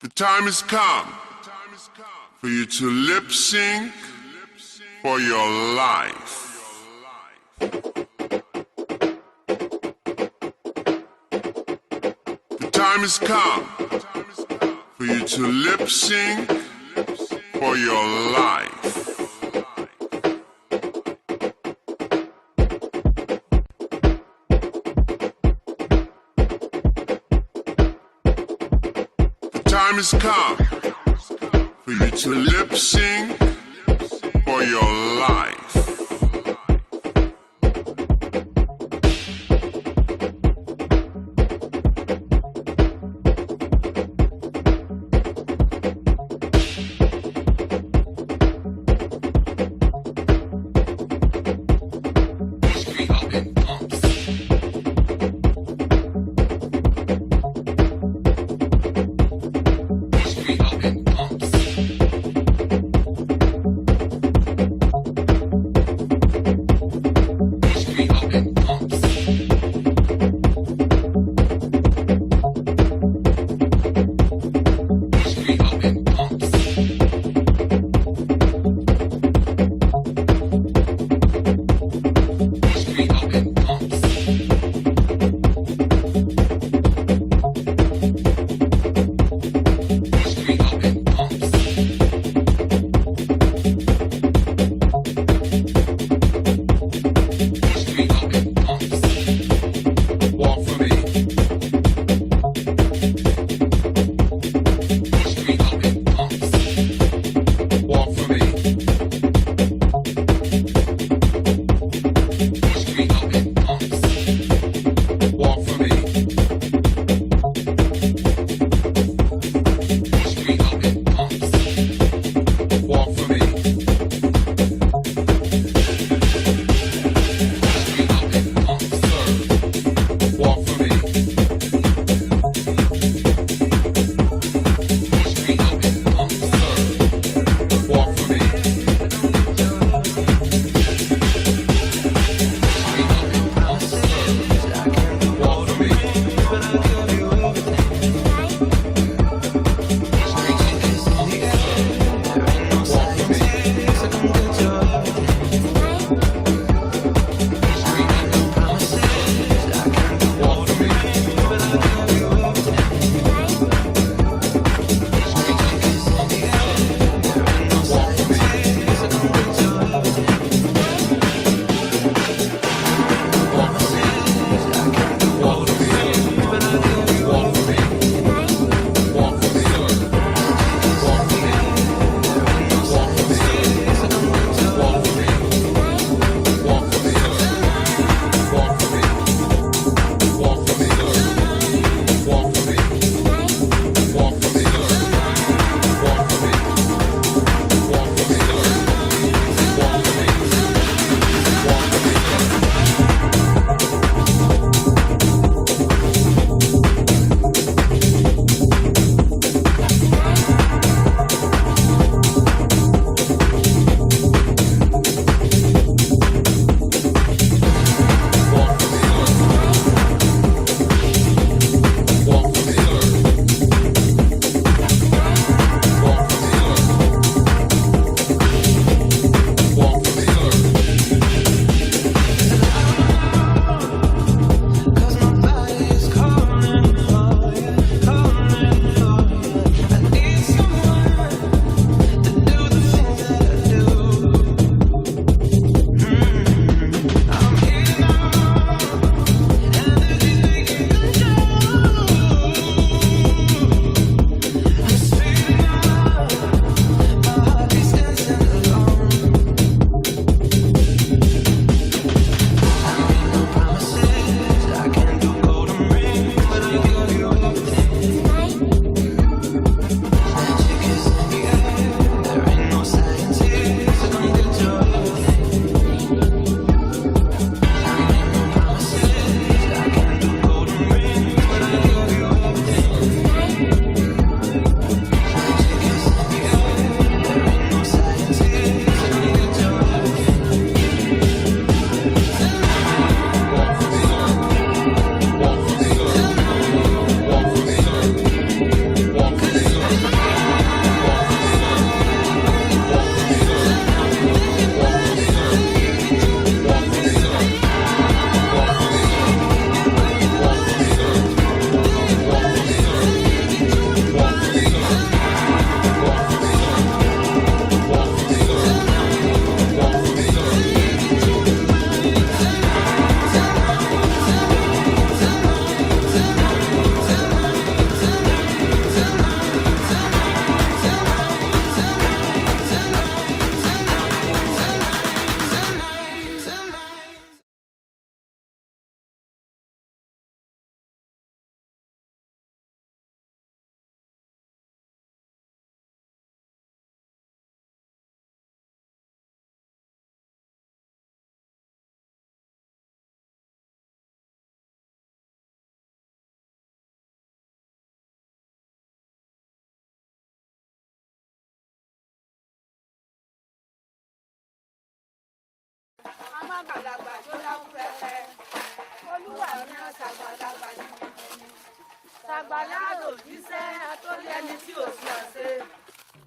The time has come for you to lip sync for your life. The time has come for you to lip sync for your life. Time has come for you to lip sync for your life.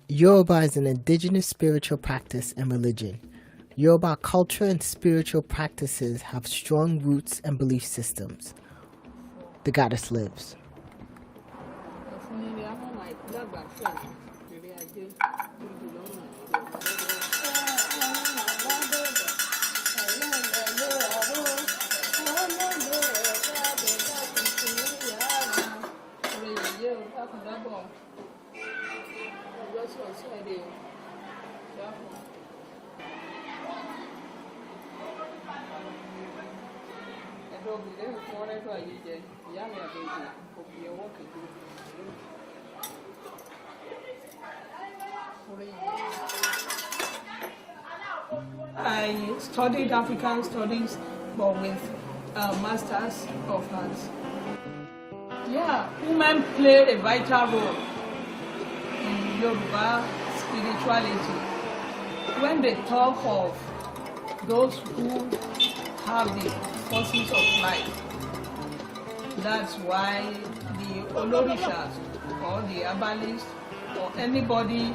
Yoruba is an indigenous spiritual practice and religion. Yoruba culture and spiritual practices have strong roots and belief systems. The goddess lives. I studied African studies, but with a master's of arts. Yeah, women play a vital role in Yoruba spirituality. When they talk of those who have the forces of life, that's why the Olorishas or the Herbalists or anybody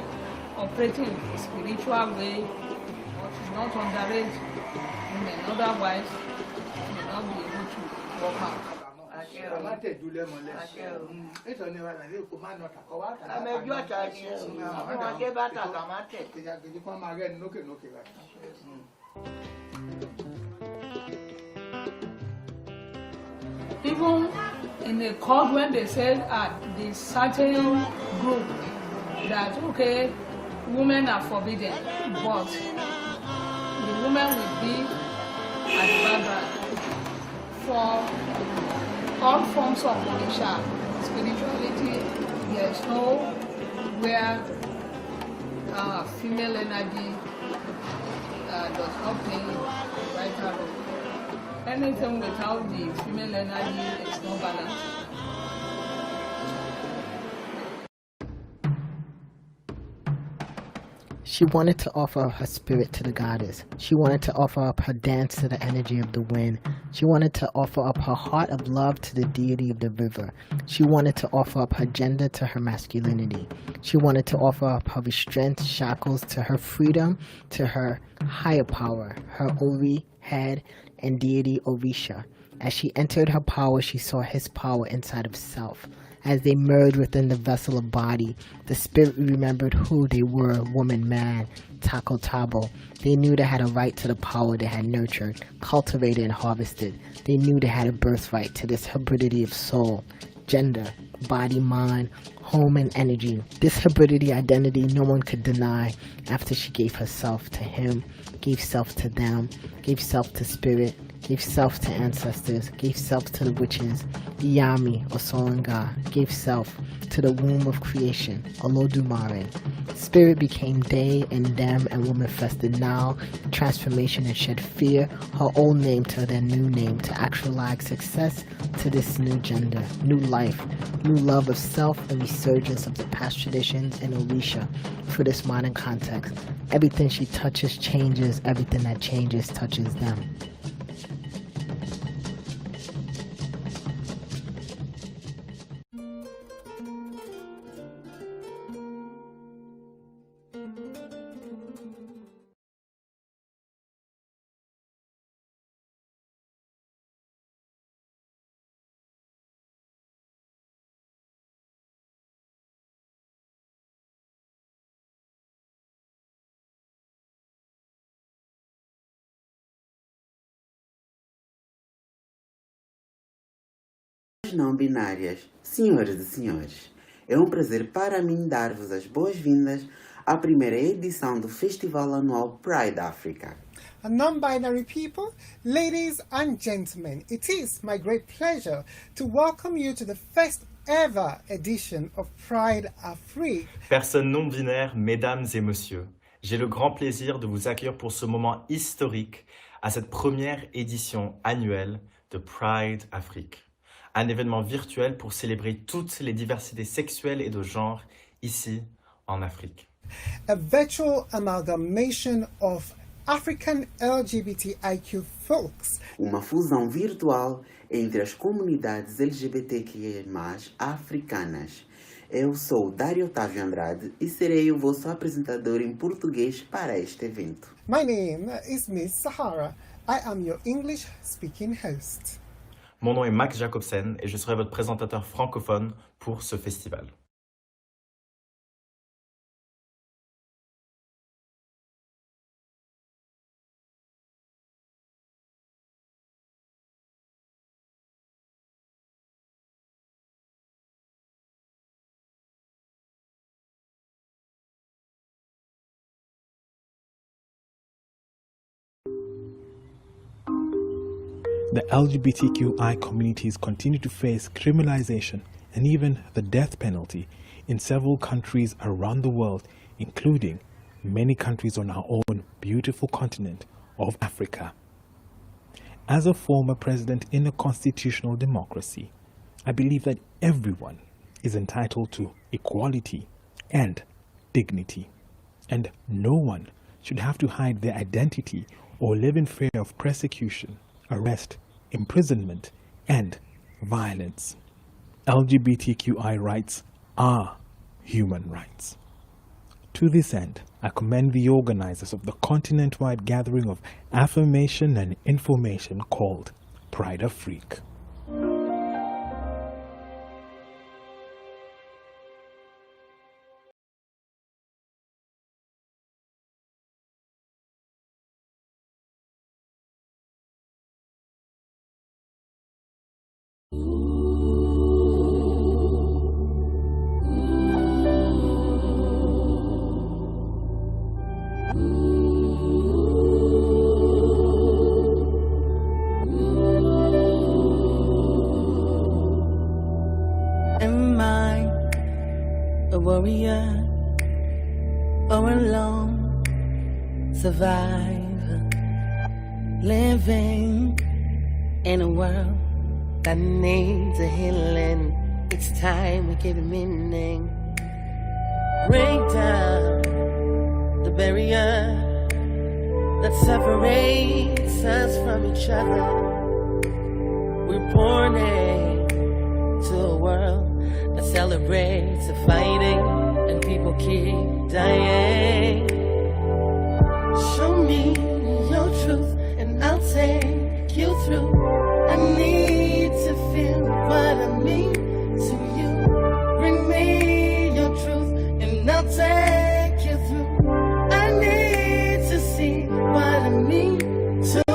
operating in a spiritual way should not underrate women, otherwise may not be able to work out. Even in the court, when they said at the certain group that okay, women are forbidden, but the women will be at the background for all forms of Orisha spirituality. There is no where female energy does not play a vital role. Anything without the female energy is no balance. She wanted to offer up her spirit to the goddess. She wanted to offer up her dance to the energy of the wind. She wanted to offer up her heart of love to the deity of the river. She wanted to offer up her gender to her masculinity. She wanted to offer up her restraint shackles to her freedom, to her higher power, her Ori, head, and deity Orisha. As she entered her power, she saw his power inside of self. As they merged within the vessel of body, the spirit remembered who they were, woman, man, Tako Tabo. They knew they had a right to the power they had nurtured, cultivated, and harvested. They knew they had a birthright to this hybridity of soul, gender, body, mind, home, and energy. This hybridity identity no one could deny after she gave herself to him, gave self to them, gave self to spirit, gave self to ancestors, gave self to the witches, Iyami or Solanga, gave self to the womb of creation, Olodumare. Spirit became they and them and woman manifested now, transformation and shed fear, her old name to their new name, to actualize success to this new gender, new life, new love of self and resurgence of the past traditions in Orisha for this modern context. Everything she touches changes, everything that changes touches them. Não binárias, senhoras e senhores, é um prazer para mim dar-vos as boas-vindas à primeira edição do Festival Anual Pride Africa. Non-binary people, ladies and gentlemen, it is my great pleasure to welcome you to the first ever edition of Pride Afrique. Personnes non-binaires, mesdames et messieurs, j'ai le grand plaisir de vous accueillir pour ce moment historique à cette première édition annuelle de Pride Afrique. Un événement virtuel pour célébrer toutes les diversités sexuelles et de genre ici en Afrique. A virtual amalgamation of African LGBTIQ folks. Uma fusão virtual entre as comunidades LGBTQI africanas. Eu sou Dário Otávio Andrade e serei o vosso apresentador em português para este evento. My name is Miss Sahara. I am your English speaking host. Mon nom est Max Jacobsen et je serai votre présentateur francophone pour ce festival. The LGBTQI communities continue to face criminalization and even the death penalty in several countries around the world, including many countries on our own beautiful continent of Africa. As a former president in a constitutional democracy, I believe that everyone is entitled to equality and dignity, and no one should have to hide their identity or live in fear of persecution, arrest, imprisonment, and violence. LGBTQI rights are human rights. To this end, I commend the organizers of the continent-wide gathering of affirmation and information called Pride Afrique. Am I a warrior or a lone survivor living in a world that needs a healing? It's time we give it meaning. Break down the barrier that separates us from each other. We're born into a world that celebrates the fighting and people keep dying. Show me your truth and I'll take you through. I need to feel what I mean to you. Bring me your truth and I'll take you through. I need to see what I mean to you.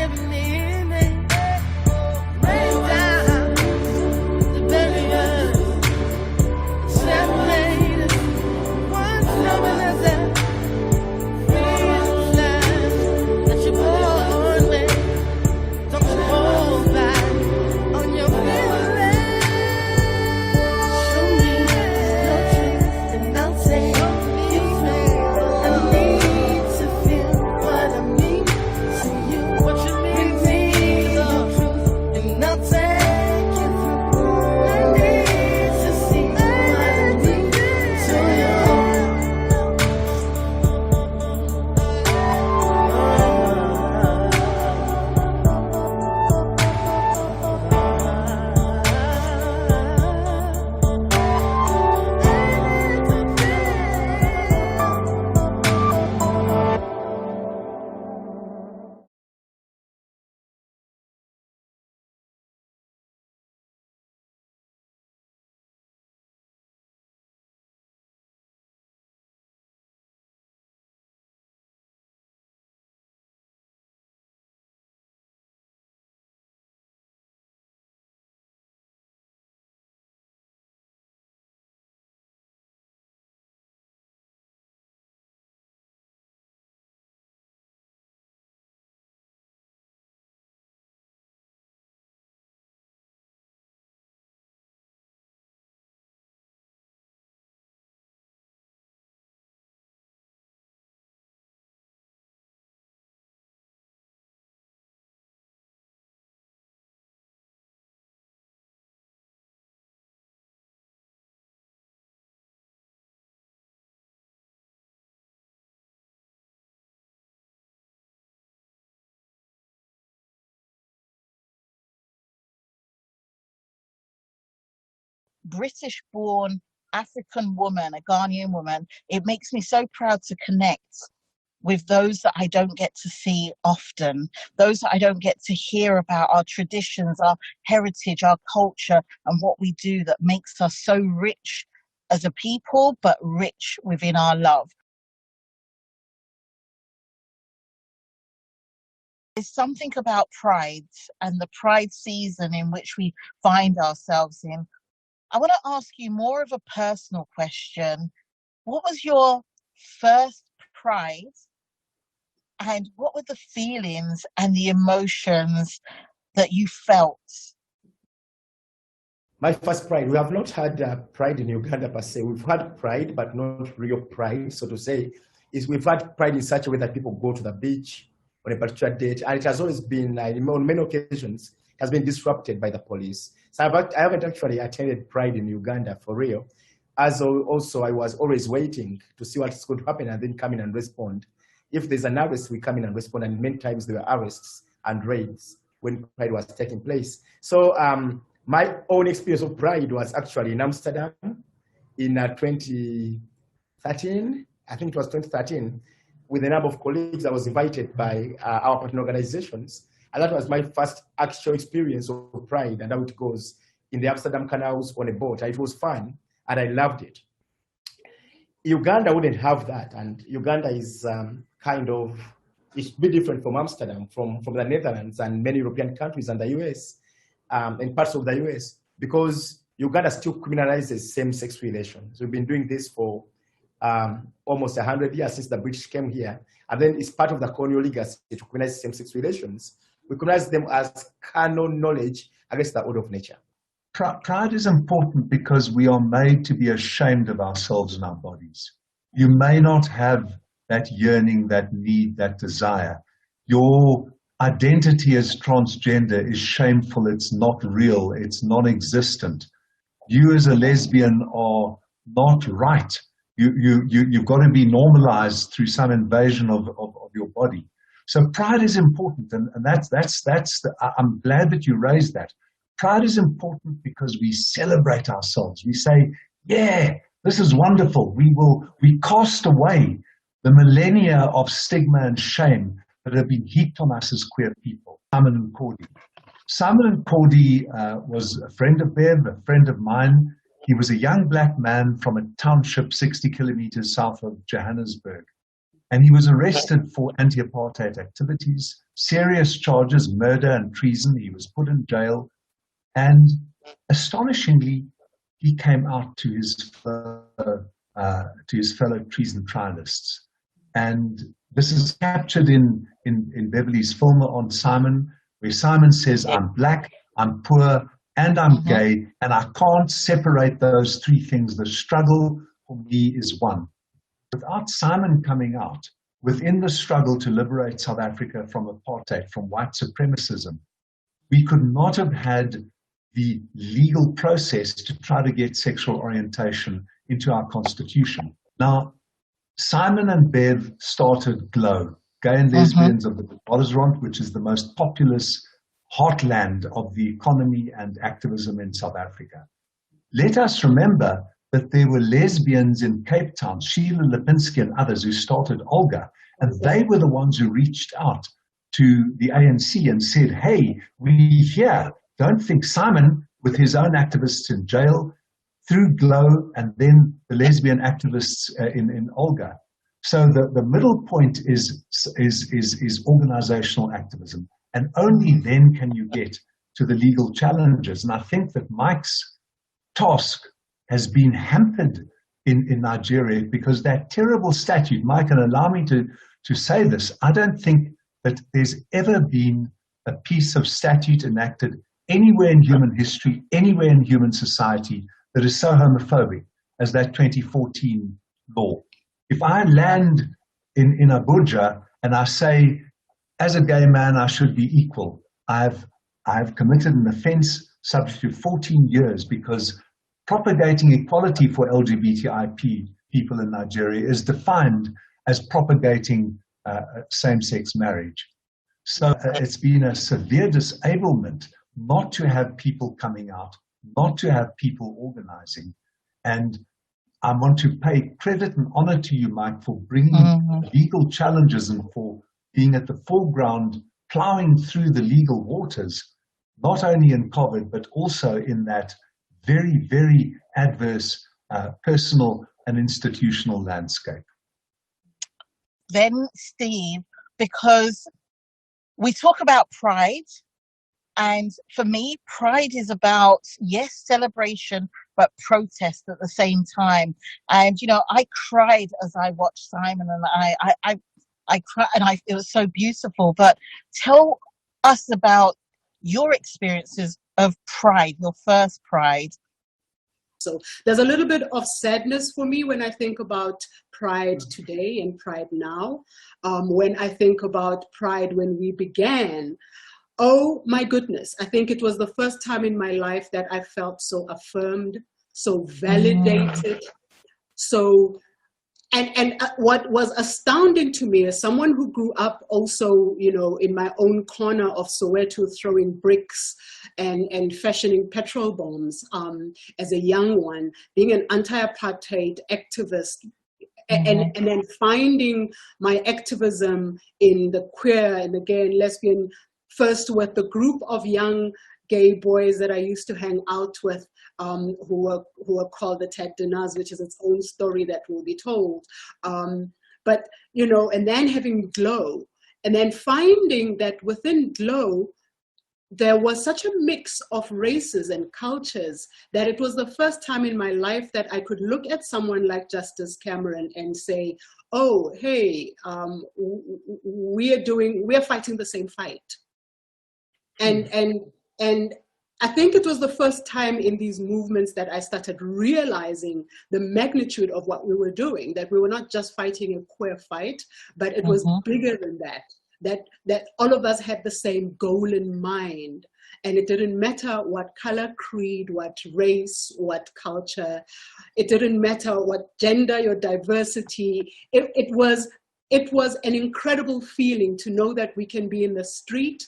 give meaning. Break down the barriers, separate us. One loving as that freedom flag that you're born with. Don't you hold back on your feelings. Show me your truth and I'll take you through. I need to feel what I mean to you. What you mean to me, your truth, and I'll take you through. I need to see what I mean to British-born African woman, a Ghanaian woman, it makes me so proud to connect with those that I don't get to see often, those that I don't get to hear about, our traditions, our heritage, our culture, and what we do that makes us so rich as a people, but rich within our love. There's something about Pride and the Pride season in which we find ourselves in. I want to ask you more of a personal question. What was your first Pride? And what were the feelings and the emotions that you felt? My first Pride, we have not had Pride in Uganda per se. We've had Pride, but not real Pride, so to say. We've had Pride in such a way that people go to the beach on a particular date, and it has always been, on many occasions, has been disrupted by the police. So I haven't actually attended Pride in Uganda for real. As also, I was always waiting to see what's going to happen and then come in and respond. If there's an arrest, we come in and respond, and many times there were arrests and raids when Pride was taking place. So my own experience of Pride was actually in Amsterdam in 2013. I think it was 2013. With a number of colleagues, I was invited by our partner organizations. And that was my first actual experience of Pride and how it goes in the Amsterdam canals on a boat. It was fun, and I loved it. Uganda wouldn't have that, and Uganda is it's a bit different from Amsterdam, from the Netherlands and many European countries and the US, and parts of the US, because Uganda still criminalizes same-sex relations. We've been doing this for almost 100 years since the British came here, and then it's part of the colonial legacy to criminalize same-sex relations. We criminalize them as carnal knowledge against the order of nature. Pride is important because we are made to be ashamed of ourselves and our bodies. You may not have that yearning, that need, that desire. Your identity as transgender is shameful, it's not real, it's non-existent. You as a lesbian are not right. You've got to be normalized through some invasion of your body. So pride is important, and I'm glad that you raised that. Pride is important because we celebrate ourselves. We say, yeah, this is wonderful. We cast away the millennia of stigma and shame that have been heaped on us as queer people. Simon and Cordy. Simon and Cordy was a friend of Bev, a friend of mine. He was a young black man from a township 60 kilometers south of Johannesburg. and he was arrested for anti-apartheid activities, serious charges, murder and treason. He was put in jail, and astonishingly, he came out to his fellow treason trialists. And this is captured in Beverly's film on Simon, where Simon says, I'm black, I'm poor, and I'm gay, and I can't separate those three things. The struggle for me is one. Without Simon coming out, within the struggle to liberate South Africa from apartheid, from white supremacism, we could not have had the legal process to try to get sexual orientation into our constitution. Now, Simon and Bev started GLOW, Gay and Lesbians of the Witwatersrand, which is the most populous heartland of the economy and activism in South Africa. Let us remember that there were lesbians in Cape Town, Sheila Lipinski and others, who started Olga, and they were the ones who reached out to the ANC and said, hey, we here. Don't think Simon, with his own activists in jail, through GLOW, and then the lesbian activists in Olga. So the middle point is organizational activism, and only then can you get to the legal challenges. And I think that Mike's task has been hampered in Nigeria because that terrible statute, Mike, and allow me to say this, I don't think that there's ever been a piece of statute enacted anywhere in human history, anywhere in human society, that is so homophobic as that 2014 law. If I land in Abuja and I say, as a gay man, I should be equal, I've committed an offense subject to 14 years because propagating equality for LGBTI people in Nigeria is defined as propagating same-sex marriage. So it's been a severe disablement not to have people coming out, not to have people organizing. And I want to pay credit and honor to you, Mike, for bringing legal challenges and for being at the foreground, plowing through the legal waters, not only in COVID, but also in that very, very adverse personal and institutional landscape. Then, Steve, because we talk about pride, and for me, pride is about, yes, celebration, but protest at the same time. And, you know, I cried as I watched Simon, and I cried, and it was so beautiful. But tell us about your experiences of pride, your first pride. So there's a little bit of sadness for me when I think about pride today and pride now. When I think about pride when we began, oh my goodness, I think it was the first time in my life that I felt so affirmed, so validated. So, and what was astounding to me as someone who grew up also, you know, in my own corner of Soweto, throwing bricks and fashioning petrol bombs as a young one, being an anti-apartheid activist, and then finding my activism in the queer and the gay and lesbian, first with the group of young gay boys that I used to hang out with, who were called the Ted Dinners, which is its own story that will be told. But, you know, and then having GLOW, and then finding that within GLOW, there was such a mix of races and cultures that it was the first time in my life that I could look at someone like Justice Cameron and say, oh, hey, we're fighting the same fight. And I think it was the first time in these movements that I started realizing the magnitude of what we were doing, that we were not just fighting a queer fight, but it was bigger than that all of us had the same goal in mind. And it didn't matter what color, creed, what race, what culture. It didn't matter what gender, your diversity. It was an incredible feeling to know that we can be in the street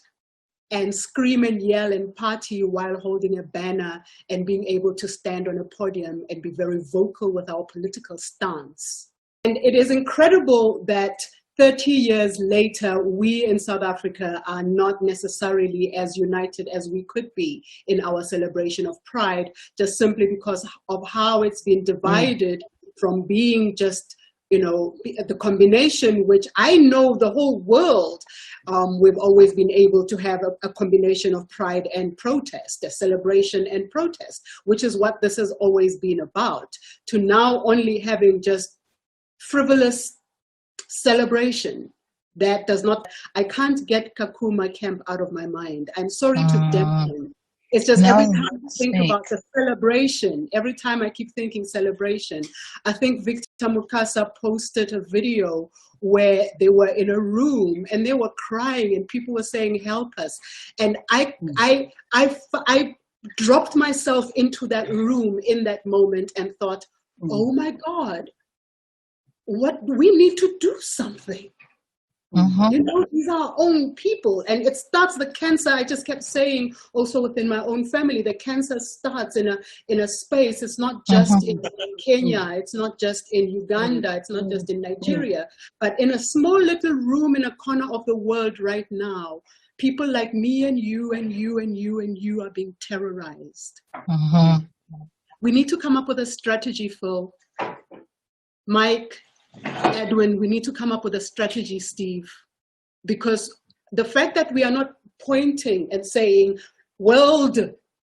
and scream and yell and party while holding a banner and being able to stand on a podium and be very vocal with our political stance. And it is incredible that 30 years later, we in South Africa are not necessarily as united as we could be in our celebration of Pride, just simply because of how it's been divided from being just, the combination, which I know the whole world, we've always been able to have a combination of pride and protest, a celebration and protest, which is what this has always been about, to now only having just frivolous celebration that does not, I can't get Kakuma Camp out of my mind. I'm sorry to them. It's just every time I think about the celebration, every time I keep thinking celebration, I think Victor Mukasa posted a video where they were in a room and they were crying and people were saying, help us. And I dropped myself into that room in that moment and thought, oh my God, we need to do something. These are our own people, and it starts the cancer. I just kept saying also within my own family, the cancer starts in a space. It's not just in Kenya, it's not just in Uganda, it's not just in Nigeria, but in a small little room in a corner of the world right now, people like me and you and you and you and you are being terrorized. We need to come up with a strategy, Phil. Mike, Edwin, we need to come up with a strategy, Steve, because the fact that we are not pointing and saying, world,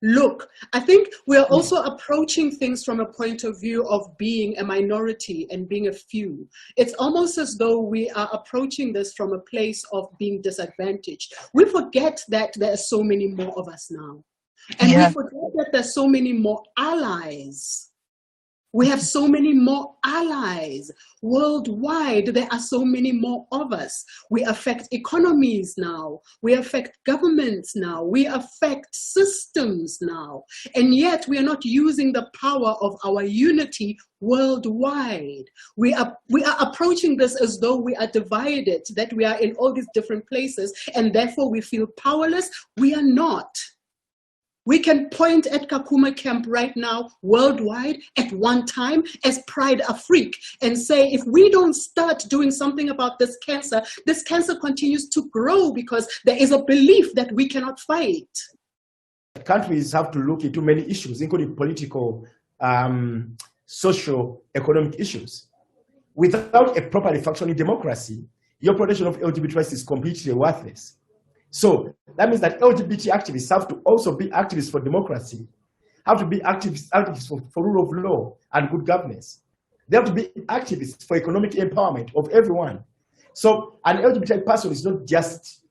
look, I think we are also approaching things from a point of view of being a minority and being a few. It's almost as though we are approaching this from a place of being disadvantaged. We forget that there are so many more of us now. And we forget that there's so many more allies. We have so many more allies worldwide. There are so many more of us. We affect economies now. We affect governments now. We affect systems now. And yet we are not using the power of our unity worldwide. We are approaching this as though we are divided, that we are in all these different places, and therefore we feel powerless. We are not. We can point at Kakuma Camp right now, worldwide, at one time, as Pride Afrique, and say, if we don't start doing something about this cancer continues to grow because there is a belief that we cannot fight. Countries have to look into many issues, including political, social, economic issues. Without a properly functioning democracy, your protection of LGBT rights is completely worthless. So that means that LGBT activists have to also be activists for democracy, have to be activists for rule of law and good governance. They have to be activists for economic empowerment of everyone. So an LGBTI person is not just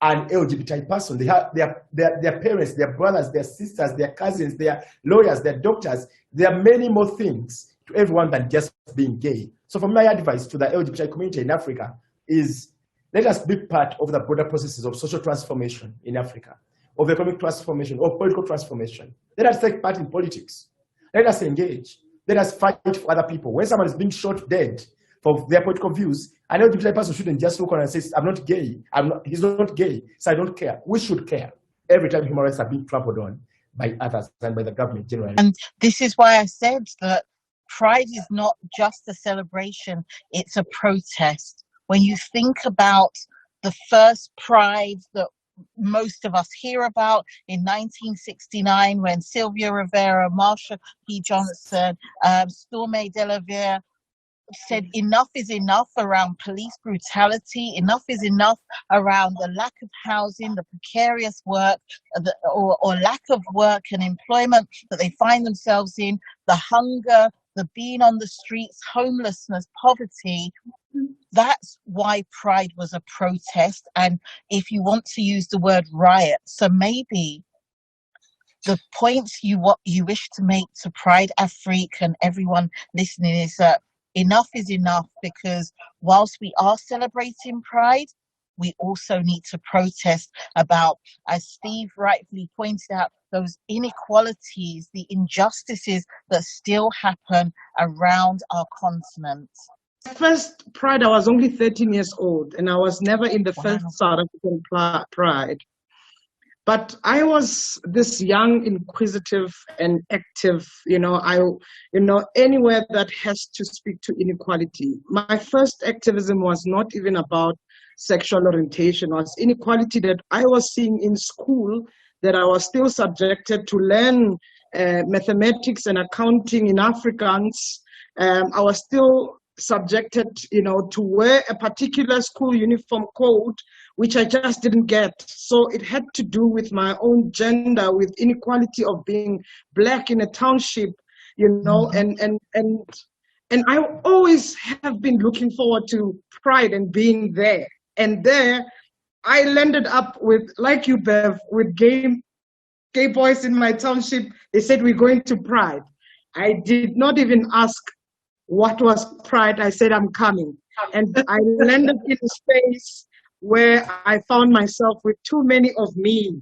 an LGBTI person. They have their parents, their brothers, their sisters, their cousins, their lawyers, their doctors. There are many more things to everyone than just being gay. So for my advice to the LGBTI community in Africa is, let us be part of the broader processes of social transformation in Africa, of economic transformation, of political transformation. Let us take part in politics. Let us engage. Let us fight for other people. When someone is being shot dead for their political views, an LGBT person shouldn't just look on and say, I'm not gay. He's not gay, so I don't care. We should care every time human rights are being trampled on by others and by the government generally. And this is why I said that Pride is not just a celebration, it's a protest. When you think about the first Pride that most of us hear about in 1969, when Sylvia Rivera, Marsha P. Johnson, Stormé Delavier said enough is enough around police brutality, enough is enough around the lack of housing, the precarious work, or lack of work and employment that they find themselves in, the hunger, the being on the streets, homelessness, poverty. That's why Pride was a protest. And if you want to use the word riot, so maybe the points you wish to make to Pride Afrique and everyone listening is that enough is enough, because whilst we are celebrating Pride, we also need to protest about, as Steve rightfully pointed out, those inequalities, the injustices that still happen around our continent. First Pride, I was only 13 years old, and I was never in the first South African Pride. But I was this young, inquisitive, and active. Anywhere that has to speak to inequality. My first activism was not even about sexual orientation. It was inequality that I was seeing in school, that I was still subjected to learn mathematics and accounting in Afrikaans. I was still subjected, to wear a particular school uniform code, which I just didn't get. So it had to do with my own gender, with inequality of being Black in a township, and I always have been looking forward to Pride and being there. And there, I landed up with, like you, Bev, with gay boys in my township. They said, we're going to Pride. I did not even ask what was Pride. I said, I'm coming. And I landed in a space where I found myself with too many of me.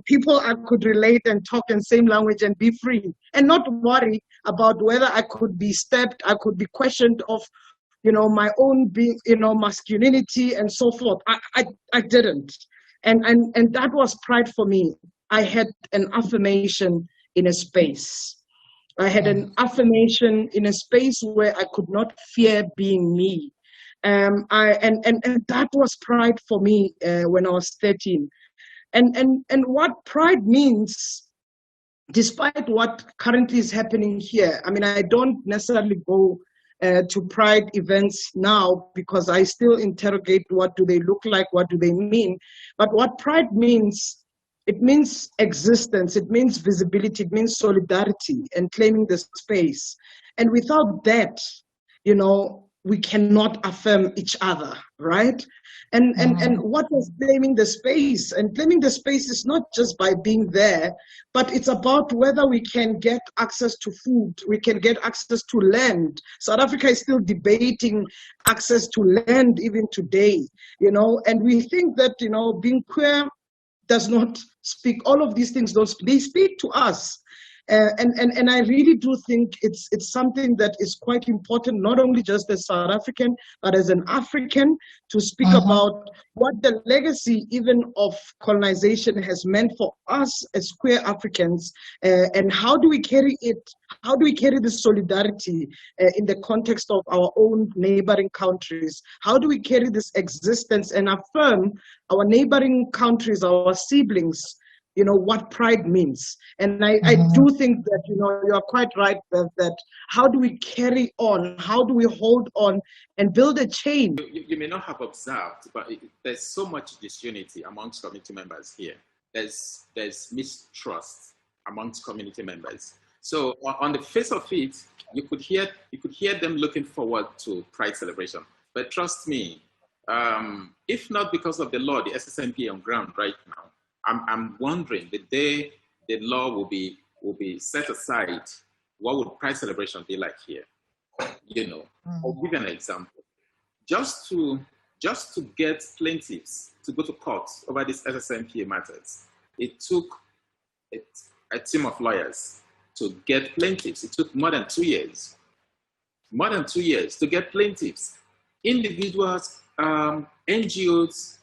People I could relate and talk in same language and be free and not worry about whether I could be stepped, I could be questioned of, my own being, masculinity and so forth. I didn't. And that was Pride for me. I had an affirmation in a space. I had an affirmation in a space where I could not fear being me. And that was Pride for me when I was 13. And what Pride means, despite what currently is happening here, I mean, I don't necessarily go to Pride events now because I still interrogate what do they look like, what do they mean. But what Pride means, it means existence, it means visibility, it means solidarity and claiming the space. And without that, we cannot affirm each other, right? And what is claiming the space? And claiming the space is not just by being there, but it's about whether we can get access to food, we can get access to land. South Africa is still debating access to land even today, and we think that, being queer does not speak, all of these things, they speak to us. And I really do think it's something that is quite important, not only just as South African, but as an African, to speak about what the legacy even of colonization has meant for us as queer Africans, and how do we carry it, how do we carry this solidarity in the context of our own neighboring countries? How do we carry this existence and affirm our neighboring countries, our siblings, what Pride means. And I do think that, you are quite right that how do we carry on? How do we hold on and build a chain? You may not have observed, but there's so much disunity amongst community members here. There's mistrust amongst community members. So on the face of it, you could hear them looking forward to Pride celebration. But trust me, if not because of the law, the SSNP on ground right now, I'm wondering the day the law will be set aside, what would Pride celebration be like here? I'll give you an example. Just to get plaintiffs to go to court over these SSNP matters, it took a team of lawyers to get plaintiffs. It took more than 2 years. More than 2 years to get plaintiffs. Individuals, NGOs,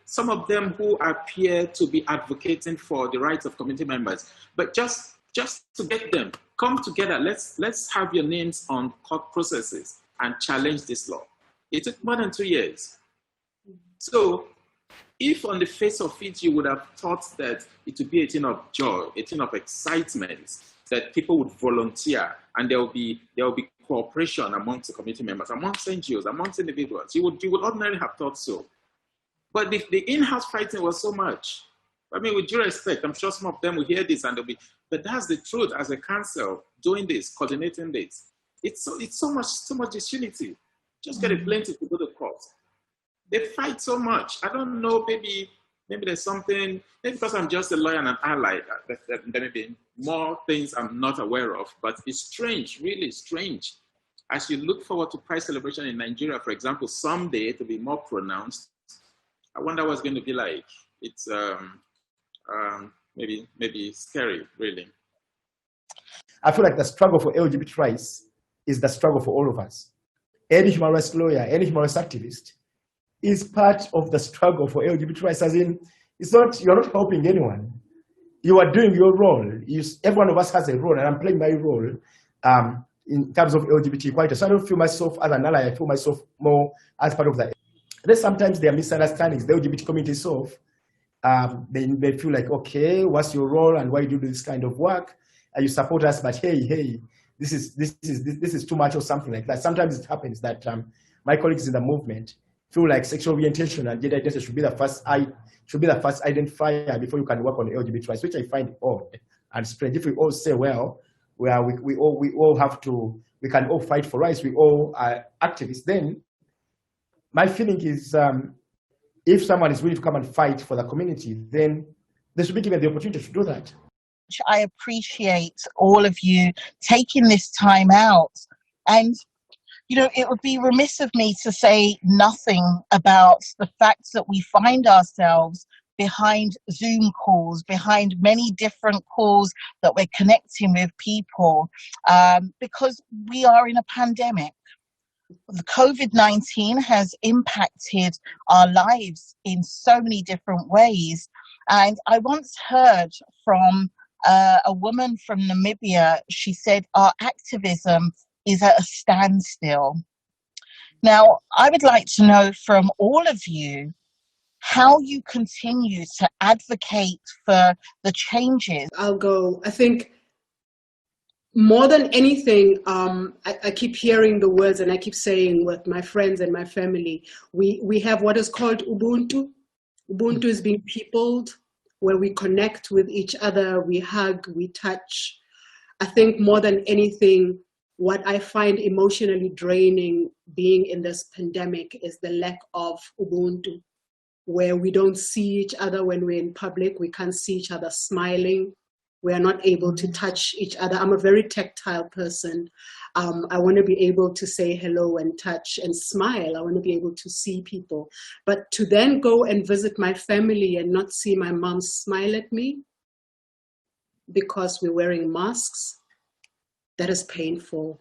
some of them who appear to be advocating for the rights of community members, but just to get them come together, let's have your names on court processes and challenge this law. It took more than 2 years. So if on the face of it you would have thought that it would be a thing of joy, a thing of excitement, that people would volunteer and there will be cooperation amongst the community members, amongst NGOs, amongst individuals, you would ordinarily have thought so. But the in-house fighting was so much. I mean, with due respect, I'm sure some of them will hear this and they'll be, but that's the truth as a council doing this, coordinating this. It's so much disunity. Just get a plaintiff to go to court. They fight so much. I don't know, maybe there's something, maybe because I'm just a lawyer and an ally, there may be more things I'm not aware of, but it's strange, really strange. As you look forward to Pride celebration in Nigeria, for example, someday to be more pronounced, I wonder what's going to be like. It's maybe scary, really. I feel like the struggle for LGBT rights is the struggle for all of us. Any human rights lawyer, any human rights activist is part of the struggle for LGBT rights. As in, you're not helping anyone. You are doing your role. Every one of us has a role, and I'm playing my role in terms of LGBT equality. So I don't feel myself as an ally. I feel myself more as part of that. Then sometimes there are misunderstandings. The LGBT community itself, they feel like, okay, what's your role and why do you do this kind of work? And you support us, but hey, this is too much or something like that. Sometimes it happens that my colleagues in the movement feel like sexual orientation and gender identity should be the first identifier before you can work on LGBT rights, which I find odd and strange. If we all say, well, we can all fight for rights, we all are activists, then my feeling is if someone is willing to come and fight for the community, then they should be given the opportunity to do that. I appreciate all of you taking this time out. And, you know, it would be remiss of me to say nothing about the fact that we find ourselves behind Zoom calls, behind many different calls that we're connecting with people, because we are in a pandemic. The COVID-19 has impacted our lives in so many different ways. And I once heard from a woman from Namibia. She said, our activism is at a standstill. Now, I would like to know from all of you how you continue to advocate for the changes. I'll go. I think more than anything, I keep hearing the words and I keep saying with my friends and my family, we have what is called Ubuntu. Ubuntu is being peopled, where we connect with each other, we hug, we touch. I think more than anything, what I find emotionally draining being in this pandemic is the lack of Ubuntu, where we don't see each other when we're in public, we can't see each other smiling. We are not able to touch each other. I'm a very tactile person. I want to be able to say hello and touch and smile. I want to be able to see people. But to then go and visit my family and not see my mom smile at me because we're wearing masks, that is painful.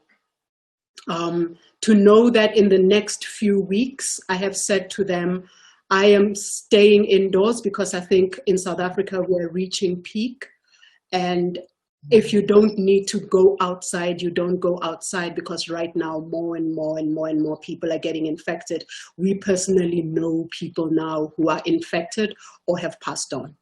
To know that in the next few weeks, I have said to them, I am staying indoors because I think in South Africa, we're reaching peak. And if you don't need to go outside, you don't go outside, because right now more and more people are getting infected. We personally know people now who are infected or have passed on.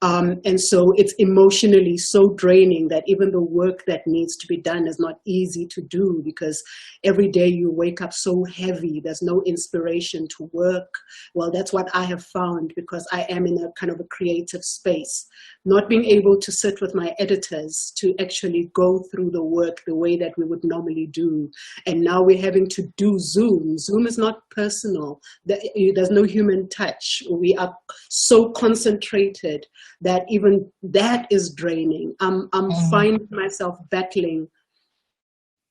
And so it's emotionally so draining that even the work that needs to be done is not easy to do, because every day you wake up so heavy, there's no inspiration to work. Well, that's what I have found, because I am in a kind of a creative space, not being able to sit with my editors to actually go through the work the way that we would normally do. And now we're having to do Zoom. Zoom is not personal. There's no human touch. We are so concentrated that even that is draining. I'm finding myself battling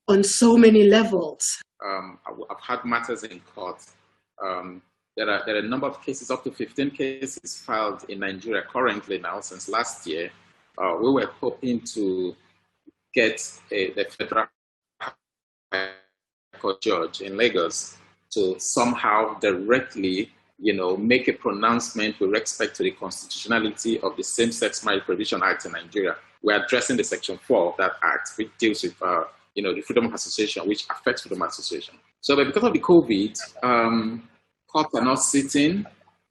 on so many levels. I've had matters in court. There are a number of cases, up to 15 cases filed in Nigeria currently now since last year. We were hoping to get the federal court judge in Lagos to somehow directly, make a pronouncement with respect to the constitutionality of the Same-Sex Marriage Prohibition Act in Nigeria. We're addressing the Section 4 of that act, which deals with, the freedom of association, which affects freedom of association. So, but because of the COVID, courts are not sitting,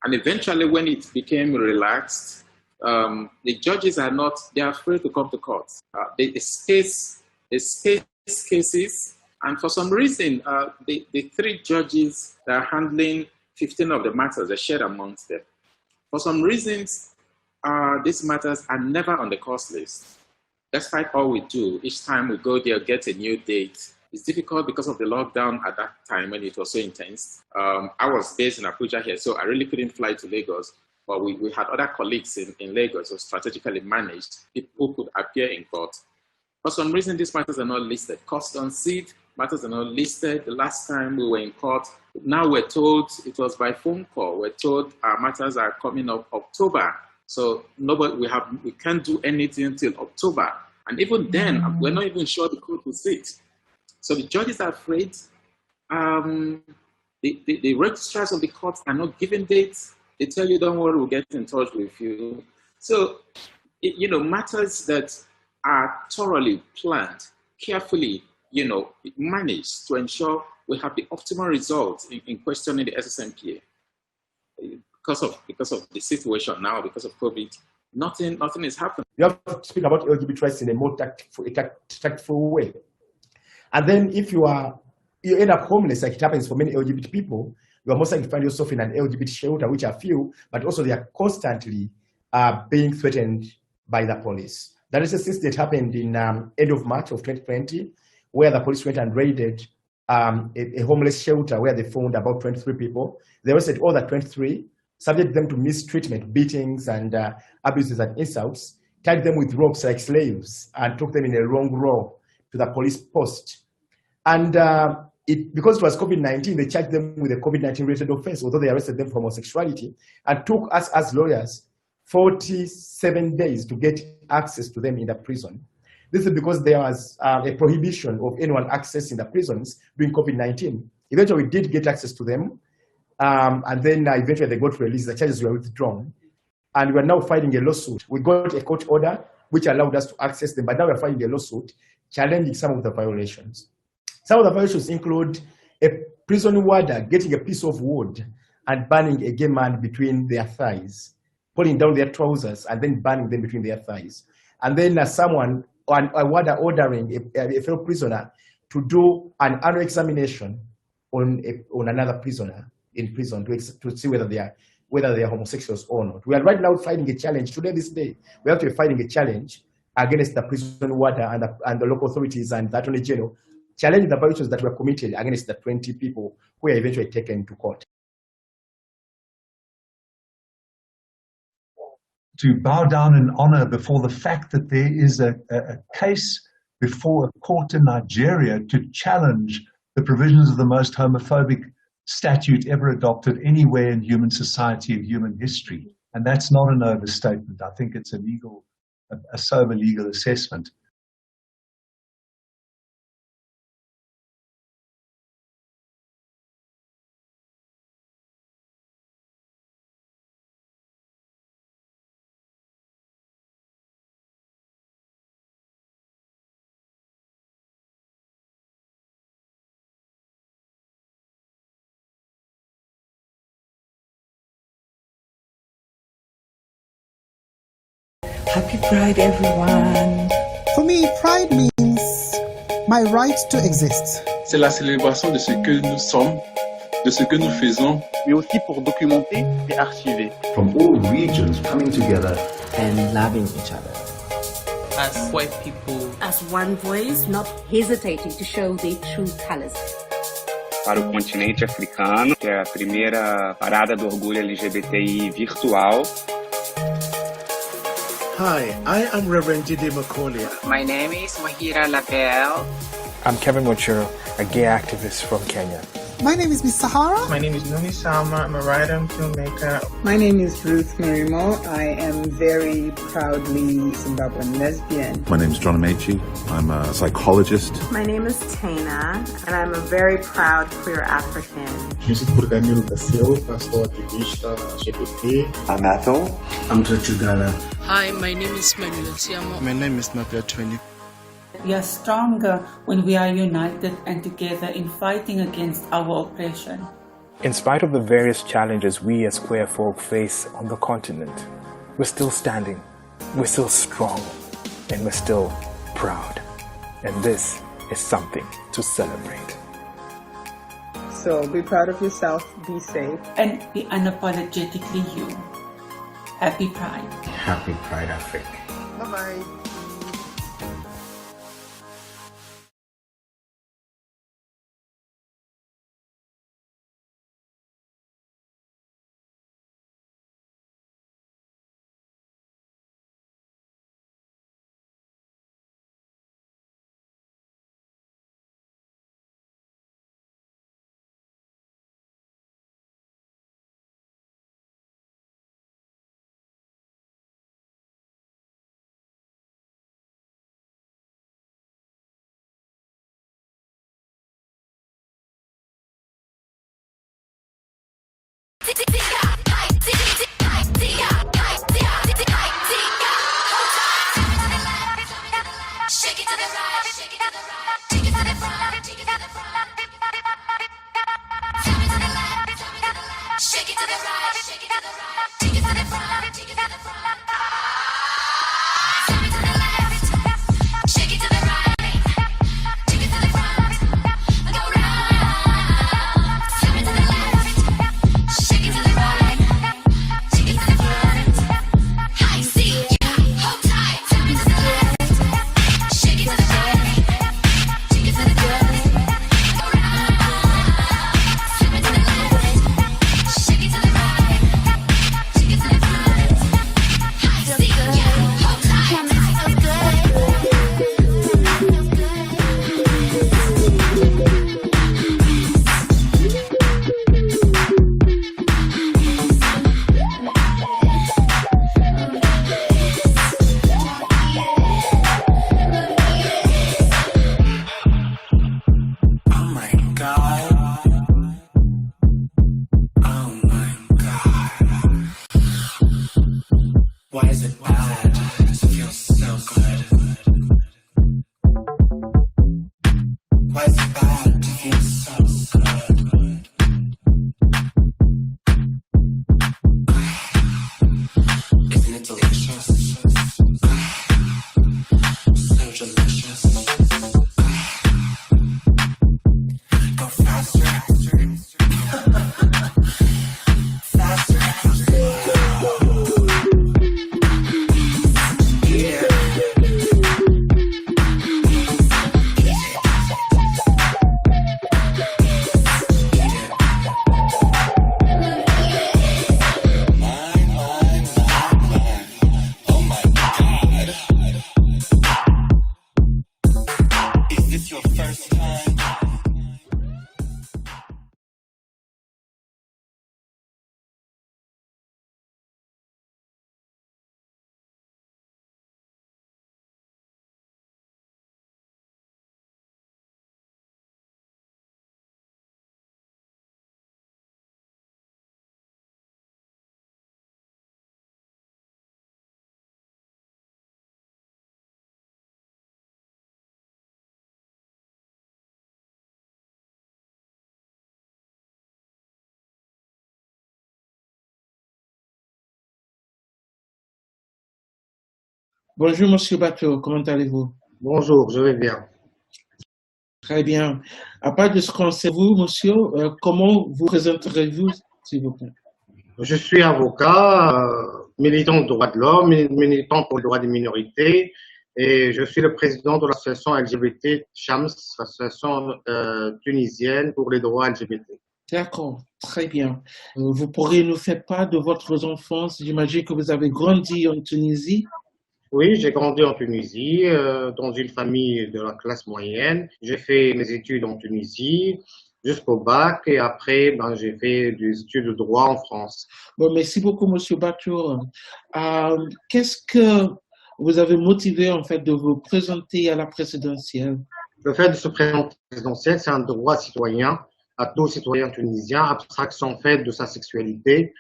and eventually when it became relaxed, the judges are they're afraid to come to court. They space cases, and for some reason, the three judges that are handling 15 of the matters are shared amongst them. For some reasons, these matters are never on the court list. Despite all we do, each time we go there, get a new date. It's difficult because of the lockdown at that time when it was so intense. I was based in Abuja here, so I really couldn't fly to Lagos. But we had other colleagues in Lagos who strategically managed. People could appear in court. For some reason, these matters are not listed. Cost on seat, matters are not listed. The last time we were in court, now we're told it was by phone call. We're told our matters are coming up October. So we can't do anything until October. And even then, we're not even sure the court will sit. So the judges are afraid. The registrars of the courts are not giving dates. They tell you, don't worry, we'll get in touch with you. So, matters that are thoroughly planned, carefully, managed to ensure we have the optimal results in questioning the SSMPA. Because of the situation now, because of COVID, nothing is happening. You have to speak about LGBT rights in a more tactful way. And then if you end up homeless, like it happens for many LGBT people, you are most likely to find yourself in an LGBT shelter, which are few, but also they are constantly being threatened by the police. That is a incident happened in end of March of 2020, where the police went and raided a homeless shelter where they found about 23 people. They arrested all the 23, subjected them to mistreatment, beatings, and abuses and insults, tied them with ropes like slaves, and took them in a long row to the police post. And because it was COVID-19, they charged them with a COVID-19 related offense, although they arrested them for homosexuality, and took us as lawyers 47 days to get access to them in the prison. This is because there was a prohibition of anyone accessing the prisons during COVID-19. Eventually, we did get access to them, and then eventually they got released. The charges were withdrawn, and we are now filing a lawsuit. We got a court order which allowed us to access them, but now we're filing a lawsuit challenging some of the violations. Some of the violations include a prison warder getting a piece of wood and burning a gay man between their thighs, pulling down their trousers and then burning them between their thighs. And then a warder ordering a fellow prisoner to do an annual examination on another prisoner in prison to see whether they are homosexuals or not. We are right now fighting a challenge. Today, this day, we are actually fighting a challenge against the prison warder and the local authorities and the Attorney General, challenging the violations that were committed against the 20 people who were eventually taken to court. To bow down in honor before the fact that there is a case before a court in Nigeria to challenge the provisions of the most homophobic statute ever adopted anywhere in human society and human history. And that's not an overstatement. I think it's a sober legal assessment. Happy Pride, everyone. For me, Pride means my right to exist. C'est la célébration de ce que nous sommes, de ce que nous faisons, mais aussi pour documenter et archiver. From all regions coming together and loving each other. As white people, as one voice, not hesitating to show their true colors. Para o continente africano, que é a primeira parada do orgulho LGBTI virtual. Hi, I am Reverend Jide Macaulay. My name is Mahira Labelle. I'm Kevin Mochiro, a gay activist from Kenya. My name is Miss Sahara. My name is Numi Salma. I'm a writer and filmmaker. My name is Ruth Marimo. I am very proudly Zimbabwean lesbian. My name is John Amechi. I'm a psychologist. My name is Taina, and I'm a very proud queer African. Je suis Burganil da Silva, pastor ativista LGBT. I'm Athol. I'm Tachugala. Hi, my name is Manuel Siamo. My name is Mapia 20. We are stronger when we are united and together in fighting against our oppression. In spite of the various challenges we as queer folk face on the continent, we're still standing, we're still strong, and we're still proud. And this is something to celebrate. So be proud of yourself, be safe, and be unapologetically you. Happy Pride. Happy Pride, Afrique. Bye-bye. Why is it bad to feel so good? Why is it bad to feel so good? Isn't it delicious? So delicious. Go faster. Faster. Bonjour, Monsieur Bateau, comment allez-vous? Bonjour, je vais bien. Très bien. À part de ce qu'on sait, vous, monsieur, comment vous présenterez-vous, s'il vous plaît? Je suis avocat, militant de droits de l'homme, militant pour les droits des minorités, et je suis le président de l'association LGBT Shams, l'association tunisienne pour les droits LGBT. D'accord, très bien. Vous pourriez nous faire part de votre enfance? J'imagine que vous avez grandi en Tunisie. Oui, j'ai grandi en Tunisie, dans une famille de la classe moyenne. J'ai fait mes études en Tunisie jusqu'au bac et après, j'ai fait des études de droit en France. Bon, merci beaucoup, Monsieur Batou. Qu'est-ce que vous avez motivé, en fait, de vous présenter à la présidentielle? Le fait de se présenter à la présidentielle, c'est un droit citoyen à tout citoyen tunisien, abstraction faite de sa sexualité.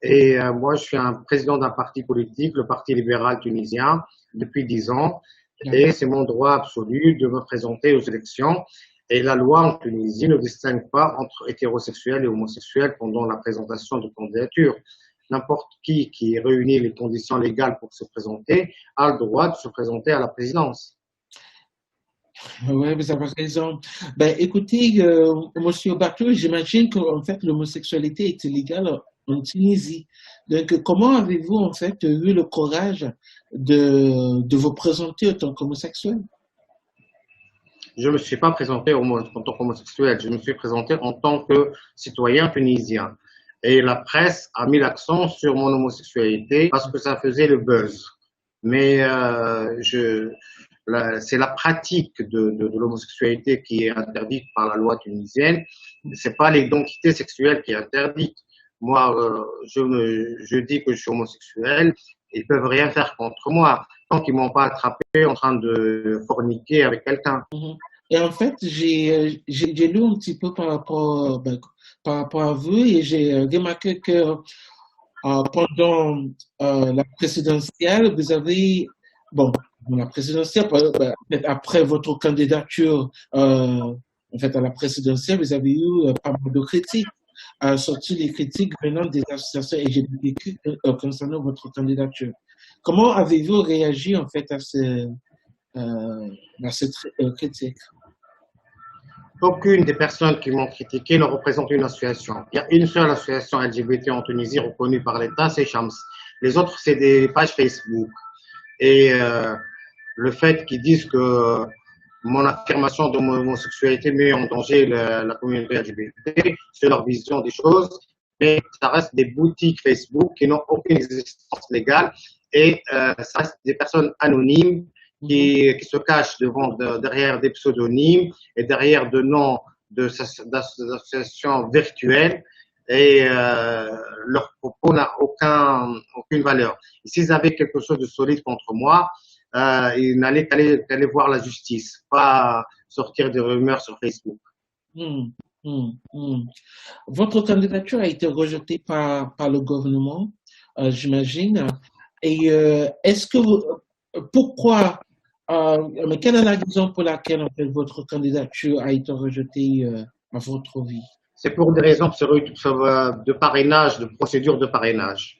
Et moi, je suis un président d'un parti politique, le Parti libéral tunisien, depuis 10 ans. Et c'est mon droit absolu de me présenter aux élections. Et la loi en Tunisie ne distingue pas entre hétérosexuels et homosexuels pendant la présentation de candidature. N'importe qui réunit les conditions légales pour se présenter a le droit de se présenter à la présidence. Oui, vous avez raison. Ben, écoutez, Monsieur Batou, j'imagine qu'en fait, l'homosexualité est illégale en Tunisie. Donc, comment avez-vous en fait eu le courage de vous présenter en tant qu'homosexuel? Je ne me suis pas présenté en tant qu'homosexuel, je me suis présenté en tant que citoyen tunisien. Et la presse a mis l'accent sur mon homosexualité parce que ça faisait le buzz. Mais c'est la pratique de l'homosexualité qui est interdite par la loi tunisienne. C'est pas l'identité sexuelle qui est interdite. Moi, je dis que je suis homosexuel, ils peuvent rien faire contre moi tant qu'ils m'ont pas attrapé en train de forniquer avec quelqu'un. Et en fait, j'ai lu un petit peu par rapport à vous et j'ai remarqué que pendant la présidentielle, vous avez, la présidentielle, après votre candidature en fait à la présidentielle, vous avez eu pas mal de critiques. Surtout les critiques venant des associations LGBTQ concernant votre candidature. Comment avez-vous réagi en fait à cette critique? Aucune des personnes qui m'ont critiqué ne représente une association. Il y a une seule association LGBT en Tunisie reconnue par l'État, c'est Shams. Les autres, c'est des pages Facebook. Et le fait qu'ils disent que mon affirmation de mon homosexualité met en danger la communauté LGBT, c'est leur vision des choses, mais ça reste des boutiques Facebook qui n'ont aucune existence légale et ça reste des personnes anonymes qui se cachent derrière des pseudonymes et derrière de noms d'associations virtuelles et leur propos n'a aucune valeur. Et s'ils avaient quelque chose de solide contre moi, ils n'allaient qu'aller voir la justice, pas sortir des rumeurs sur Facebook. Votre candidature a été rejetée par le gouvernement, j'imagine. Et est-ce que pourquoi, mais quelle est la raison pour laquelle en fait, votre candidature a été rejetée à votre avis? C'est pour des raisons de parrainage, de procédure de parrainage.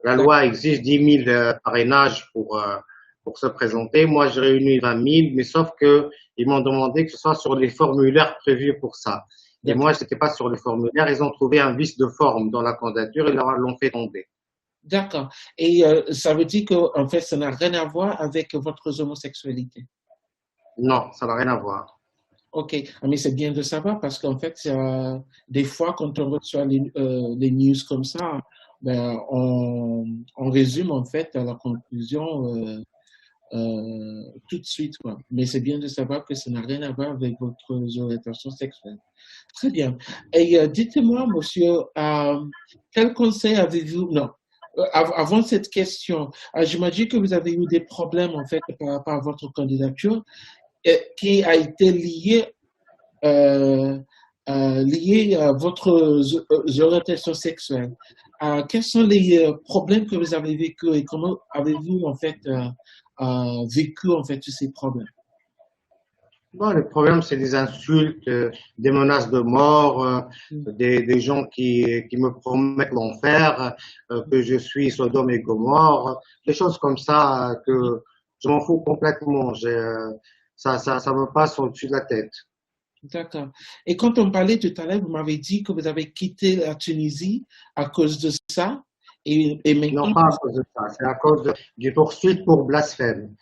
La loi exige 10 000 parrainages pour se présenter. Moi, j'ai réuni 20 000, mais sauf que ils m'ont demandé que ce soit sur les formulaires prévus pour ça. Et moi, je n'étais pas sur les formulaires. Ils ont trouvé un vice de forme dans la candidature et l'ont fait tomber. D'accord. Et ça veut dire que en fait, ça n'a rien à voir avec votre homosexualité? Non, ça n'a rien à voir. Ok, mais c'est bien de savoir parce qu'en fait, des fois, quand on reçoit les news comme ça, ben, on résume en fait à la conclusion tout de suite, quoi. Mais c'est bien de savoir que ça n'a rien à voir avec votre orientation sexuelle. Très bien. Et dites-moi, monsieur, quel conseil avez-vous? Non, avant cette question, j'imagine que vous avez eu des problèmes en fait par rapport à votre candidature qui a été lié à votre orientation sexuelle. Quels sont les problèmes que vous avez vécus et comment avez-vous en fait vécu en fait tous ces problèmes? Bon, le problème, c'est des insultes, des menaces de mort, des gens qui me promettent l'enfer, que je suis Sodome et Gomorre, des choses comme ça que je m'en fous complètement. Ça me passe au-dessus de la tête. D'accord. Et quand on parlait tout à l'heure, vous m'avez dit que vous avez quitté la Tunisie à cause de ça. Et maintenant... Non, pas à cause de ça. C'est à cause d'une poursuite pour blasphème.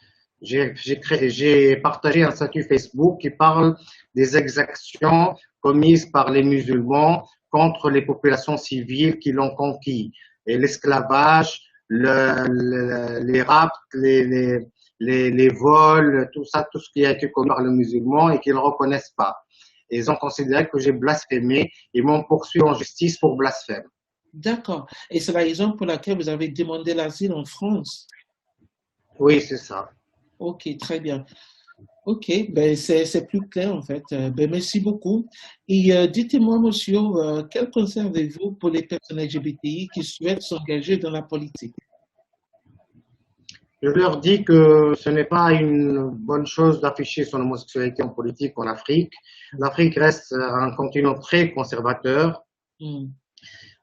J'ai partagé un statut Facebook qui parle des exactions commises par les musulmans contre les populations civiles qui l'ont conquis. Et l'esclavage, les rapts, les vols, tout ça, tout ce qui a été commis par les musulmans et qu'ils ne reconnaissent pas. Et ils ont considéré que j'ai blasphémé et m'ont poursuivi en justice pour blasphème. D'accord. Et c'est la raison pour laquelle vous avez demandé l'asile en France? Oui, c'est ça. Ok, très bien. Ok, ben c'est plus clair en fait. Ben merci beaucoup. Et dites-moi, monsieur, quel conseil avez-vous pour les personnes LGBTI qui souhaitent s'engager dans la politique? Je leur dis que ce n'est pas une bonne chose d'afficher son homosexualité en politique en Afrique. L'Afrique reste un continent très conservateur.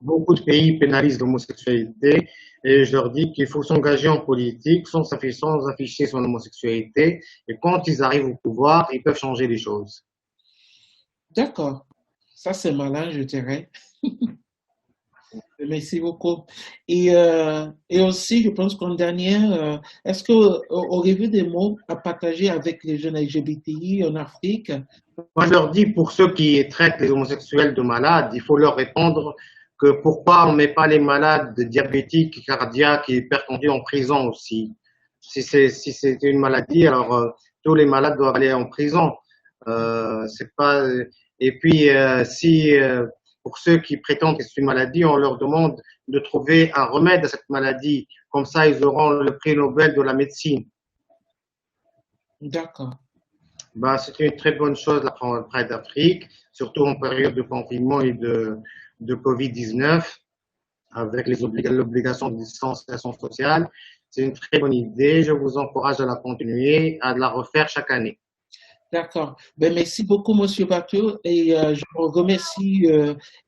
Beaucoup de pays pénalisent l'homosexualité et je leur dis qu'il faut s'engager en politique sans afficher son homosexualité et quand ils arrivent au pouvoir, ils peuvent changer les choses. D'accord. Ça, c'est malin, je dirais. Merci beaucoup. Et aussi, je pense qu'en dernière, est-ce que aurez-vous des mots à partager avec les jeunes LGBTI en Afrique? Moi, je leur dis, pour ceux qui traitent les homosexuels de malades, il faut leur répondre que pourquoi on ne met pas les malades diabétiques, cardiaques et hypertendus en prison aussi. Si c'est une maladie, alors tous les malades doivent aller en prison. C'est pas. Et puis pour ceux qui prétendent que c'est une maladie, on leur demande de trouver un remède à cette maladie. Comme ça, ils auront le prix Nobel de la médecine. D'accord. Ben, c'est une très bonne chose la Pride d'Afrique, surtout en période de confinement et de Covid-19, avec l'obligation de distanciation sociale. C'est une très bonne idée. Je vous encourage à la continuer, à la refaire chaque année. D'accord. Ben, merci beaucoup, monsieur Bateau, et je vous remercie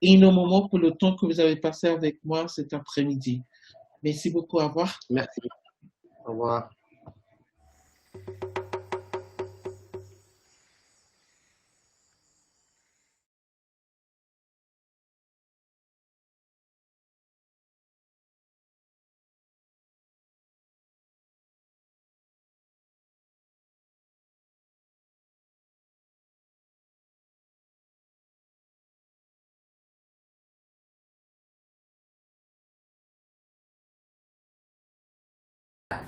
énormément pour le temps que vous avez passé avec moi cet après-midi. Merci beaucoup. Au revoir. Merci. Au revoir.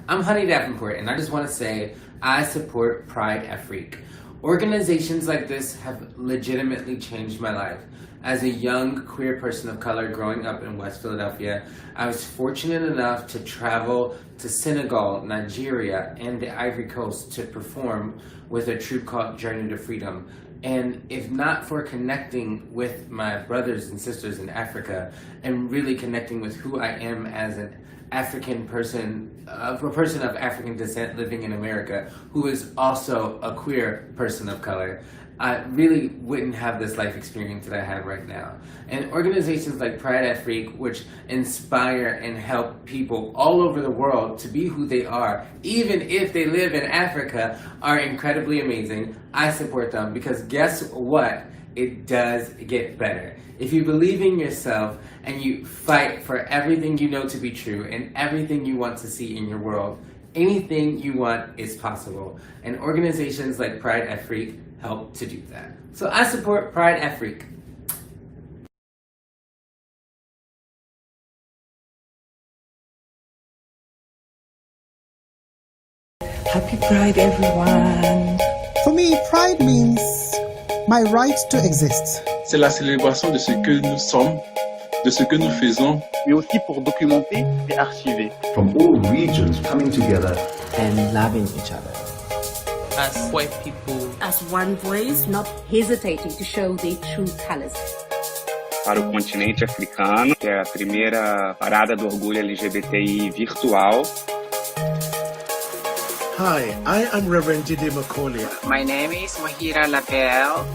I'm Honey Davenport, and I just want to say I support Pride Afrique. Organizations like this have legitimately changed my life. As a young queer person of color growing up in West Philadelphia, I was fortunate enough to travel to Senegal, Nigeria, and the Ivory Coast to perform with a troupe called Journey to Freedom. And if not for connecting with my brothers and sisters in Africa and really connecting with who I am as an African person, a person of African descent living in America, who is also a queer person of color, I really wouldn't have this life experience that I have right now. And organizations like Pride Afrique, which inspire and help people all over the world to be who they are, even if they live in Africa, are incredibly amazing. I support them because guess what? It does get better. If you believe in yourself and you fight for everything you know to be true and everything you want to see in your world, anything you want is possible. And organizations like Pride Afrique help to do that. So I support Pride Afrique. Happy Pride, everyone. For me, Pride means my right to exist. C'est la célébration de ce que nous sommes, de ce que nous faisons. Mais aussi pour documenter et archiver. From all regions coming together and loving each other. As white people. As one voice, not hesitating to show their true colors. Para o continente africano, que é a primeira parada do orgulho LGBTI virtual. Hi, I am Reverend Jide Macaulay. My name is Mahira Labelle.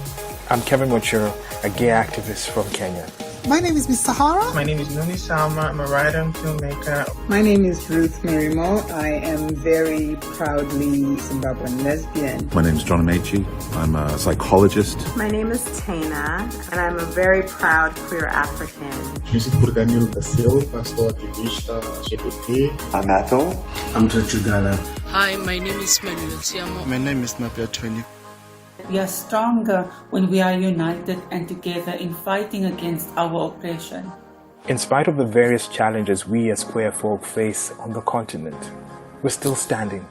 I'm Kevin Mochiro, a gay activist from Kenya. My name is Miss Sahara. My name is Nuni Salma. I'm a writer and filmmaker. My name is Ruth Mirimo. I am very proudly Zimbabwean lesbian. My name is John Amechi. I'm a psychologist. My name is Tana, and I'm a very proud queer African. Je suis Danilo da Silva, pastor ativista LGBT. I'm Athol. I'm Chugala. Hi, my name is Manuel Siamo. My name is Napia Tony. We are stronger when we are united and together in fighting against our oppression. In spite of the various challenges we as queer folk face on the continent, we're still standing,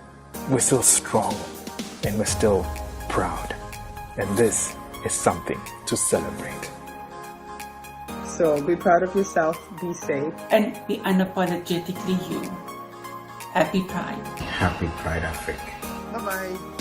we're still strong, and we're still proud. And this is something to celebrate. So be proud of yourself, be safe. And be unapologetically you. Happy Pride. Happy Pride Afrique. Bye-bye.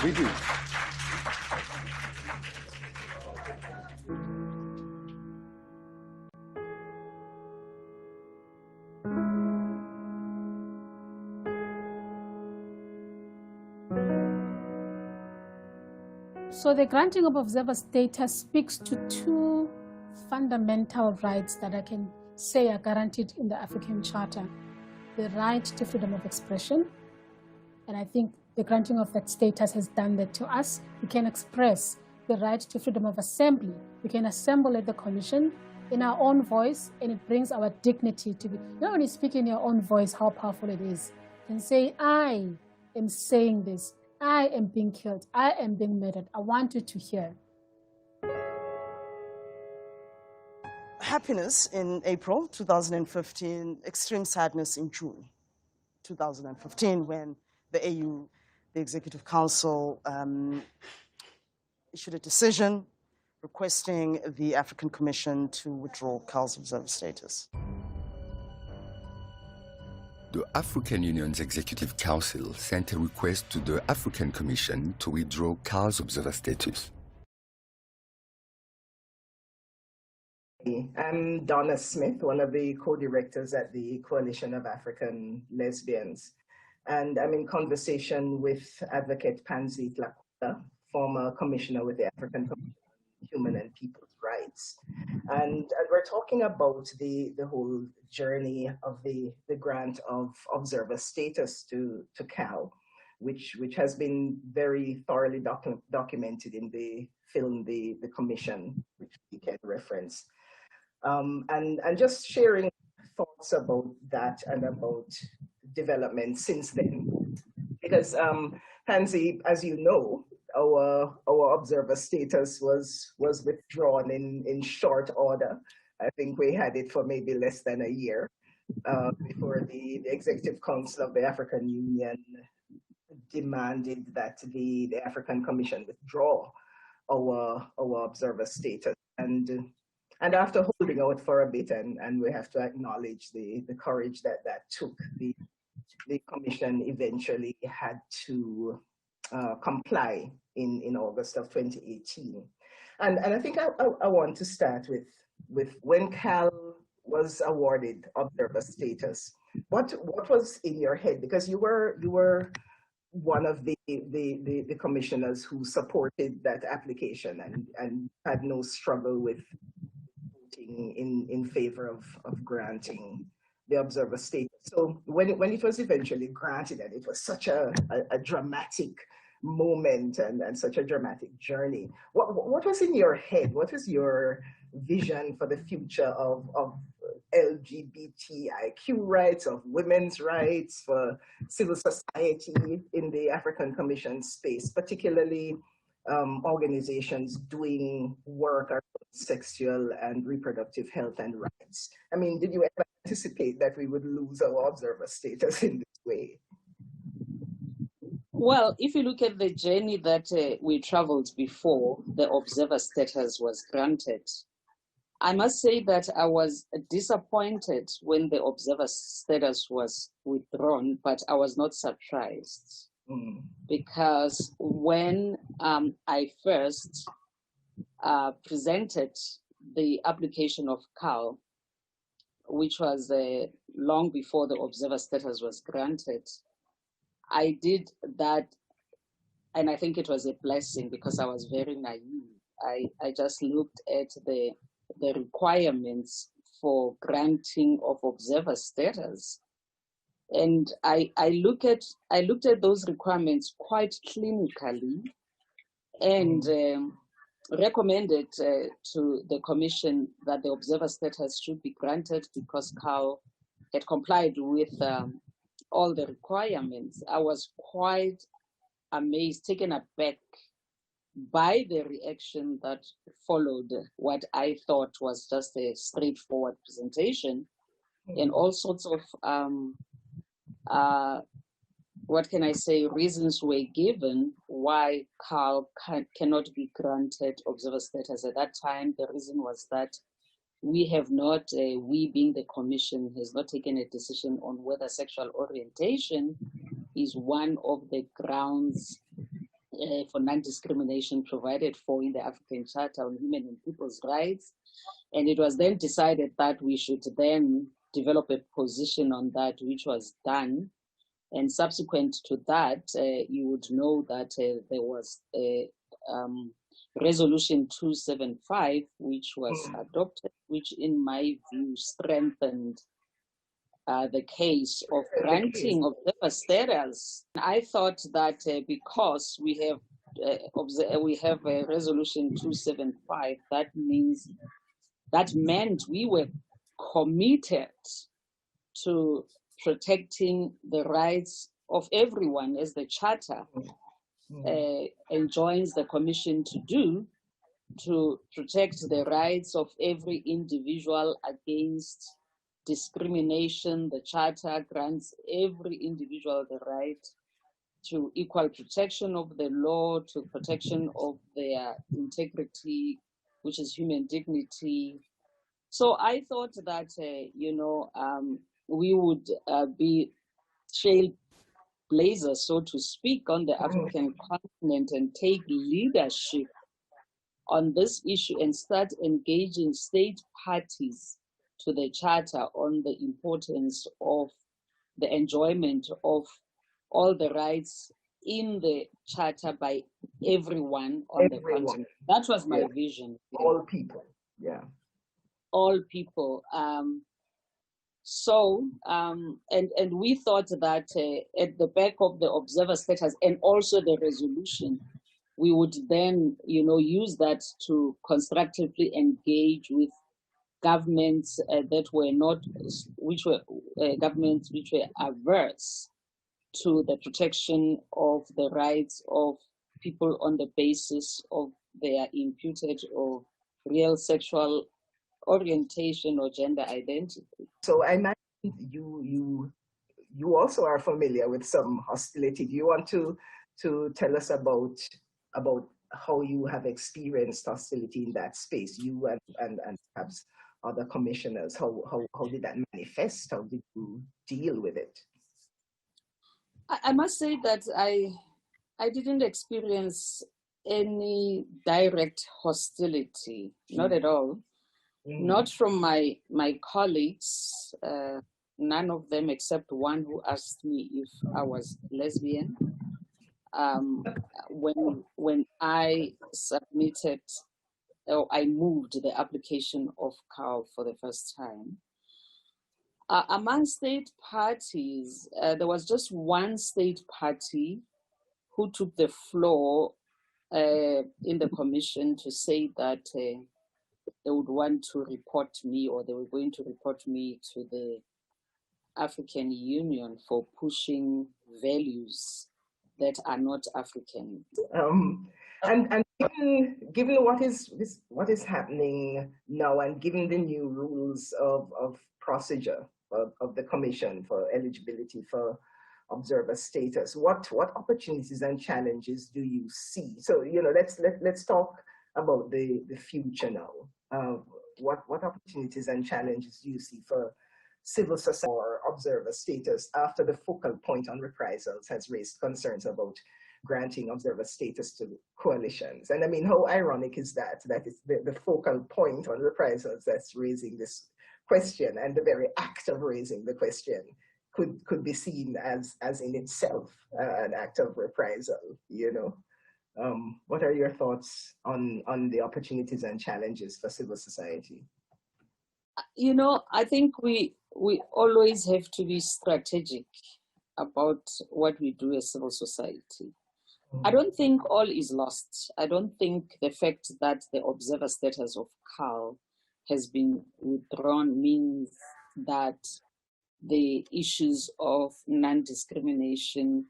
We do. So the granting of observer status speaks to two fundamental rights that I can say are guaranteed in the African Charter. The right to freedom of expression, and I think the granting of that status has done that to us. We can express the right to freedom of assembly. We can assemble at the commission in our own voice, and it brings our dignity to be. Not only speak in your own voice, how powerful it is. You can say, I am saying this. I am being killed. I am being murdered. I want you to hear. Happiness in April 2015, extreme sadness in June 2015 when the AU, the Executive Council, issued a decision requesting the African Commission to withdraw CAL's observer status. The African Union's Executive Council sent a request to the African Commission to withdraw CAL's observer status. I'm Donna Smith, one of the co-directors at the Coalition of African Lesbians. And I'm in conversation with Advocate Pansy Tlakuta, former commissioner with the African Commission on Human and People's Rights. And we're talking about the whole journey of the grant of observer status to CAL, which has been very thoroughly documented in the film, The Commission, which we can reference. And just sharing thoughts about that and about development since then. Because Pansy, as you know, our observer status was withdrawn in short order. I think we had it for maybe less than a year before the Executive Council of the African Union demanded that the African Commission withdraw our observer status. And after holding out for a bit, and we have to acknowledge the courage that took, the Commission eventually had to comply in August of 2018. And I think I want to start with when Cal was awarded observer status. What was in your head? Because you were one of the commissioners who supported that application and had no struggle with voting in favor of granting the observer status. So when it was eventually granted, and it was such a dramatic moment and such a dramatic journey, what was in your head? What was your vision for the future of LGBTIQ rights, of women's rights, for civil society in the African Commission space, particularly organizations doing work around sexual and reproductive health and rights? I mean, did you ever anticipate that we would lose our observer status in this way? Well, if you look at the journey that we traveled before the observer status was granted, I must say that I was disappointed when the observer status was withdrawn, but I was not surprised. Because when I first presented the application of CAL, which was long before the observer status was granted, I did that, and I think it was a blessing because I was very naive. I just looked at the requirements for granting of observer status, and I looked at those requirements quite clinically, and recommended to the Commission that the observer status should be granted because CAL had complied with all the requirements. I was quite amazed, taken aback by the reaction that followed what I thought was just a straightforward presentation, and all sorts of what can I say, reasons were given why CAL cannot be granted observer status. At that time, the reason was that we have not, we being the Commission, has not taken a decision on whether sexual orientation is one of the grounds for non-discrimination provided for in the African Charter on Human and People's Rights. And it was then decided that we should then develop a position on that, which was done. And subsequent to that, you would know that there was a Resolution 275, which was adopted, which in my view strengthened the case of granting observer status. I thought that because we have a Resolution 275, that meant we were committed to protecting the rights of everyone, as the Charter enjoins the Commission to do, to protect the rights of every individual against discrimination. The Charter grants every individual the right to equal protection of the law, to protection of their integrity, which is human dignity. So I thought that, we would be trailblazers, so to speak, on the African continent and take leadership on this issue and start engaging state parties to the Charter on the importance of the enjoyment of all the rights in the Charter by everyone on the continent. That was my vision. All people, all people. And we thought that at the back of the observer status and also the resolution, we would then, use that to constructively engage with governments that were not, which were governments which were averse to the protection of the rights of people on the basis of their imputed or real sexual orientation or gender identity. So I imagine you also are familiar with some hostility. Do you want to tell us about how you have experienced hostility in that space, you and perhaps other commissioners? How did that manifest? How did you deal with it? I must say that I didn't experience any direct hostility, not at all. Not from my colleagues, none of them except one who asked me if I was lesbian. When I submitted, or I moved the application of CAL for the first time, among state parties, there was just one state party who took the floor in the commission to say that they would want to report me, or they were going to report me to the African Union for pushing values that are not African. And given what is happening now, and given the new rules of procedure of the Commission for eligibility for observer status, what opportunities and challenges do you see? So let's talk about the future now. What opportunities and challenges do you see for civil society or observer status after the focal point on reprisals has raised concerns about granting observer status to coalitions? And I mean, how ironic is that it's the focal point on reprisals that's raising this question, and the very act of raising the question could be seen as in itself an act of reprisal, What are your thoughts on the opportunities and challenges for civil society? I think we always have to be strategic about what we do as civil society. I don't think all is lost. I don't think the fact that the observer status of CAL has been withdrawn means that the issues of non-discrimination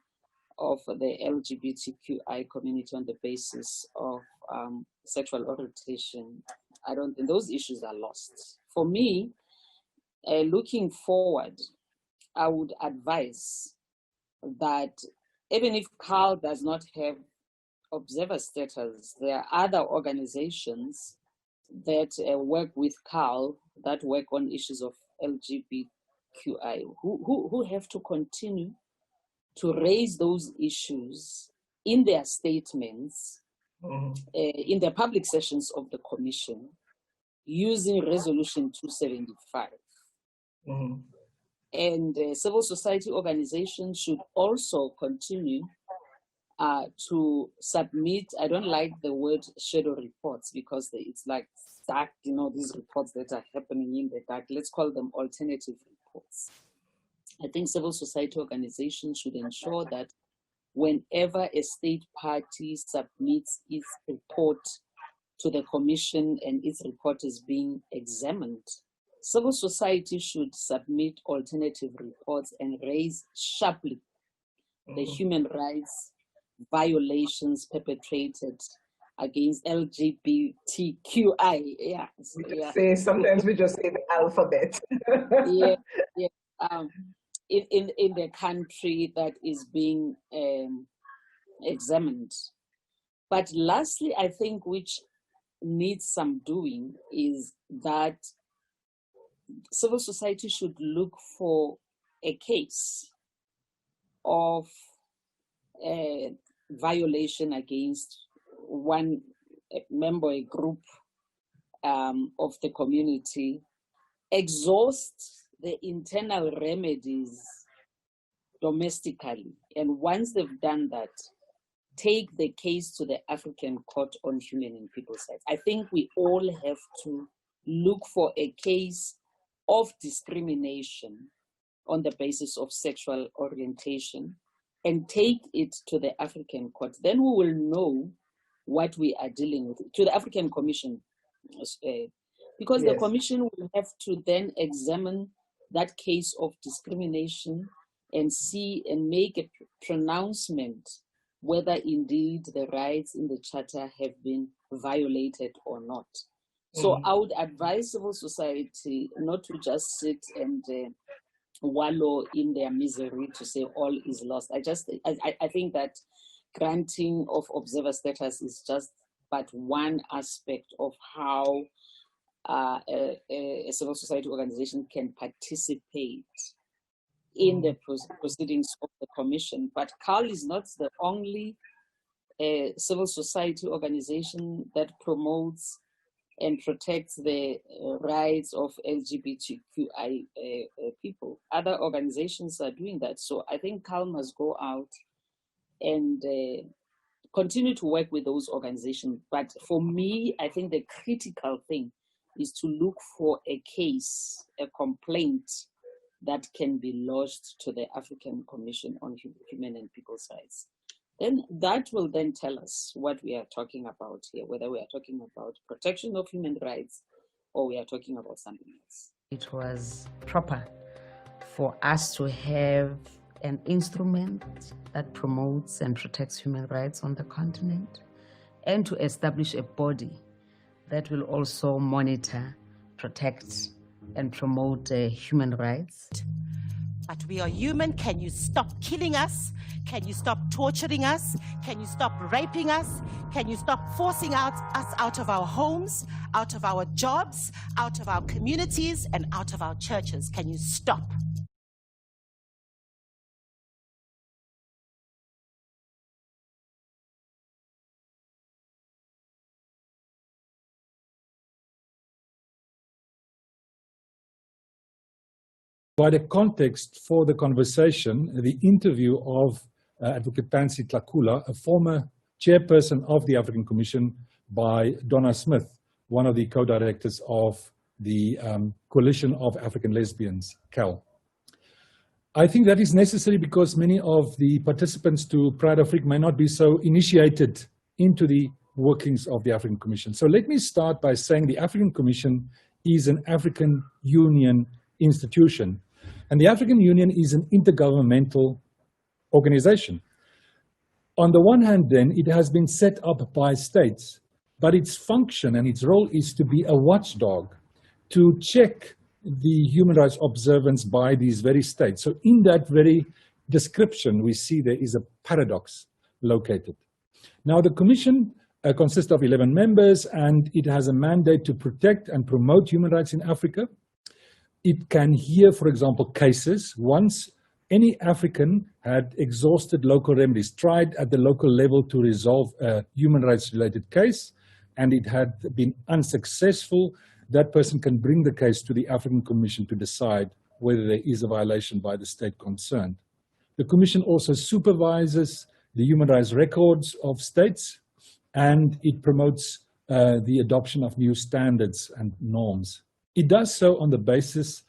of the LGBTQI community on the basis of sexual orientation, I don't think those issues are lost. For me, looking forward, I would advise that even if CAL does not have observer status, there are other organizations that work with CAL that work on issues of LGBTQI who have to continue to raise those issues in their statements, in the public sessions of the Commission, using Resolution 275. And civil society organizations should also continue to submit, I don't like the word shadow reports because it's like dark, these reports that are happening in the dark. Let's call them alternative reports. I think civil society organizations should ensure that whenever a state party submits its report to the Commission and its report is being examined, civil society should submit alternative reports and raise sharply the human rights violations perpetrated against LGBTQI. Sometimes we just say the alphabet. In the country that is being examined. But lastly, I think which needs some doing is that civil society should look for a case of violation against one member, a group of the community, exhaust the internal remedies domestically. And once they've done that, take the case to the African Court on Human and People's Rights. I think we all have to look for a case of discrimination on the basis of sexual orientation and take it to the African Court. Then we will know what we are dealing with. To the African Commission, Because the Yes. Commission will have to then examine that case of discrimination and see and make a pronouncement whether indeed the rights in the Charter have been violated or not. So I would advise civil society not to just sit and wallow in their misery to say all is lost. I think that granting of observer status is just but one aspect of how a civil society organization can participate in the proceedings of the Commission. But CAL is not the only civil society organization that promotes and protects the rights of LGBTQI people. Other organizations are doing that. So I think CAL must go out and continue to work with those organizations. But for me, I think the critical thing is to look for a case, a complaint that can be lodged to the African Commission on Human and People's Rights. Then that will then tell us what we are talking about here, whether we are talking about protection of human rights or we are talking about something else. It was proper for us to have an instrument that promotes and protects human rights on the continent, and to establish a body that will also monitor, protect, and promote human rights. But we are human. Can you stop killing us? Can you stop torturing us? Can you stop raping us? Can you stop forcing us out of our homes, out of our jobs, out of our communities, and out of our churches? Can you stop? By the context for the conversation, the interview of Advocate Pansy Tlakula, a former chairperson of the African Commission, by Donna Smith, one of the co-directors of the Coalition of African Lesbians, CAL. I think that is necessary because many of the participants to Pride Afrique may not be so initiated into the workings of the African Commission. So let me start by saying the African Commission is an African Union institution. And the African Union is an intergovernmental organization. On the one hand, then, it has been set up by states, but its function and its role is to be a watchdog, to check the human rights observance by these very states. So in that very description, we see there is a paradox located. Now, the Commission consists of 11 members, and it has a mandate to protect and promote human rights in Africa. It can hear, for example, cases once any African had exhausted local remedies, tried at the local level to resolve a human rights related case, and it had been unsuccessful. That person can bring the case to the African Commission to decide whether there is a violation by the state concerned. The Commission also supervises the human rights records of states, and it promotes the adoption of new standards and norms. It does so on the basis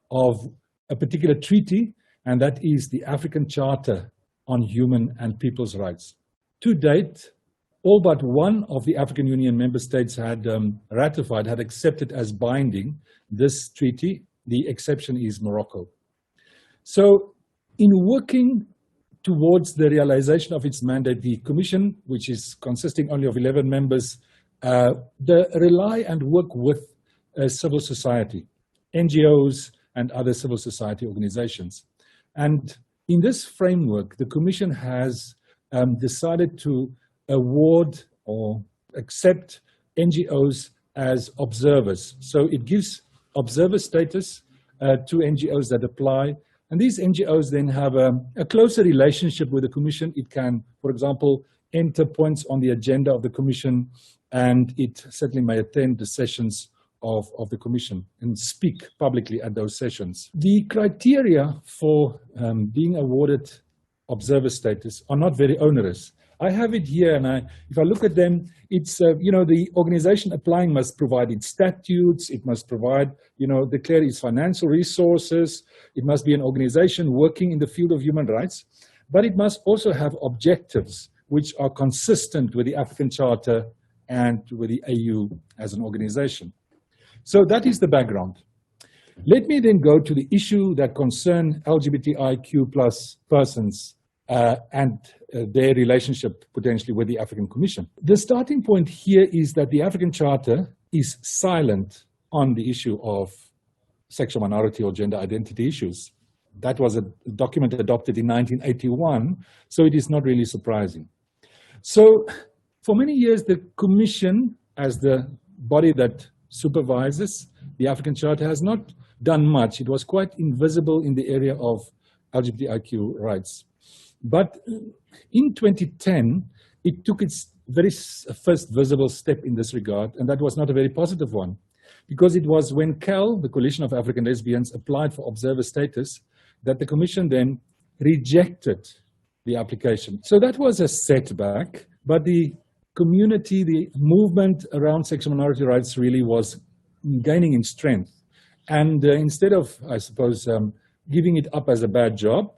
of a particular treaty, and that is the African Charter on Human and People's Rights. To date, all but one of the African Union member states had ratified, had accepted as binding this treaty. The exception is Morocco. So in working towards the realization of its mandate, the Commission, which is consisting only of 11 members, rely and work with civil society, NGOs, and other civil society organizations. And in this framework, the Commission has decided to award or accept NGOs as observers. So it gives observer status to NGOs that apply. And these NGOs then have a closer relationship with the Commission. It can, for example, enter points on the agenda of the Commission, and it certainly may attend the sessions of the Commission and speak publicly at those sessions. The criteria for being awarded observer status are not very onerous. I have it here, and if I look at them, it's, the organization applying must provide its statutes, it must provide, declare its financial resources, it must be an organization working in the field of human rights, but it must also have objectives which are consistent with the African Charter and with the AU as an organization. So that is the background. Let me then go to the issue that concern LGBTIQ plus persons and their relationship potentially with the African Commission. The starting point here is that the African Charter is silent on the issue of sexual minority or gender identity issues. That was a document adopted in 1981, so it is not really surprising. So for many years, the Commission, as the body that supervises the African Charter, has not done much. It was quite invisible in the area of LGBTIQ rights. But in 2010, it took its very first visible step in this regard, and that was not a very positive one, because it was when CAL, the Coalition of African Lesbians, applied for observer status, that the Commission then rejected the application. So that was a setback, but the community, the movement around sexual minority rights really was gaining in strength. And instead of, I suppose, giving it up as a bad job,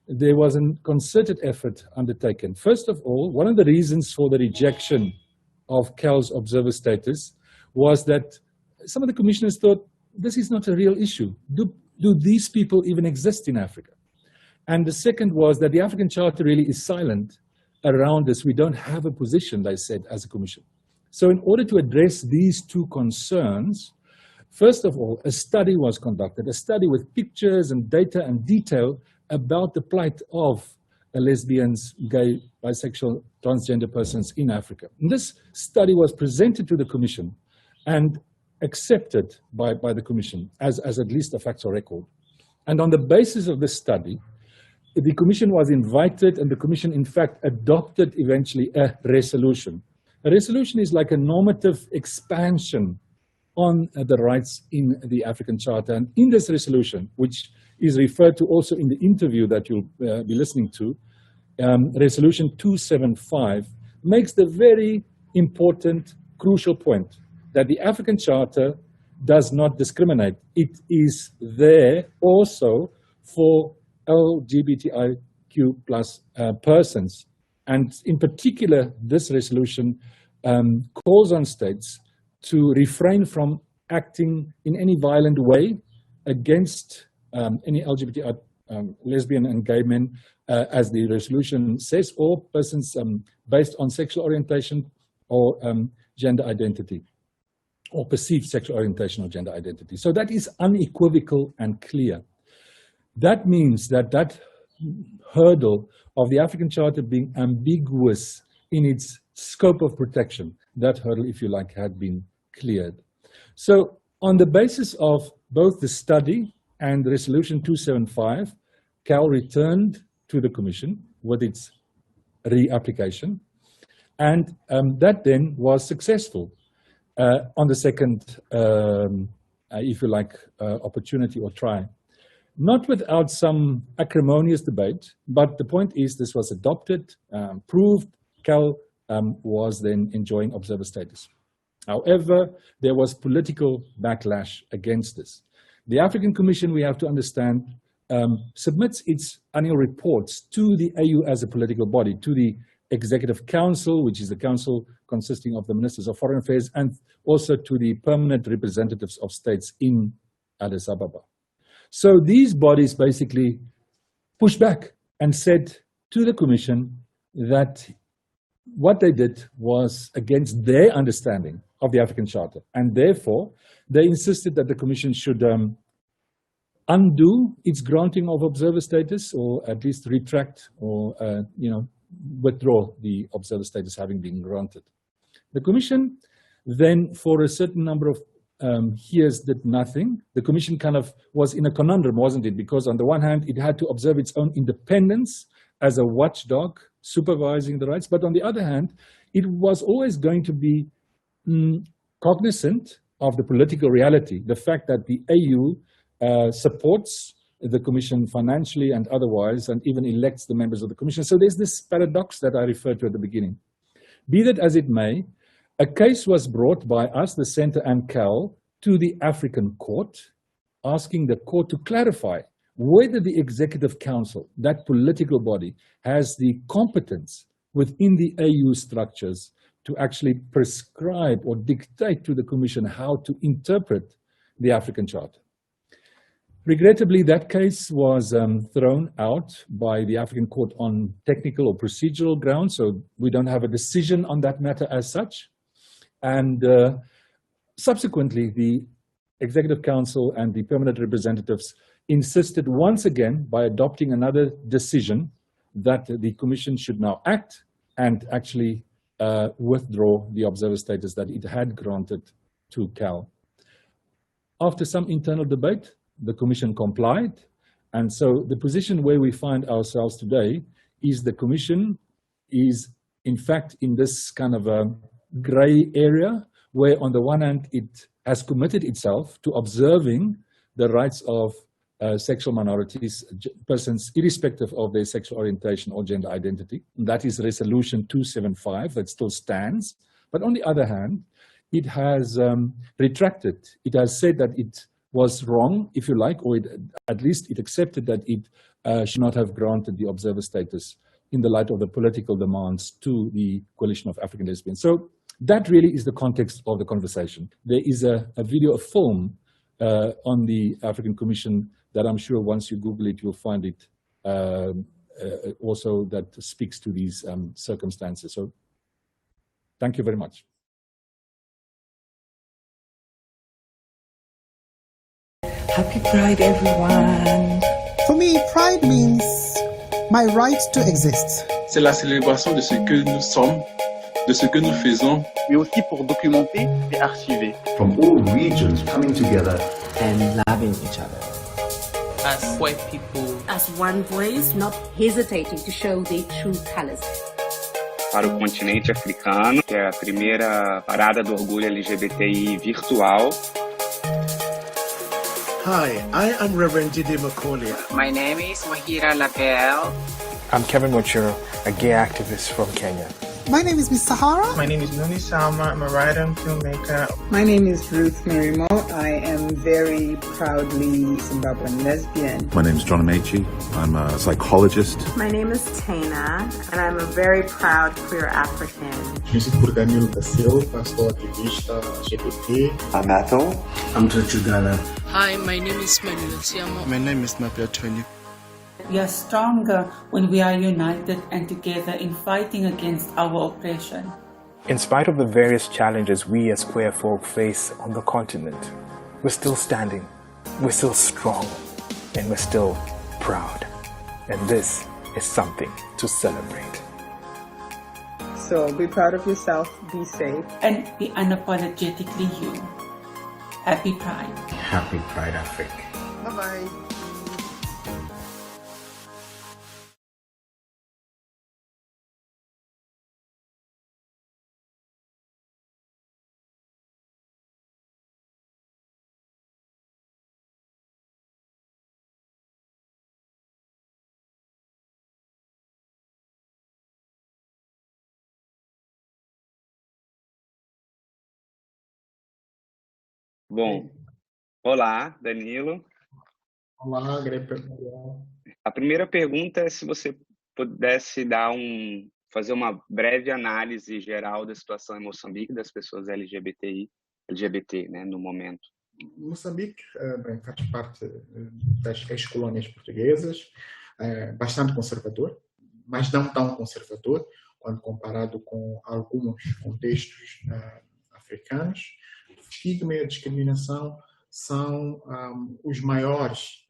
there was a concerted effort undertaken. First of all, one of the reasons for the rejection of CAL's observer status was that some of the commissioners thought, this is not a real issue. Do these people even exist in Africa? And the second was that the African Charter really is silent around this. We don't have a position, they said, as a commission. So in order to address these two concerns, first of all, a study was conducted, a study with pictures and data and detail about the plight of lesbians, gay, bisexual, transgender persons in Africa. And this study was presented to the Commission and accepted by the Commission as at least a factual record. And on the basis of this study, the Commission was invited, and the Commission in fact adopted eventually a resolution. A resolution is like a normative expansion on the rights in the African Charter. And in this resolution, which is referred to also in the interview that you'll be listening to, Resolution 275 makes the very important, crucial point that the African Charter does not discriminate. It is there also for LGBTIQ plus persons. And in particular, this resolution calls on states to refrain from acting in any violent way against any LGBTI lesbian and gay men, as the resolution says, or persons based on sexual orientation or gender identity, or perceived sexual orientation or gender identity. So that is unequivocal and clear. That means that that hurdle of the African Charter being ambiguous in its scope of protection, that hurdle, if you like, had been cleared. So on the basis of both the study and Resolution 275, CAL returned to the Commission with its reapplication, and that then was successful on the second, if you like, opportunity or try. Not without some acrimonious debate, but the point is this was adopted, proved, CAL was then enjoying observer status. However, there was political backlash against this. The African Commission, we have to understand, submits its annual reports to the AU as a political body, to the Executive Council, which is the council consisting of the Ministers of Foreign Affairs, and also to the permanent representatives of states in Addis Ababa. So these bodies basically pushed back and said to the Commission that what they did was against their understanding of the African Charter, and therefore they insisted that the Commission should undo its granting of observer status, or at least retract or withdraw the observer status having been granted. The Commission then, for a certain number of years, did nothing. The Commission kind of was in a conundrum, wasn't it? Because on the one hand, it had to observe its own independence as a watchdog supervising the rights, but on the other hand, it was always going to be cognizant of the political reality, the fact that the AU supports the Commission financially and otherwise, and even elects the members of the Commission. So there's this paradox that I referred to at the beginning. Be that as it may, a case was brought by us, the Centre and CAL, to the African Court, asking the court to clarify whether the Executive Council, that political body, has the competence within the AU structures to actually prescribe or dictate to the Commission how to interpret the African Charter. Regrettably, that case was thrown out by the African Court on technical or procedural grounds, so we don't have a decision on that matter as such. And subsequently, the Executive Council and the permanent representatives insisted once again, by adopting another decision, that the Commission should now act and actually withdraw the observer status that it had granted to CAL. After some internal debate, the Commission complied, and so the position where we find ourselves today is the Commission is in fact in this kind of a grey area, where on the one hand it has committed itself to observing the rights of sexual minorities, persons irrespective of their sexual orientation or gender identity. And that is Resolution 275, that still stands. But on the other hand, it has retracted. It has said that it was wrong, if you like, or at least it accepted that it should not have granted the observer status in the light of the political demands to the Coalition of African Lesbians. So that really is the context of the conversation. There is a video, a film on the African Commission that I'm sure once you Google it, you'll find it also that speaks to these circumstances. So thank you very much. Happy Pride, everyone. For me, pride means my right to exist. C'est la célébration de ce que nous sommes, de ce que nous faisons, mais aussi pour documenter et archiver. From all regions coming together and loving each other. As white people. As one voice, not hesitating to show their true colors. Para o continente africano, que é a primeira parada do orgulho LGBTI virtual. Hi, I am Reverend Jide Macaulay. My name is Wahira Labelle. I'm Kevin Mochiro, a gay activist from Kenya. My name is Miss Sahara. My name is Nuni Salma. I'm a writer and filmmaker. My name is Ruth Marimo. I am very proudly Zimbabwean lesbian. My name is John Amechi. I'm a psychologist. My name is Taina, and I'm a very proud queer African. Je suis por Danilo da Silva, sou ativista LGBT. I'm Athol. I'm Tachugana. Hi, my name is Manuel. My name is Mapia Tony. We are stronger when we are united and together in fighting against our oppression. In spite of the various challenges we as queer folk face on the continent, we're still standing, we're still strong, and we're still proud. And this is something to celebrate. So be proud of yourself, be safe, and be unapologetically you. Happy Pride. Happy Pride, Afrique. Bye-bye. Bom, olá, Danilo. Olá, A primeira pergunta é se você pudesse fazer uma breve análise geral da situação em Moçambique das pessoas LGBT, né, no momento. Moçambique faz parte das ex-colônias portuguesas, bastante conservador, mas não tão conservador quando comparado com alguns contextos africanos. O estigma e a discriminação são os maiores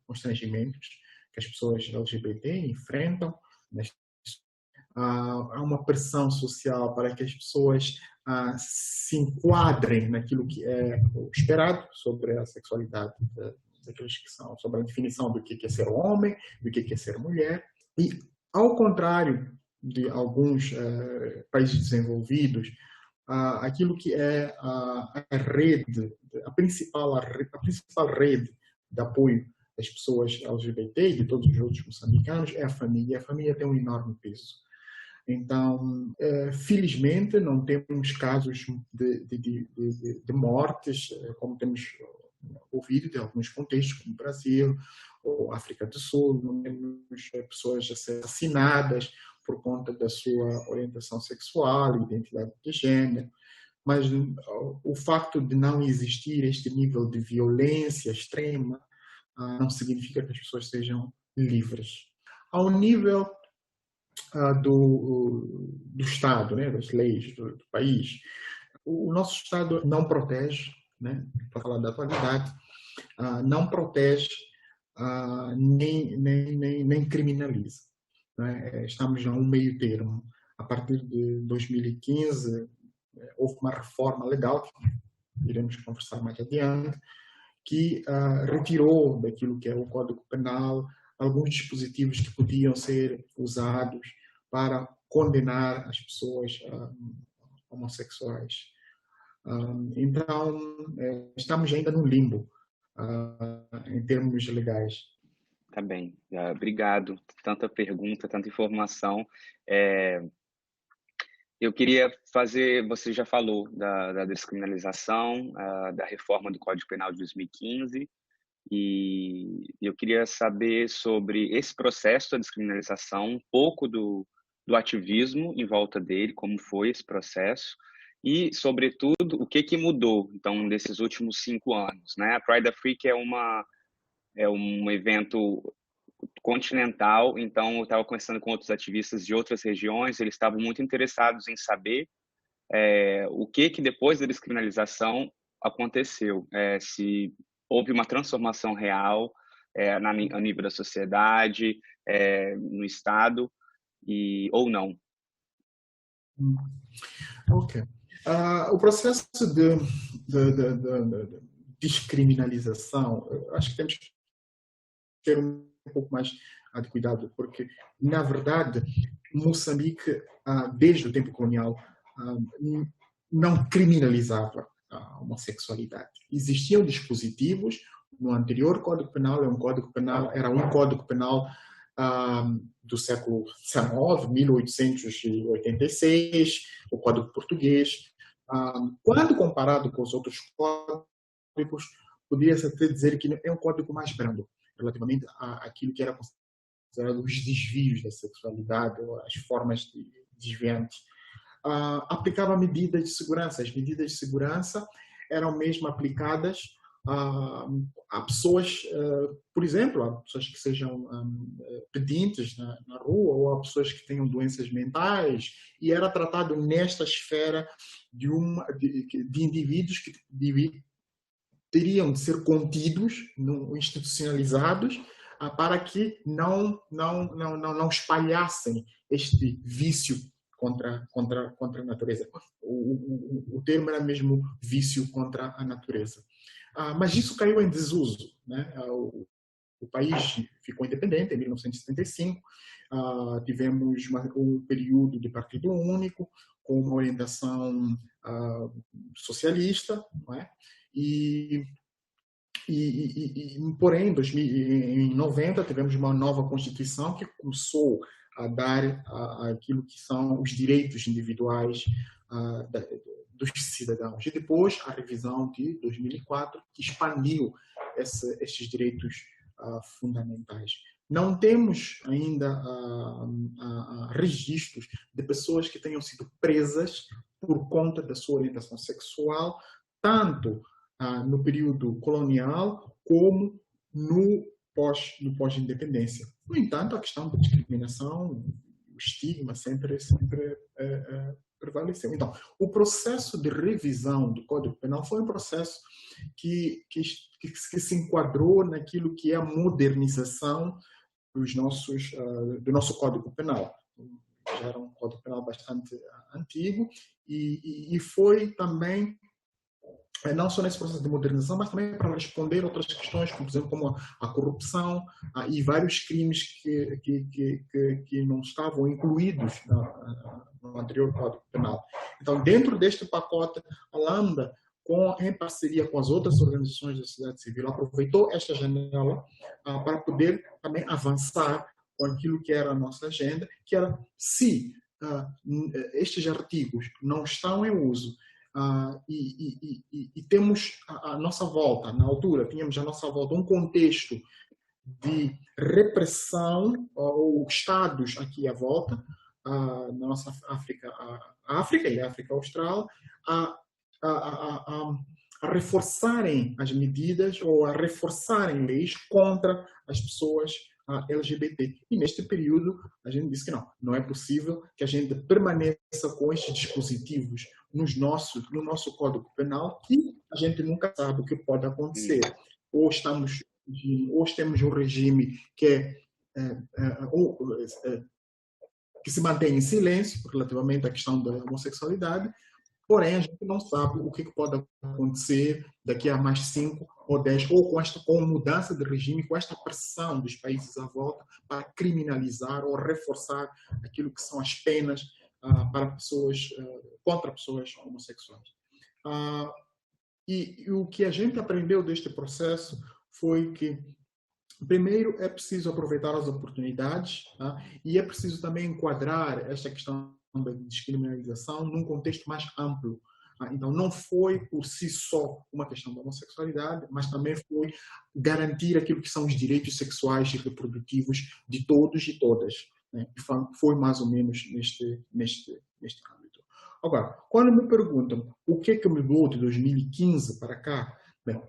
constrangimentos que as pessoas LGBT enfrentam. Há uma pressão social para que as pessoas se enquadrem naquilo que é esperado sobre a sexualidade daqueles que são, sobre a definição do que é ser homem, do que é ser mulher. E, ao contrário de alguns países desenvolvidos, aquilo que é a principal rede de apoio das pessoas LGBT e de todos os outros moçambicanos é a família. A família tem um enorme peso. Então, felizmente, não temos casos de mortes, como temos ouvido de alguns contextos, como o Brasil ou África do Sul. Não temos pessoas assassinadas por conta da sua orientação sexual, identidade de gênero. mas o facto de não existir este nível de violência extrema não significa que as pessoas sejam livres. Ao nível do Estado, né, das leis do país, o nosso Estado não protege, né, para falar da atualidade, não protege nem criminaliza. Né? Estamos a um meio termo. A partir de 2015, houve uma reforma legal, que iremos conversar mais adiante, que retirou daquilo que é o Código Penal alguns dispositivos que podiam ser usados para condenar as pessoas homossexuais. Então, estamos ainda no limbo em termos legais. Tá bem, obrigado. Tanta pergunta, tanta informação. Eu queria fazer, você já falou da descriminalização, da reforma do Código Penal de 2015, e eu queria saber sobre esse processo da descriminalização, um pouco do ativismo em volta dele, como foi esse processo, e, sobretudo, o que mudou, então, nesses últimos 5 anos, né? A Pride Afrique é um evento continental, então eu estava conversando com outros ativistas de outras regiões, eles estavam muito interessados em saber o que depois da descriminalização aconteceu, se houve uma transformação real a nível da sociedade, no Estado, ou não. Ok. O processo de descriminalização, acho que temos que ter um pouco mais de cuidado, porque, na verdade, Moçambique, desde o tempo colonial, não criminalizava a homossexualidade. Existiam dispositivos no anterior Código Penal, era um Código Penal do século XIX, 1886, o Código Português. Quando comparado com os outros códigos, poderia-se até dizer que é um código mais brando, relativamente àquilo que era considerado os desvios da sexualidade, ou as formas desviantes. Aplicava medidas de segurança. As medidas de segurança eram mesmo aplicadas a pessoas, por exemplo, a pessoas que sejam pedintes na rua, ou a pessoas que tenham doenças mentais, e era tratado nesta esfera de indivíduos que teriam de ser contidos, institucionalizados, para que não espalhassem este vício contra a natureza. O termo era mesmo vício contra a natureza. Mas isso caiu em desuso, né? O país ficou independente em 1975, tivemos um período de partido único, com uma orientação socialista, não é? Porém, em 90, tivemos uma nova Constituição que começou a dar aquilo que são os direitos individuais dos cidadãos. E depois, a revisão de 2004, que expandiu esses direitos fundamentais. Não temos ainda registros de pessoas que tenham sido presas por conta da sua orientação sexual, tanto no período colonial como no pós-independência. No entanto, a questão da discriminação, o estigma sempre prevaleceu. Então, o processo de revisão do Código Penal foi um processo que se enquadrou naquilo que é a modernização do nosso Código Penal. Já era um Código Penal bastante antigo e foi também não só nesse processo de modernização, mas também para responder outras questões, como, por exemplo, como a corrupção e vários crimes que não estavam incluídos no anterior Código Penal. Então, dentro deste pacote, a Lambda, em parceria com as outras organizações da sociedade civil, aproveitou esta janela para poder também avançar com aquilo que era a nossa agenda, que era, se estes artigos não estão em uso, e temos à nossa volta, na altura, tínhamos à nossa volta um contexto de repressão, ou estados aqui à volta, na nossa África e África Austral, a reforçarem as medidas ou a reforçarem leis contra as pessoas LGBT. E neste período a gente disse que não é possível que a gente permaneça com estes dispositivos no nosso Código Penal, que a gente nunca sabe o que pode acontecer. Ou temos um regime que se mantém em silêncio relativamente à questão da homossexualidade, porém a gente não sabe o que pode acontecer daqui a mais 5 ou 10, ou com a mudança de regime, com esta pressão dos países à volta para criminalizar ou reforçar aquilo que são as penas para pessoas, contra pessoas homossexuais. E o que a gente aprendeu deste processo foi que, primeiro, é preciso aproveitar as oportunidades, e é preciso também enquadrar esta questão da descriminalização num contexto mais amplo. Então, não foi por si só uma questão da homossexualidade, mas também foi garantir aquilo que são os direitos sexuais e reprodutivos de todos e todas. Né? Foi mais ou menos neste âmbito. Agora, quando me perguntam o que mudou de 2015 para cá, bem,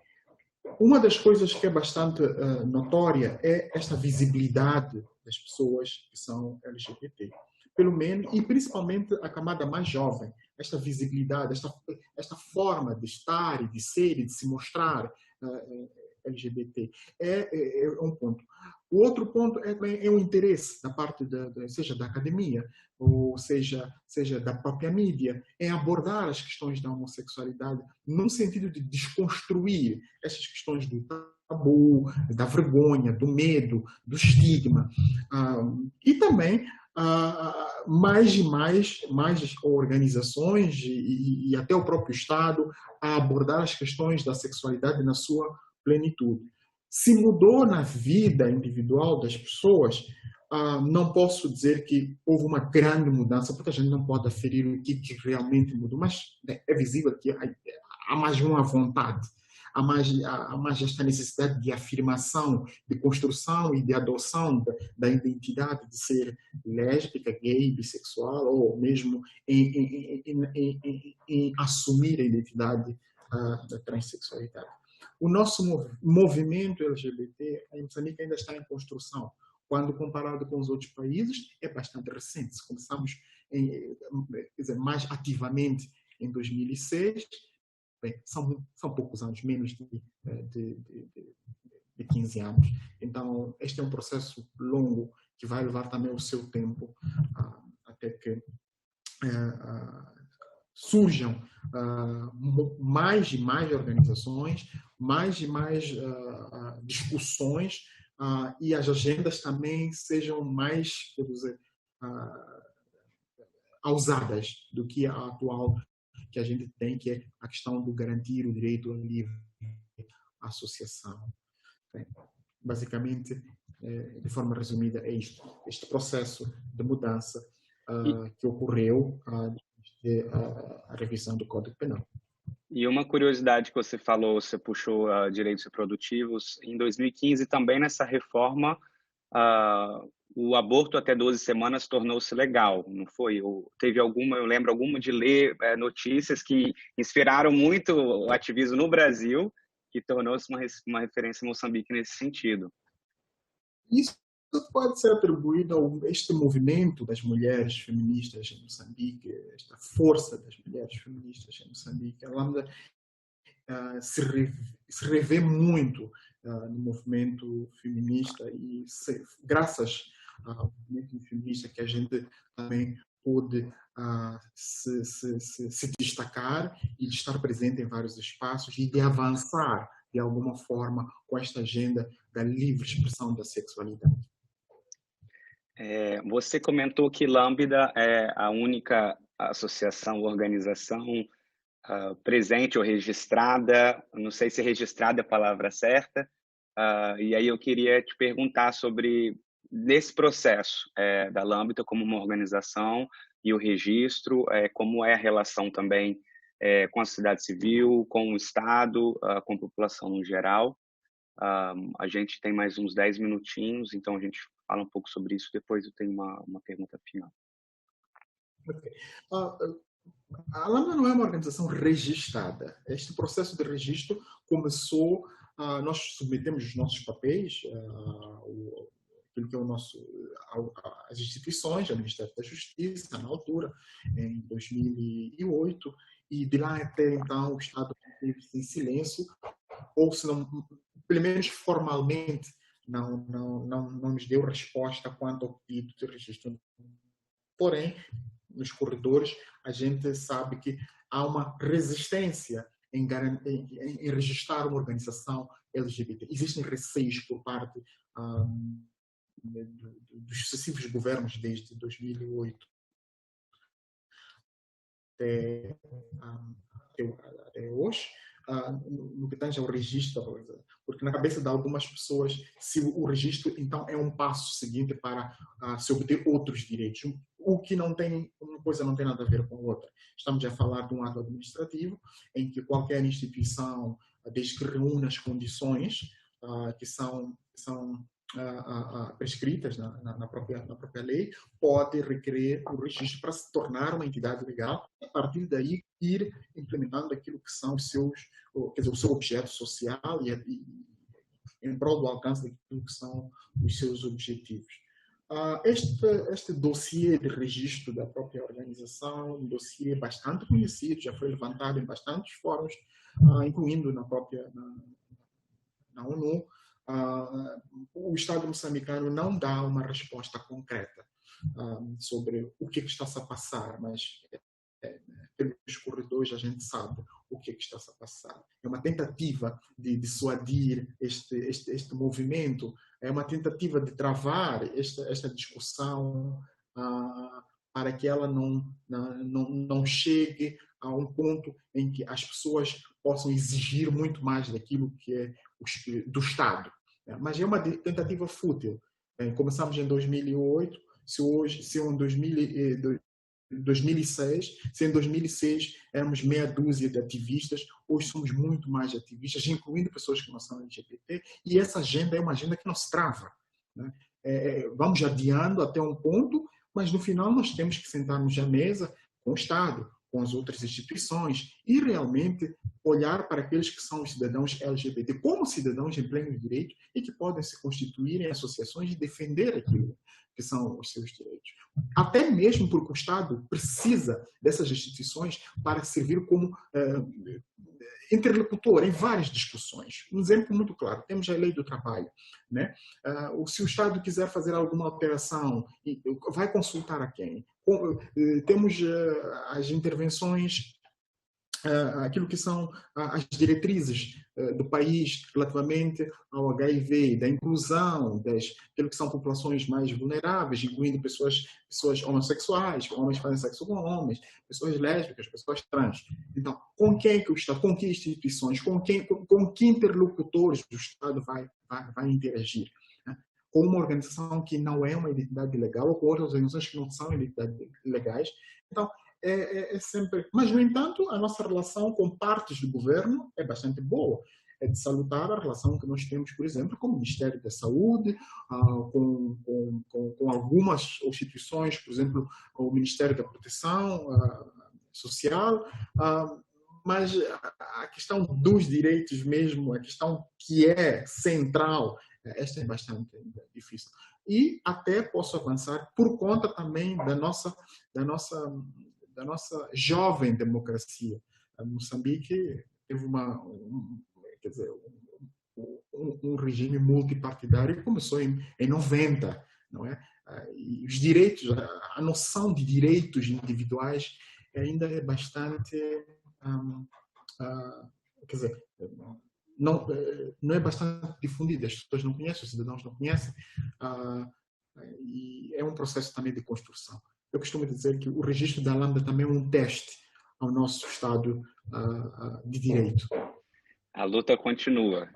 uma das coisas que é bastante notória é esta visibilidade das pessoas que são LGBT. Pelo menos, e principalmente a camada mais jovem, esta visibilidade, esta forma de estar e de ser e de se mostrar LGBT é um ponto. O outro ponto é o interesse da parte, seja da academia, ou seja da própria mídia, em abordar as questões da homossexualidade num sentido de desconstruir essas questões do tabu, da vergonha, do medo, do estigma. E também mais e mais organizações e até o próprio Estado a abordar as questões da sexualidade na sua plenitude. Se mudou na vida individual das pessoas, não posso dizer que houve uma grande mudança, porque a gente não pode aferir o que realmente mudou, mas é visível que há mais uma vontade, há mais esta necessidade de afirmação, de construção e de adoção da identidade de ser lésbica, gay, bissexual, ou mesmo em assumir a identidade da transexualidade. O nosso movimento LGBT em Moçambique ainda está em construção. Quando comparado com os outros países, é bastante recente. Começamos mais ativamente em 2006. Bem, são poucos anos, menos de 15 anos. Então, este é um processo longo que vai levar também o seu tempo até que surjam mais e mais organizações, mais e mais discussões, e as agendas também sejam mais, quer dizer, ousadas do que a atual que a gente tem, que é a questão do garantir o direito à livre associação. Bem, basicamente, de forma resumida, é isto. Este processo de mudança que ocorreu a revisão do Código Penal. E uma curiosidade que você falou, você puxou direitos reprodutivos. Em 2015, também nessa reforma, o aborto até 12 semanas tornou-se legal, não foi? Eu lembro alguma de ler notícias que inspiraram muito o ativismo no Brasil, que tornou-se uma referência em Moçambique nesse sentido. Isso pode ser atribuído a este movimento das mulheres feministas em Moçambique, esta força das mulheres feministas em Moçambique. A Lambda se revê muito no movimento feminista e graças ao movimento feminista que a gente também pôde se destacar e de estar presente em vários espaços e de avançar de alguma forma com esta agenda da livre expressão da sexualidade. Você comentou que Lambda é a única associação, organização presente ou registrada, não sei se registrada é a palavra certa, e aí eu queria te perguntar sobre nesse processo da Lambda como uma organização e o registro, como é a relação também com a sociedade civil, com o Estado, com a população no geral. A gente tem mais uns 10 minutinhos, então a gente fala um pouco sobre isso, depois eu tenho uma pergunta final. Okay. A Lambda não é uma organização registrada. Este processo de registro começou, nós submetemos os nossos papéis, aquilo que é o nosso, as instituições, o Ministério da Justiça, na altura, em 2008, e de lá até então o Estado esteve em silêncio, ou se não, pelo menos formalmente, não nos deu resposta quanto ao pedido de registro. Porém, nos corredores, a gente sabe que há uma resistência em registrar uma organização LGBT. Existem receios por parte dos sucessivos governos desde 2008 até hoje, no que tange ao registro, porque na cabeça de algumas pessoas, se o registro então é um passo seguinte para se obter outros direitos, o que não tem, uma coisa não tem nada a ver com a outra. Estamos a falar de um ato administrativo em que qualquer instituição, desde que reúna as condições que são prescritas na própria lei, pode requerer o registro para se tornar uma entidade legal, e a partir daí ir implementando aquilo que são os seus, quer dizer, o seu objeto social e em prol do alcance daquilo que são os seus objetivos. Este dossiê de registro da própria organização, um dossiê bastante conhecido, já foi levantado em bastantes fóruns, incluindo na própria na ONU. O Estado moçambicano não dá uma resposta concreta sobre o que está-se a passar, mas pelos corredores a gente sabe o que está-se a passar. É uma tentativa de dissuadir este movimento, é uma tentativa de travar esta discussão para que ela não chegue a um ponto em que as pessoas possam exigir muito mais daquilo que é do Estado. Mas é uma tentativa fútil. Começamos em 2008, se em 2006, se em 2006 éramos meia dúzia de ativistas, hoje somos muito mais ativistas, incluindo pessoas que não são LGBT, e essa agenda é uma agenda que não se trava. Né? Vamos adiando até um ponto, mas no final nós temos que sentarmos à mesa com o Estado, com as outras instituições, e realmente olhar para aqueles que são os cidadãos LGBT como cidadãos em pleno direito e que podem se constituir em associações e defender aquilo que são os seus direitos. Até mesmo porque o Estado precisa dessas instituições para servir como interlocutor em várias discussões. Um exemplo muito claro, temos a lei do trabalho. Né? Se o Estado quiser fazer alguma alteração, vai consultar a quem? Temos as intervenções, aquilo que são as diretrizes do país relativamente ao HIV, da inclusão, aquilo que são populações mais vulneráveis, incluindo pessoas homossexuais, homens que fazem sexo com homens, pessoas lésbicas, pessoas trans. Então, com quem que o Estado, com que instituições, com que interlocutores o Estado vai interagir? Né? Com uma organização que não é uma identidade legal ou com outras organizações que não são identidades legais. Então, é sempre... Mas, no entanto, a nossa relação com partes do governo é bastante boa. É de salutar a relação que nós temos, por exemplo, com o Ministério da Saúde, com algumas instituições, por exemplo, o Ministério da Proteção Social, mas a questão dos direitos mesmo, a questão que é central, esta é bastante difícil. E até posso avançar por conta também da nossa jovem democracia. Moçambique teve um regime multipartidário que começou em 90, não é? E os direitos, a noção de direitos individuais ainda é bastante, quer dizer, não é bastante difundida, as pessoas não conhecem, os cidadãos não conhecem, e é um processo também de construção. Eu costumo dizer que o registro da Lambda também é um teste ao nosso Estado de Direito. A luta continua.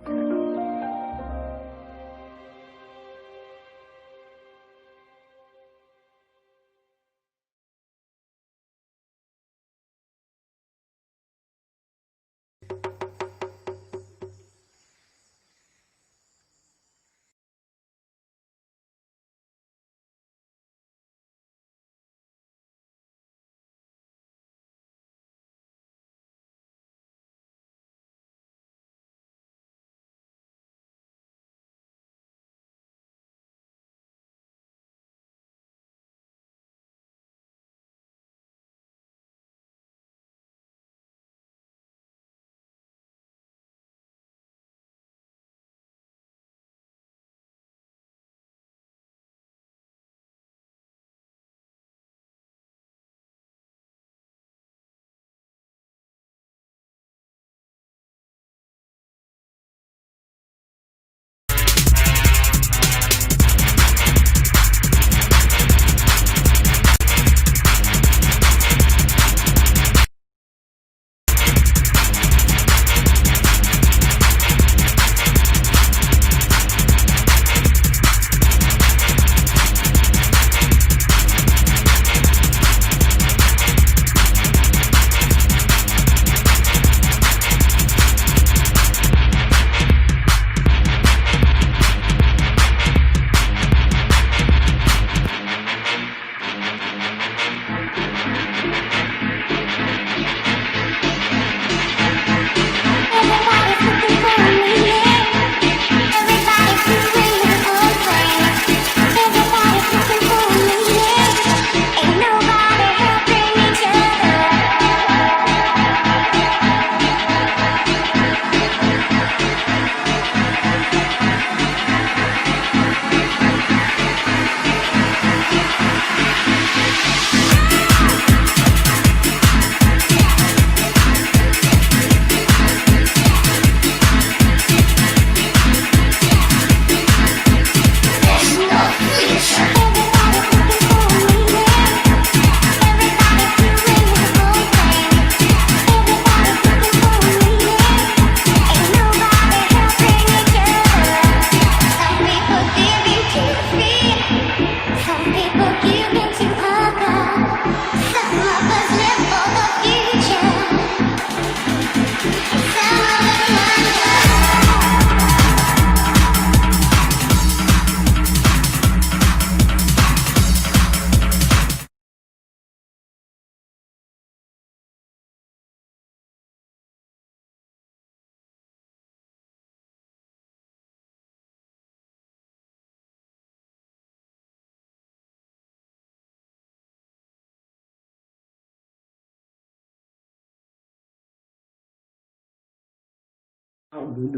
نعبد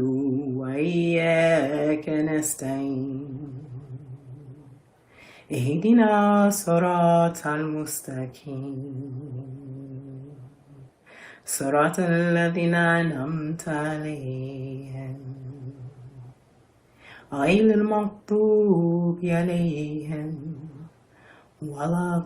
وإياك نستعين اهدنا صراط المستقيم صراط الذين أنعمت عليهم غير المغضوب عليهم ولا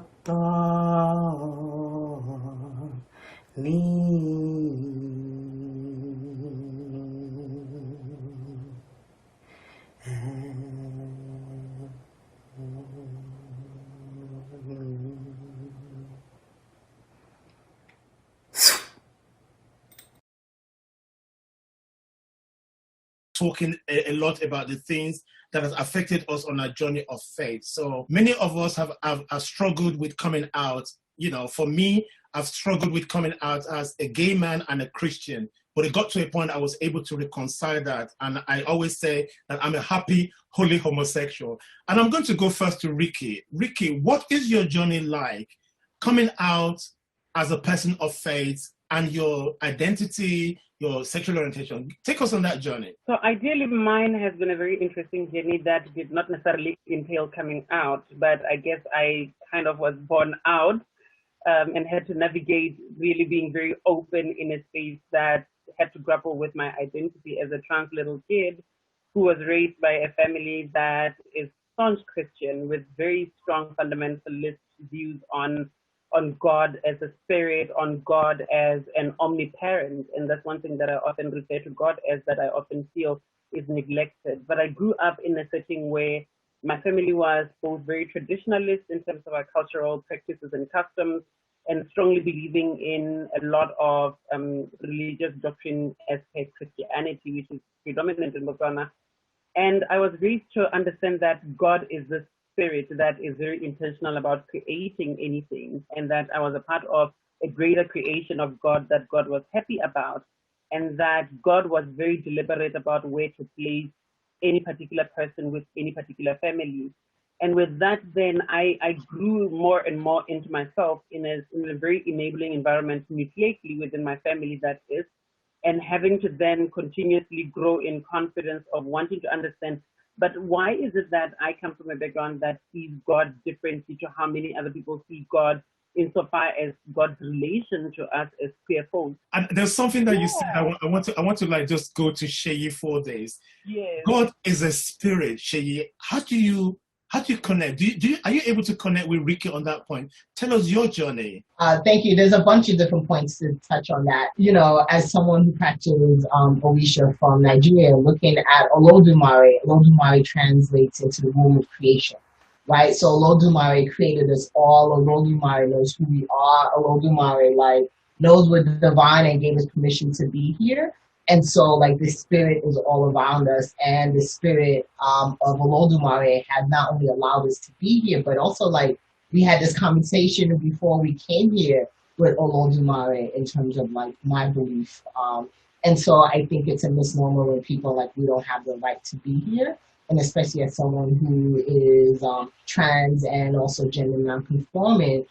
talking a lot about the things that has affected us on our journey of faith. So many of us have struggled with coming out. You know, for me, I've struggled with coming out as a gay man and a Christian, but it got to a point I was able to reconcile that. And I always say that I'm a happy, holy homosexual. And I'm going to go first to Ricky. Ricky, what is your journey like coming out as a person of faith and your identity, your sexual orientation? Take us on that journey. So ideally, mine has been a very interesting journey that did not necessarily entail coming out, but I guess I kind of was born out and had to navigate really being very open in a space that had to grapple with my identity as a trans little kid who was raised by a family that is staunch Christian with very strong fundamentalist views on God as a spirit, on God as an omniparent. And that's one thing that I often refer to God as, that I often feel is neglected. But I grew up in a setting where my family was both very traditionalist in terms of our cultural practices and customs, and strongly believing in a lot of religious doctrine as per Christianity, which is predominant in Botswana. And I was raised to understand that God is the spirit that is very intentional about creating anything, and that I was a part of a greater creation of God that God was happy about, and that God was very deliberate about where to place any particular person with any particular family. And with that, then I grew more and more into myself in a very enabling environment, nuclearly within my family, that is, and having to then continuously grow in confidence of wanting to understand, but why is it that I come from a background that sees God differently to how many other people see God, insofar as God's relation to us as queer folks? And there's something that you said I want to like just go to Sheyi for this. Yes. God is a spirit, Sheyi. How do you connect? Are you able to connect with Ricky on that point? Tell us your journey. Thank you. There's a bunch of different points to touch on that. You know, as someone who practices Orisha from Nigeria, looking at Olodumare translates into the womb of creation, right? So Olodumare created us all. Olodumare knows who we are. Olodumare, like, knows we're divine and gave us permission to be here. And so, like, the spirit is all around us, and the spirit of Olodumare has not only allowed us to be here, but also, like, we had this conversation before we came here with Olodumare in terms of, like, my belief. And so I think it's a misnomer when people are like, we don't have the right to be here. And especially as someone who is trans and also gender nonconforming,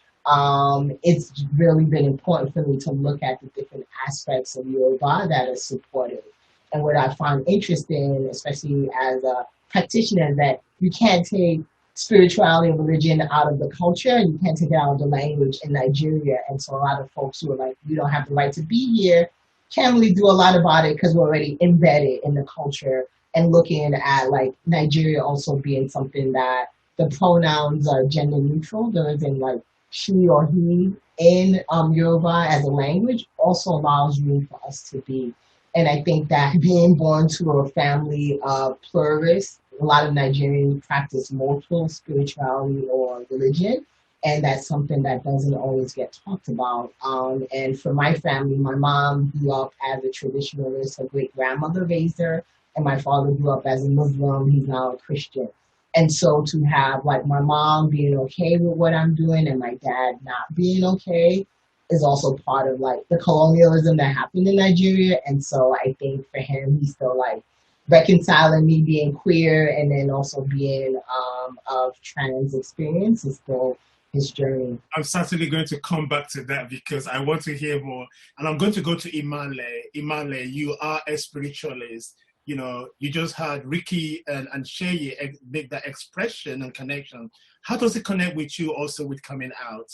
it's really been important for me to look at the different aspects of Yoruba that are supportive. And what I find interesting, especially as a practitioner, is that you can't take spirituality and religion out of the culture, and you can't take it out of the language in Nigeria. And so a lot of folks who are like, we don't have the right to be here, can't really do a lot about it because we're already embedded in the culture. And looking at, like, Nigeria also being something that the pronouns are gender neutral. There isn't, like, she or he in Yoruba as a language also allows room for us to be. And I think that being born to a family of pluralists, a lot of Nigerians practice multiple spirituality or religion, and that's something that doesn't always get talked about. And for my family, my mom grew up as a traditionalist. Her great-grandmother raised her, and my father grew up as a Muslim. He's now a Christian. And so to have, like, my mom being okay with what I'm doing and my dad not being okay is also part of, like, the colonialism that happened in Nigeria. And so I think for him, he's still, like, reconciling me being queer and then also being of trans experience is still his journey. I'm certainly going to come back to that because I want to hear more. And I'm going to go to Imale. Imale, you are a spiritualist. You know, you just had Ricky and Sheye make that expression and connection. How does it connect with you also with coming out?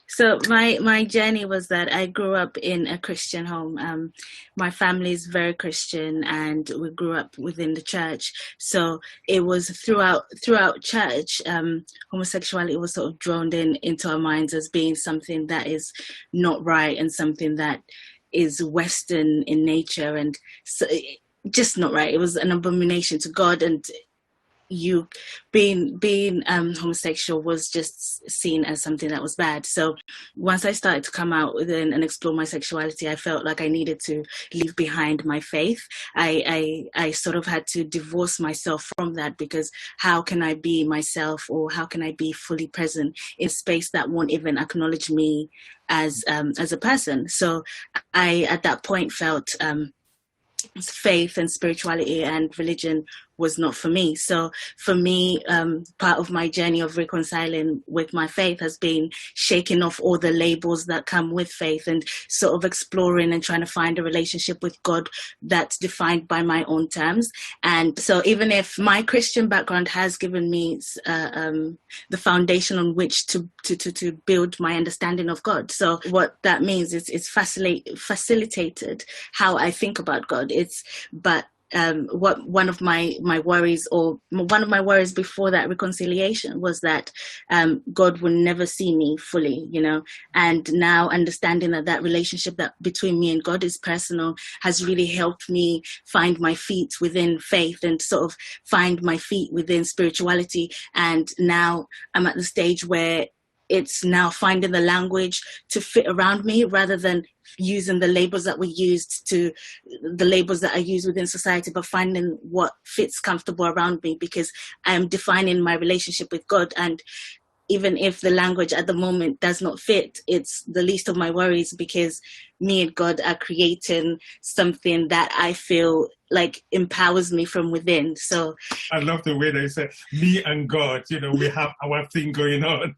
So my journey was that I grew up in a Christian home. My family is very Christian, and we grew up within the church. So it was throughout church, homosexuality was sort of drawn into our minds as being something that is not right and something that is Western in nature, and so just not right. It was an abomination to God, and you being homosexual was just seen as something that was bad. So once I started to come out within and explore my sexuality, I felt like I needed to leave behind my faith. I sort of had to divorce myself from that, because how can I be myself, or how can I be fully present in space that won't even acknowledge me as a person? So I at that point felt faith and spirituality and religion was not for me. So for me, part of my journey of reconciling with my faith has been shaking off all the labels that come with faith and sort of exploring and trying to find a relationship with God that's defined by my own terms. And so even if my Christian background has given me the foundation on which to build my understanding of God. So what that means is it's facilitated how I think about God. What one of my worries before that reconciliation was that God will never see me fully, you know. And now understanding that relationship that between me and God is personal has really helped me find my feet within faith and sort of find my feet within spirituality. And now I'm at the stage where it's now finding the language to fit around me rather than using the labels that are used within society, but finding what fits comfortable around me, because I am defining my relationship with God. And even if the language at the moment does not fit, it's the least of my worries, because me and God are creating something that I feel like empowers me from within. So I love the way they say me and God, you know, we have our thing going on.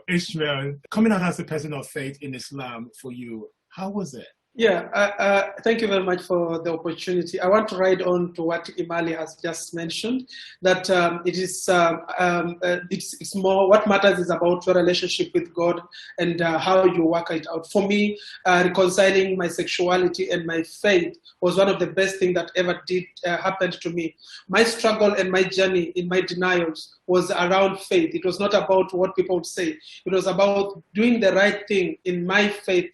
Ishmael, coming out as a person of faith in Islam for you, how was it? Yeah, thank you very much for the opportunity. I want to ride on to what Imali has just mentioned, that it's more, what matters is about your relationship with God and how you work it out. For me, reconciling my sexuality and my faith was one of the best things that ever did happened to me. My struggle and my journey in my denials was around faith. It was not about what people would say. It was about doing the right thing in my faith,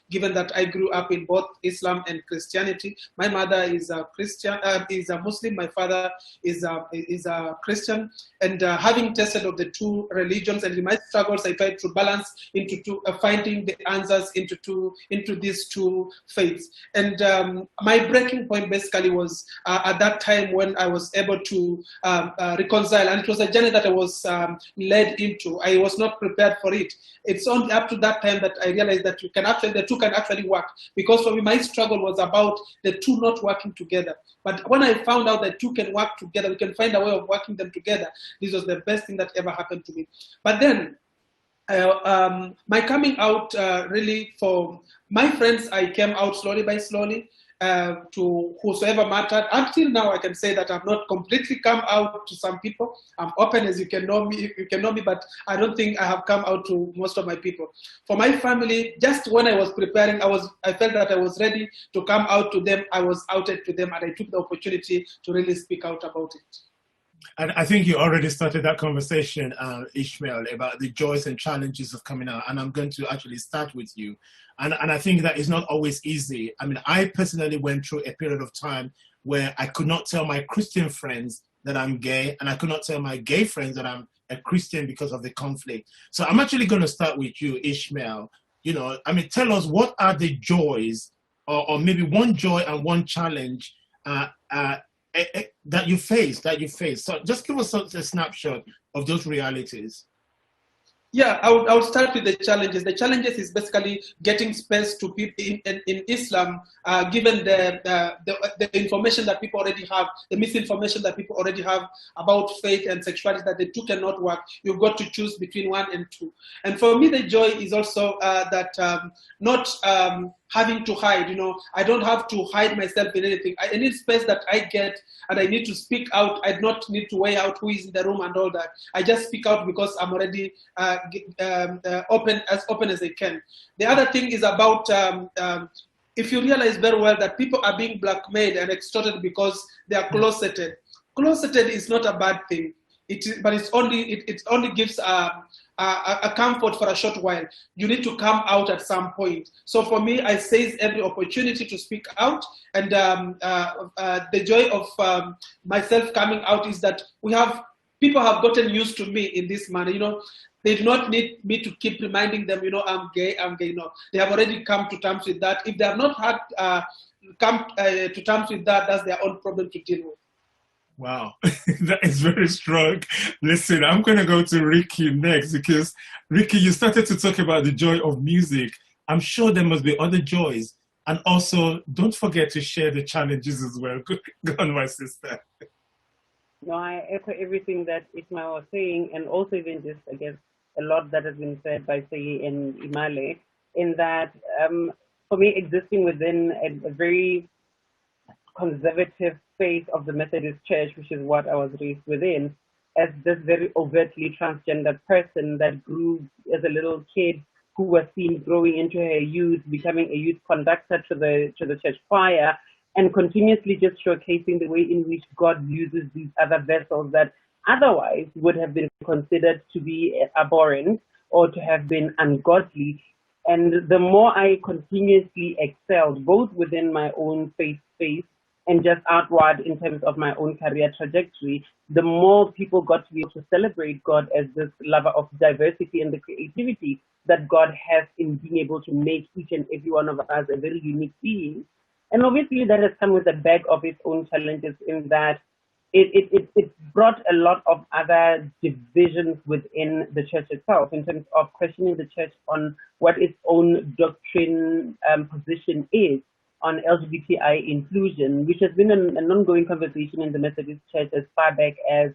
given that I grew up in both Islam and Christianity. My mother is a Christian, is a Muslim. My father is a Christian. And having tested of the two religions, and in my struggles, I tried to balance into finding the answers into these two faiths. And my breaking point basically was at that time when I was able to reconcile, and it was a journey that I was led into. I was not prepared for it. It's only up to that time that I realized that the two can actually work. Because for me, my struggle was about the two not working together. But when I found out that two can work together, we can find a way of working them together. This was the best thing that ever happened to me. But then, my coming out really, for my friends, I came out slowly by slowly. To whosoever mattered. Until now, I can say that I've not completely come out to some people. I'm open, as you can know me, but I don't think I have come out to most of my people. For my family, just when I was preparing, I felt that I was ready to come out to them. I was outed to them, and I took the opportunity to really speak out about it. And I think you already started that conversation, Ishmael, about the joys and challenges of coming out. And I'm going to actually start with you. And I think that it's not always easy. I mean, I personally went through a period of time where I could not tell my Christian friends that I'm gay, and I could not tell my gay friends that I'm a Christian because of the conflict. So I'm actually going to start with you, Ishmael. You know, I mean, tell us, what are the joys, or maybe one joy and one challenge that you face. So just give us a snapshot of those realities. Yeah, I would start with the challenges. The challenges is basically getting space to people in Islam, given the information that people already have, the misinformation that people already have about faith and sexuality, that the two cannot work. You've got to choose between one and two. And for me, the joy is also that not having to hide. I don't have to hide myself in anything. I need space that I get, and I need to speak out. I do not need to weigh out who is in the room and all that. I just speak out because I'm already open as I can. The other thing is about if you realize very well that people are being blackmailed and extorted because they are closeted. Closeted is not a bad thing. But it only gives a comfort for a short while. You need to come out at some point. So for me, I seize every opportunity to speak out, and the joy of myself coming out is that people have gotten used to me in this manner. They do not need me to keep reminding them, I'm gay. They have already come to terms with that. If they have not had come to terms with that, that's their own problem to deal with. Wow, that is very strong. Listen, I'm going to go to Ricky next, because Ricky, you started to talk about the joy of music. I'm sure there must be other joys. And also, don't forget to share the challenges as well. Go on, my sister. No, I echo everything that Ismail was saying, and also even just, I guess, a lot that has been said by Seyi and Imale, in that, for me, existing within a very conservative space of the Methodist Church, which is what I was raised within, as this very overtly transgender person that grew as a little kid, who was seen growing into her youth, becoming a youth conductor to the church choir, and continuously just showcasing the way in which God uses these other vessels that otherwise would have been considered to be abhorrent or to have been ungodly. And the more I continuously excelled, both within my own faith space and just outward in terms of my own career trajectory, the more people got to be able to celebrate God as this lover of diversity and the creativity that God has in being able to make each and every one of us a very unique being. And obviously that has come with a bag of its own challenges, in that it brought a lot of other divisions within the church itself, in terms of questioning the church on what its own doctrine position is on LGBTI inclusion, which has been an ongoing conversation in the Methodist Church as far back as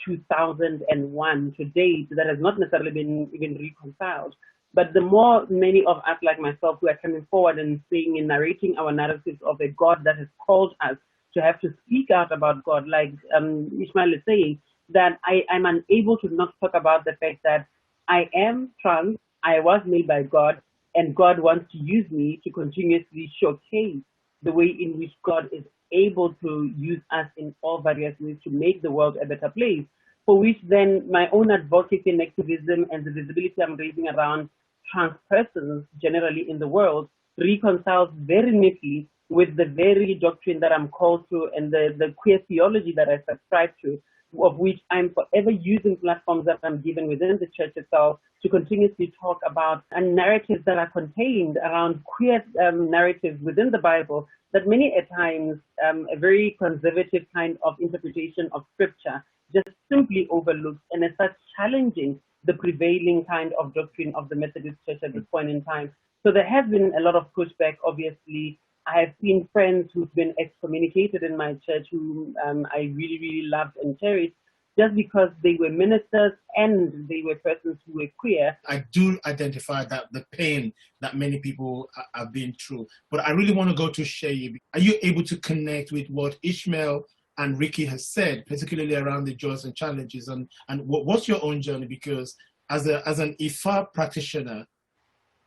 2001 to date, that has not necessarily been even reconciled. But the more many of us like myself who are coming forward and saying and narrating our narratives of a God that has called us to have to speak out about God, like Ishmael is saying, that I'm unable to not talk about the fact that I am trans, I was made by God, and God wants to use me to continuously showcase the way in which God is able to use us in all various ways to make the world a better place, for which then my own advocacy and activism and the visibility I'm raising around trans persons generally in the world reconciles very neatly with the very doctrine that I'm called to and the queer theology that I subscribe to, of which I'm forever using platforms that I'm given within the church itself to continuously talk about narratives that are contained around queer narratives within the Bible that many at times a very conservative kind of interpretation of scripture just simply overlooks, and is such challenging the prevailing kind of doctrine of the Methodist Church at this point in time. So there has been a lot of pushback, obviously. I have seen friends who've been excommunicated in my church who I really, really loved and cherished, just because they were ministers and they were persons who were queer. I do identify that the pain that many people have been through. But I really want to go to Seyi. Are you able to connect with what Ishmael and Ricky has said, particularly around the joys and challenges? And what's your own journey? Because as an Ifa practitioner,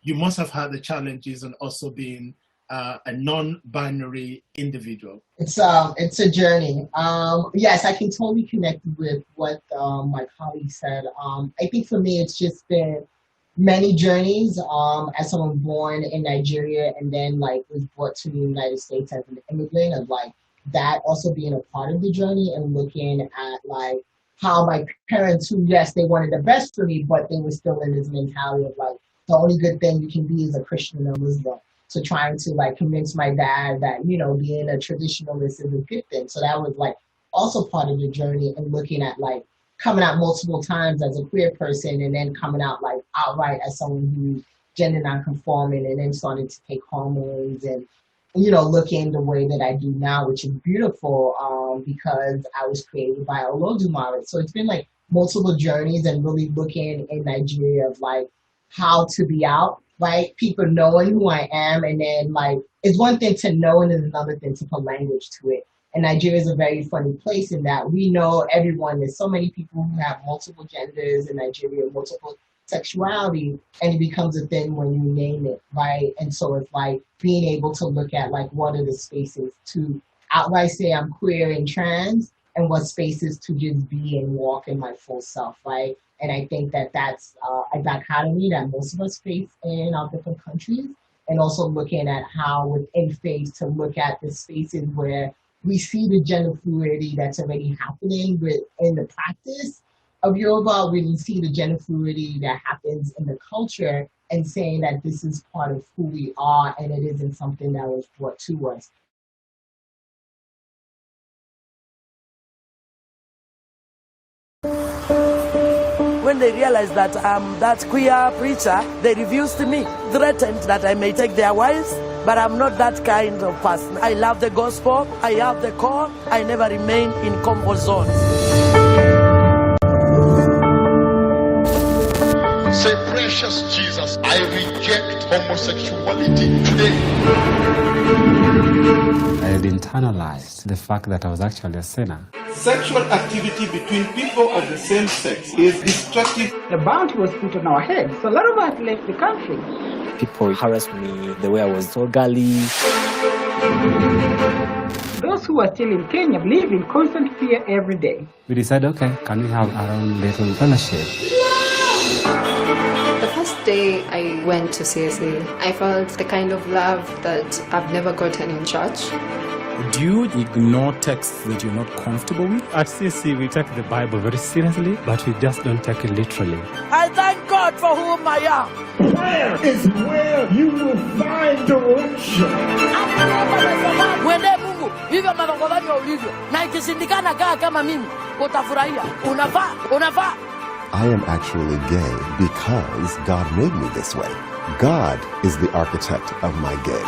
you must have had the challenges and also being a non-binary individual. It's a journey. Yes, I can totally connect with what my colleague said. I think for me, it's just been many journeys. As someone born in Nigeria and then was brought to the United States as an immigrant, of that also being a part of the journey, and looking at how my parents, who yes, they wanted the best for me, but they were still in this mentality of the only good thing you can be is a Christian or Muslim. So trying to convince my dad that, being a traditionalist is a good thing. So that was also part of the journey, and looking at coming out multiple times as a queer person and then coming out like outright as someone who's gender non-conforming and then starting to take hormones and, you know, looking the way that I do now, which is beautiful because I was created by Olodumare. So it's been like multiple journeys and really looking in Nigeria of like how to be out, right? People knowing who I am, and then like it's one thing to know and it's another thing to put language to it. And Nigeria is a very funny place in that we know everyone. There's so many people who have multiple genders in Nigeria, multiple sexuality, and it becomes a thing when you name it, right? And so it's like being able to look at like what are the spaces to outright say I'm queer and trans, and what spaces to just be and walk in my full self, right? And I think that that's a dichotomy that most of us face in our different countries, and also looking at how within faith to look at the spaces where we see the gender fluidity that's already happening in the practice of yoga. We see the gender fluidity that happens in the culture and saying that this is part of who we are and it isn't something that was brought to us. When they realized that I'm that queer preacher, they refused me, threatened that I may take their wives, but I'm not that kind of person. I love the gospel, I have the call, I never remain in comfort zones. Say, precious Jesus, I reject homosexuality today. I had internalized the fact that I was actually a sinner. Sexual activity between people of the same sex is destructive. The bounty was put on our heads, so a lot of us left the country. People harassed me the way I was so girly. Those who are still in Kenya live in constant fear every day. We decided, okay, can we have our own little fellowship? The first day I went to CSA, I felt the kind of love that I've never gotten in church. Do you ignore texts that you're not comfortable with? At CC, we take the Bible very seriously, but we just don't take it literally. I thank God for whom I am. Prayer is where you will find direction. Mwende Mungu, hivyo madongodani wa ulivyo, na ikishindikana kaa kama mimi, utafurahia. Unafaa. I am actually gay because God made me this way. God is the architect of my gay.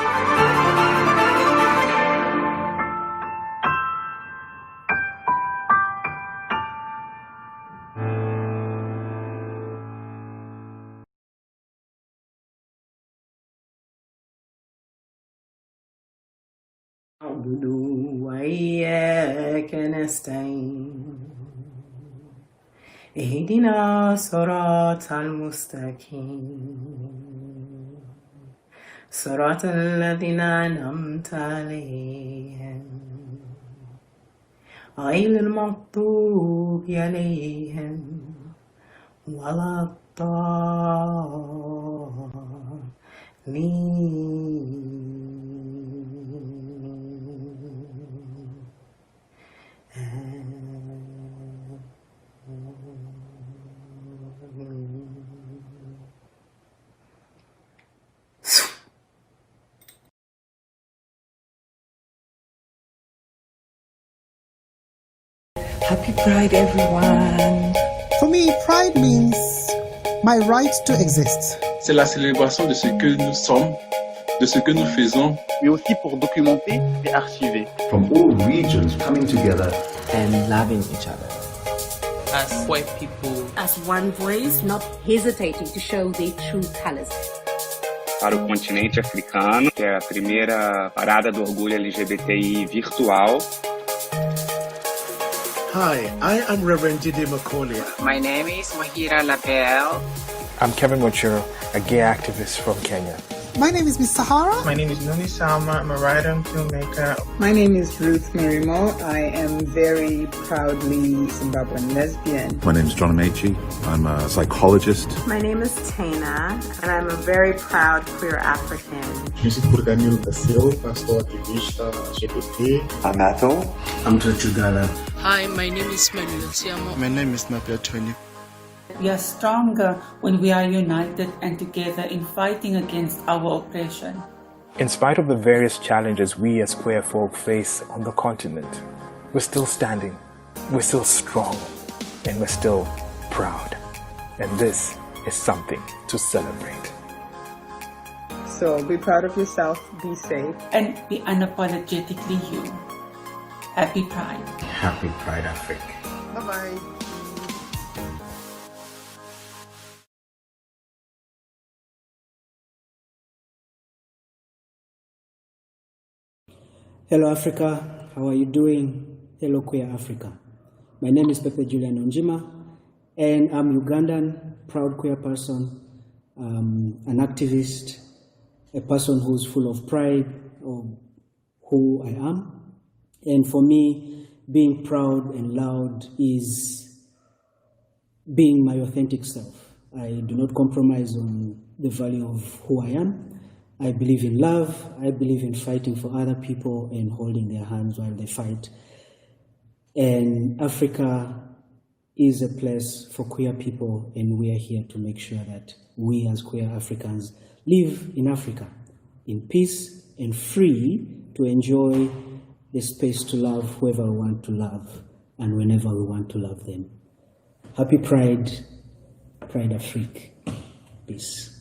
أعبد وإياك نستعين اهدنا صراط المستقيم صراط الذين أنعمت عليهم غير المغضوب عليهم ولا الضالين. Happy Pride, everyone. For me, Pride means my right to exist. C'est la célébration de ce que nous sommes, de ce que nous faisons, mais aussi pour documenter et archiver. From all regions coming together and loving each other. As white people, as one voice, not hesitating to show their true colors. Para o continente africano, que é a primeira parada do orgulho LGBTI virtual. Hi, I am Reverend Jide Macaulay. My name is Mahira Lapel. I'm Kevin Mochiro, a gay activist from Kenya. My name is Miss Sahara. My name is Nuni Salma. I'm a writer and filmmaker. My name is Ruth Merimo. I am very proudly Zimbabwean lesbian. My name is John Amechi. I'm a psychologist. My name is Tana, and I'm a very proud queer African. Je suis Danilo da Silva, pastor ativista LGBT. I'm Athol. I'm Chugala. Hi, my name is Manuel. My name is Napia Tweni. We are stronger when we are united and together in fighting against our oppression. In spite of the various challenges we as queer folk face on the continent, we're still standing, we're still strong, and we're still proud. And this is something to celebrate. So be proud of yourself, be safe, and be unapologetically you. Happy Pride. Happy Pride Afrique. Bye-bye. Hello Africa, how are you doing? Hello Queer Africa. My name is Pepe Julian Onjima, and I'm Ugandan, proud queer person, an activist, a person who's full of pride of who I am. And for me, being proud and loud is being my authentic self. I do not compromise on the value of who I am. I believe in love. I believe in fighting for other people and holding their hands while they fight. And Africa is a place for queer people, and we are here to make sure that we as queer Africans live in Africa in peace and free to enjoy the space to love whoever we want to love and whenever we want to love them. Happy Pride, Pride Afrique. Peace.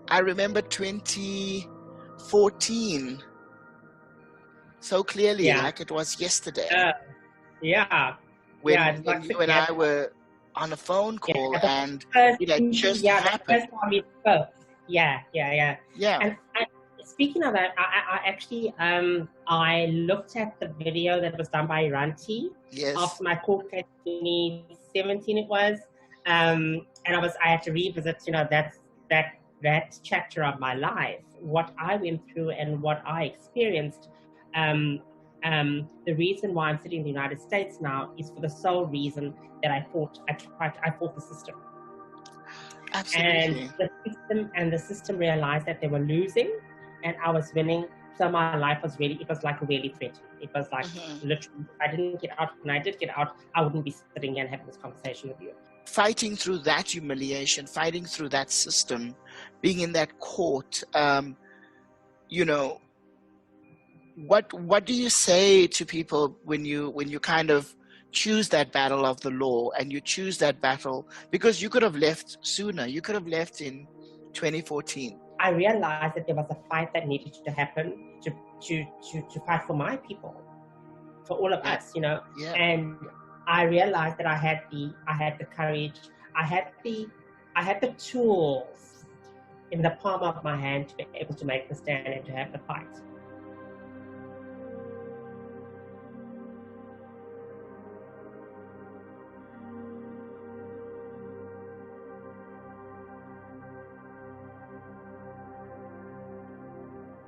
I remember 2014 so clearly, like it was yesterday. When you and I were on a phone call and it had just happened. The first time we spoke. Yeah. And speaking of that, I actually I looked at the video that was done by Ranti after my court case in 2017 it was, and I had to revisit, that chapter of my life, what I went through and what I experienced. The reason why I'm sitting in the United States now is for the sole reason that I fought the system. Absolutely. And the system realized that they were losing and I was winning. So my life was really threatened. It was like literally, if I didn't get out, when I did get out, I wouldn't be sitting here and having this conversation with you. Fighting through that humiliation, fighting through that system, being in that court, what do you say to people when you kind of choose that battle of the law and you choose that battle because you could have left sooner, you could have left in 2014? I realized that there was a fight that needed to happen to fight for my people, for all of us, and I realized that I had the courage, I had the tools in the palm of my hand to be able to make the stand and to have the fight.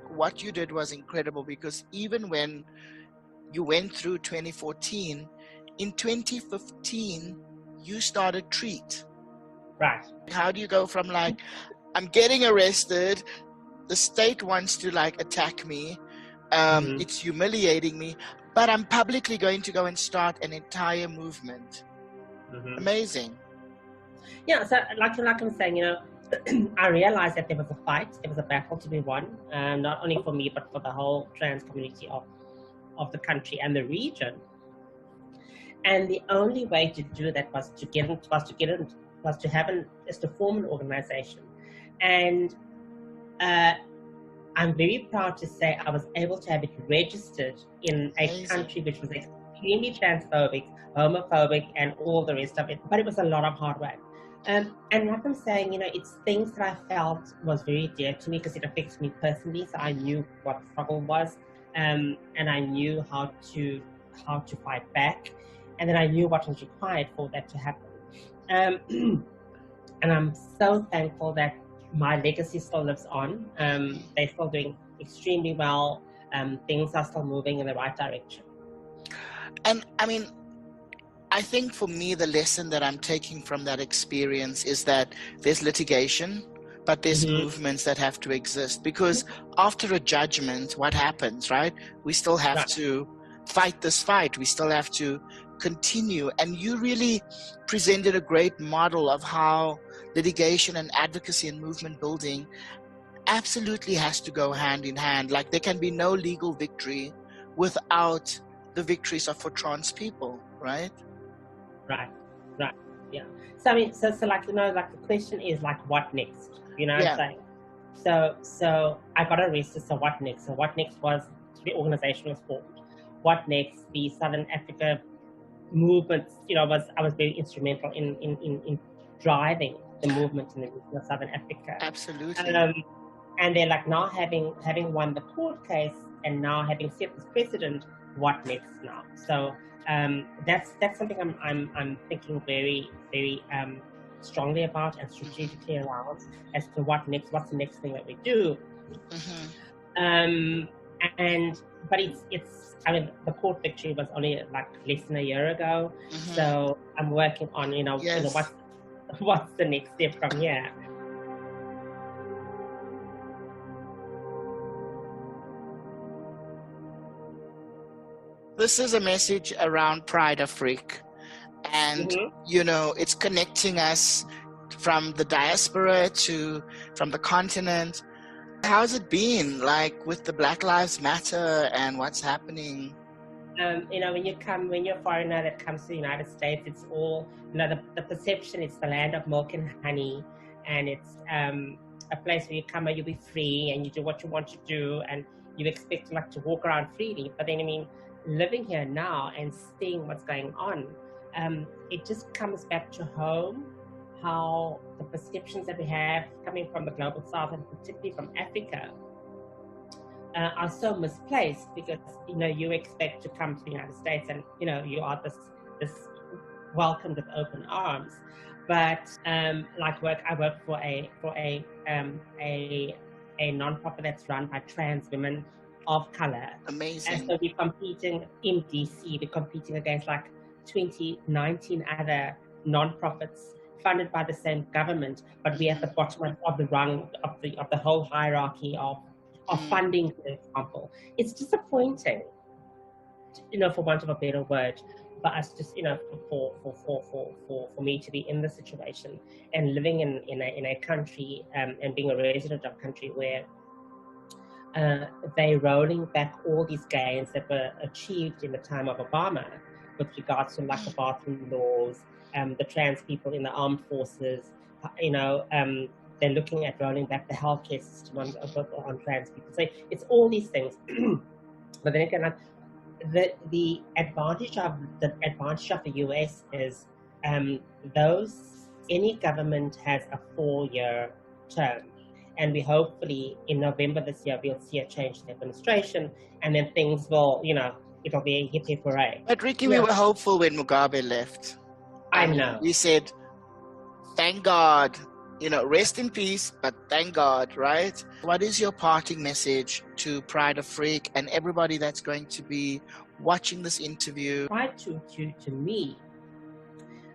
What you did was incredible because even when you went through 2014, in 2015, you started Treat. Right. How do you go from I'm getting arrested, the state wants to attack me, it's humiliating me, but I'm publicly going to go and start an entire movement. Amazing. Yeah, so like I'm saying, I realized that there was a fight, there was a battle to be won, not only for me, but for the whole trans community of the country and the region. And the only way to do that was to form an organization. And I'm very proud to say I was able to have it registered in a country which was extremely transphobic, homophobic, and all the rest of it. But it was a lot of hard work. And like I'm saying, it's things that I felt was very dear to me because it affects me personally. So I knew what the struggle was, and I knew how to fight back, and then I knew what was required for that to happen. And I'm so thankful that my legacy still lives on. They're still doing extremely well. Things are still moving in the right direction. And I I think for me, the lesson that I'm taking from that experience is that there's litigation, but there's movements that have to exist, because after a judgment, what happens, right? We still have to fight this fight. We still have to continue. And you really presented a great model of how litigation and advocacy and movement building absolutely has to go hand in hand. Like, there can be no legal victory without the victories of for trans people, right? Right, yeah. So I mean, so like, you know, like the question is like, what next? You know what I'm saying? So I got arrested, so what next? So what next was the organization was formed. What next? The Southern Africa movement, you know, I was very instrumental in driving the movement in the region of Southern Africa. Absolutely. And they're like, now having won the court case and now having set this precedent, what next now? So that's something I'm thinking very, very strongly about and strategically around as to what next. What's the next thing that we do? But it's I mean, the court victory was only like less than a year ago, so I'm working on you know what's the next step from here. This is a message around Pride Afrique, and you know, it's connecting us from the diaspora to from the continent. How's it been, like, with the Black Lives Matter and what's happening? You know, when you're a foreigner that comes to the United States, it's all, you know, the perception, it's the land of milk and honey, and it's a place where you come and you'll be free and you do what you want to do and you expect like to walk around freely. But then, I mean, living here now and seeing what's going on, it just comes back to home, how the perceptions that we have coming from the global south and particularly from Africa are so misplaced, because you know you expect to come to the United States and you know you are this welcomed with open arms, but like I work for a non-profit that's run by trans women of color. Amazing. And so we're competing in DC. We're competing against like 19 other non-profits funded by the same government, but we're at the bottom of the rung of the whole hierarchy of funding, for example. It's disappointing, you know, for want of a better word, but us just, you know, for me to be in this situation and living in a country and being a resident of a country where they're rolling back all these gains that were achieved in the time of Obama with regards to like the bathroom laws, the trans people in the armed forces, you know, they're looking at rolling back the healthcare system on trans people. So it's all these things. But then again, like, the advantage of the US is any government has a 4-year term. And we hopefully in November this year, we'll see a change in administration, and then things will, you know, it'll be a hippie parade. But Ricky, we were hopeful when Mugabe left. I know. We said, thank God, you know, rest in peace, but thank God, right? What is your parting message to Pride Afrique and everybody that's going to be watching this interview? Pride to me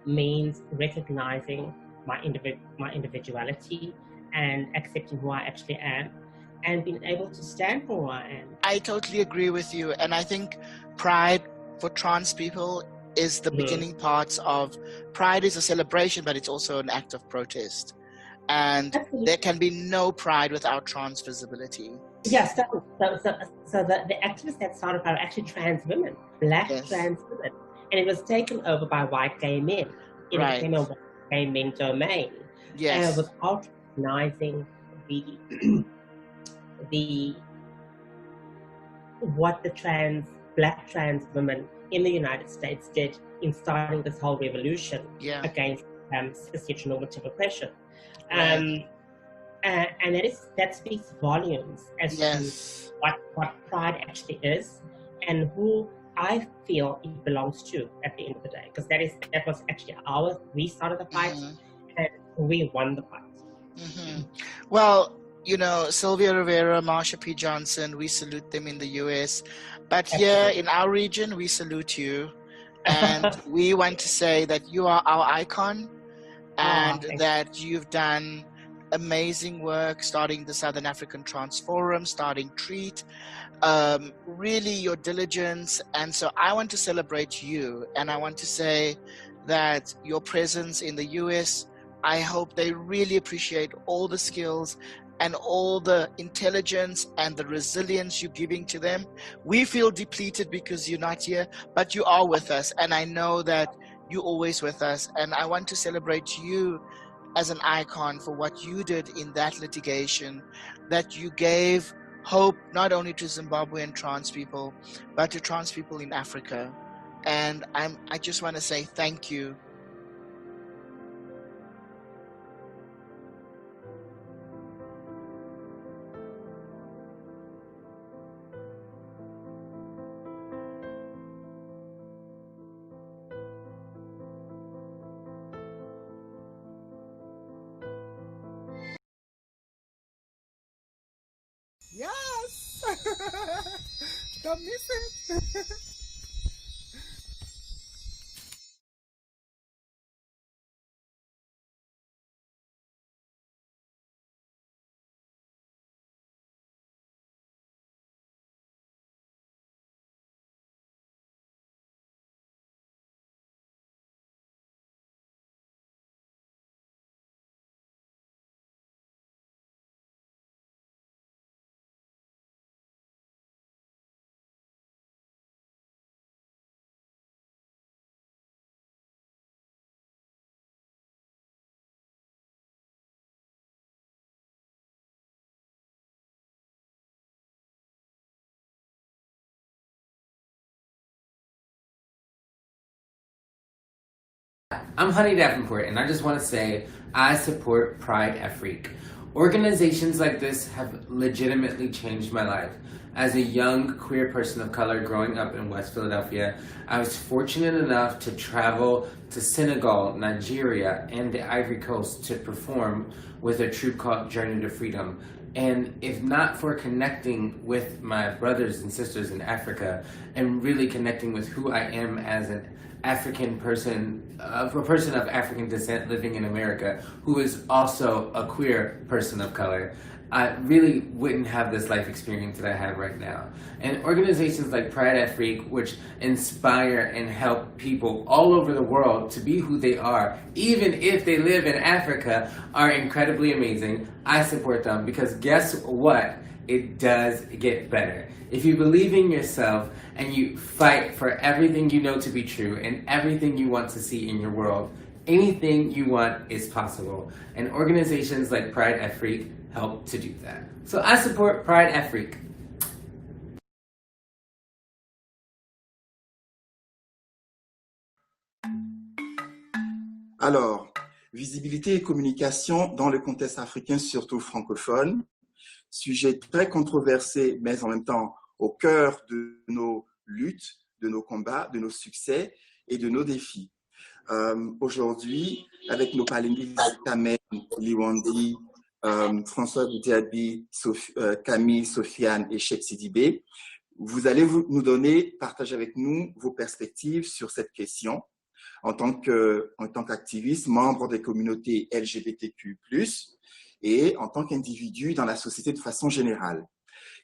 means recognizing my individuality and accepting who I actually am and being able to stand for who I am. I totally agree with you. And I think Pride for trans people is the beginning parts of Pride is a celebration, but it's also an act of protest. And there can be no Pride without trans visibility. Yes, so the activists that started Pride were actually trans women, black trans women. And it was taken over by white gay men. It became a white gay men domain. Yes. And without recognizing what the black trans women in the United States did in starting this whole revolution against cisheteronormative oppression. And that speaks volumes as to what Pride actually is and who I feel it belongs to at the end of the day, because that was actually we started the fight and we won the fight. Well, you know, Sylvia Rivera, Marsha P. Johnson, we salute them in the US. But here in our region, we salute you. And we want to say that you are our icon, and that you've done amazing work starting the Southern African Trans Forum, starting Treat, really your diligence. And so I want to celebrate you, and I want to say that your presence in the US, I hope they really appreciate all the skills and all the intelligence and the resilience you're giving to them. We feel depleted because you're not here, but you are with us, and I know that you're always with us. And I want to celebrate you as an icon for what you did in that litigation, that you gave hope not only to Zimbabwean trans people, but to trans people in Africa. And I just want to say thank you. Yes! Don't miss it! I'm Honey Davenport, and I just want to say I support Pride Afrique. Organizations like this have legitimately changed my life. As a young queer person of color growing up in West Philadelphia, I was fortunate enough to travel to Senegal, Nigeria, and the Ivory Coast to perform with a troupe called Journey to Freedom. And if not for connecting with my brothers and sisters in Africa and really connecting with who I am as an African person, a person of African descent living in America, who is also a queer person of color, I really wouldn't have this life experience that I have right now. And organizations like Pride Afrique, which inspire and help people all over the world to be who they are, even if they live in Africa, are incredibly amazing. I support them because guess what? It does get better. If you believe in yourself and you fight for everything you know to be true and everything you want to see in your world, anything you want is possible. And organizations like Pride Afrique help to do that. So I support Pride Afrique. Alors, visibilité et communication dans le contexte africain, surtout francophone, sujet très controversé, mais en même temps au cœur de nos luttes, de nos combats, de nos succès et de nos défis. Aujourd'hui, avec nos panélistes Kamen, Liwandi, François Boudiabi, Camille, Sofiane et Cheikh Sidibé, vous allez nous donner, partager avec nous vos perspectives sur cette question en tant qu'activiste, membre des communautés LGBTQ+, et en tant qu'individu dans la société de façon générale.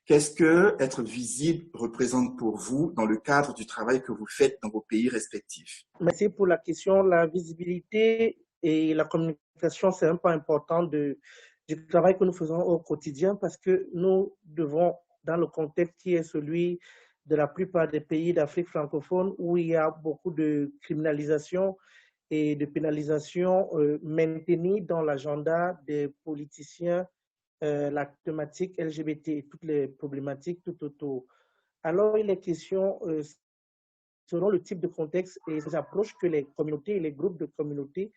Qu'est-ce que être visible représente pour vous dans le cadre du travail que vous faites dans vos pays respectifs? Merci pour la question. La visibilité et la communication, c'est un point important du travail que nous faisons au quotidien parce que nous devons, dans le contexte qui est celui de la plupart des pays d'Afrique francophone où il y a beaucoup de criminalisation et de pénalisation maintenue dans l'agenda des politiciens, la thématique LGBT et toutes les problématiques tout autour. Alors, il est question, selon le type de contexte et les approches que les communautés et les groupes de communautés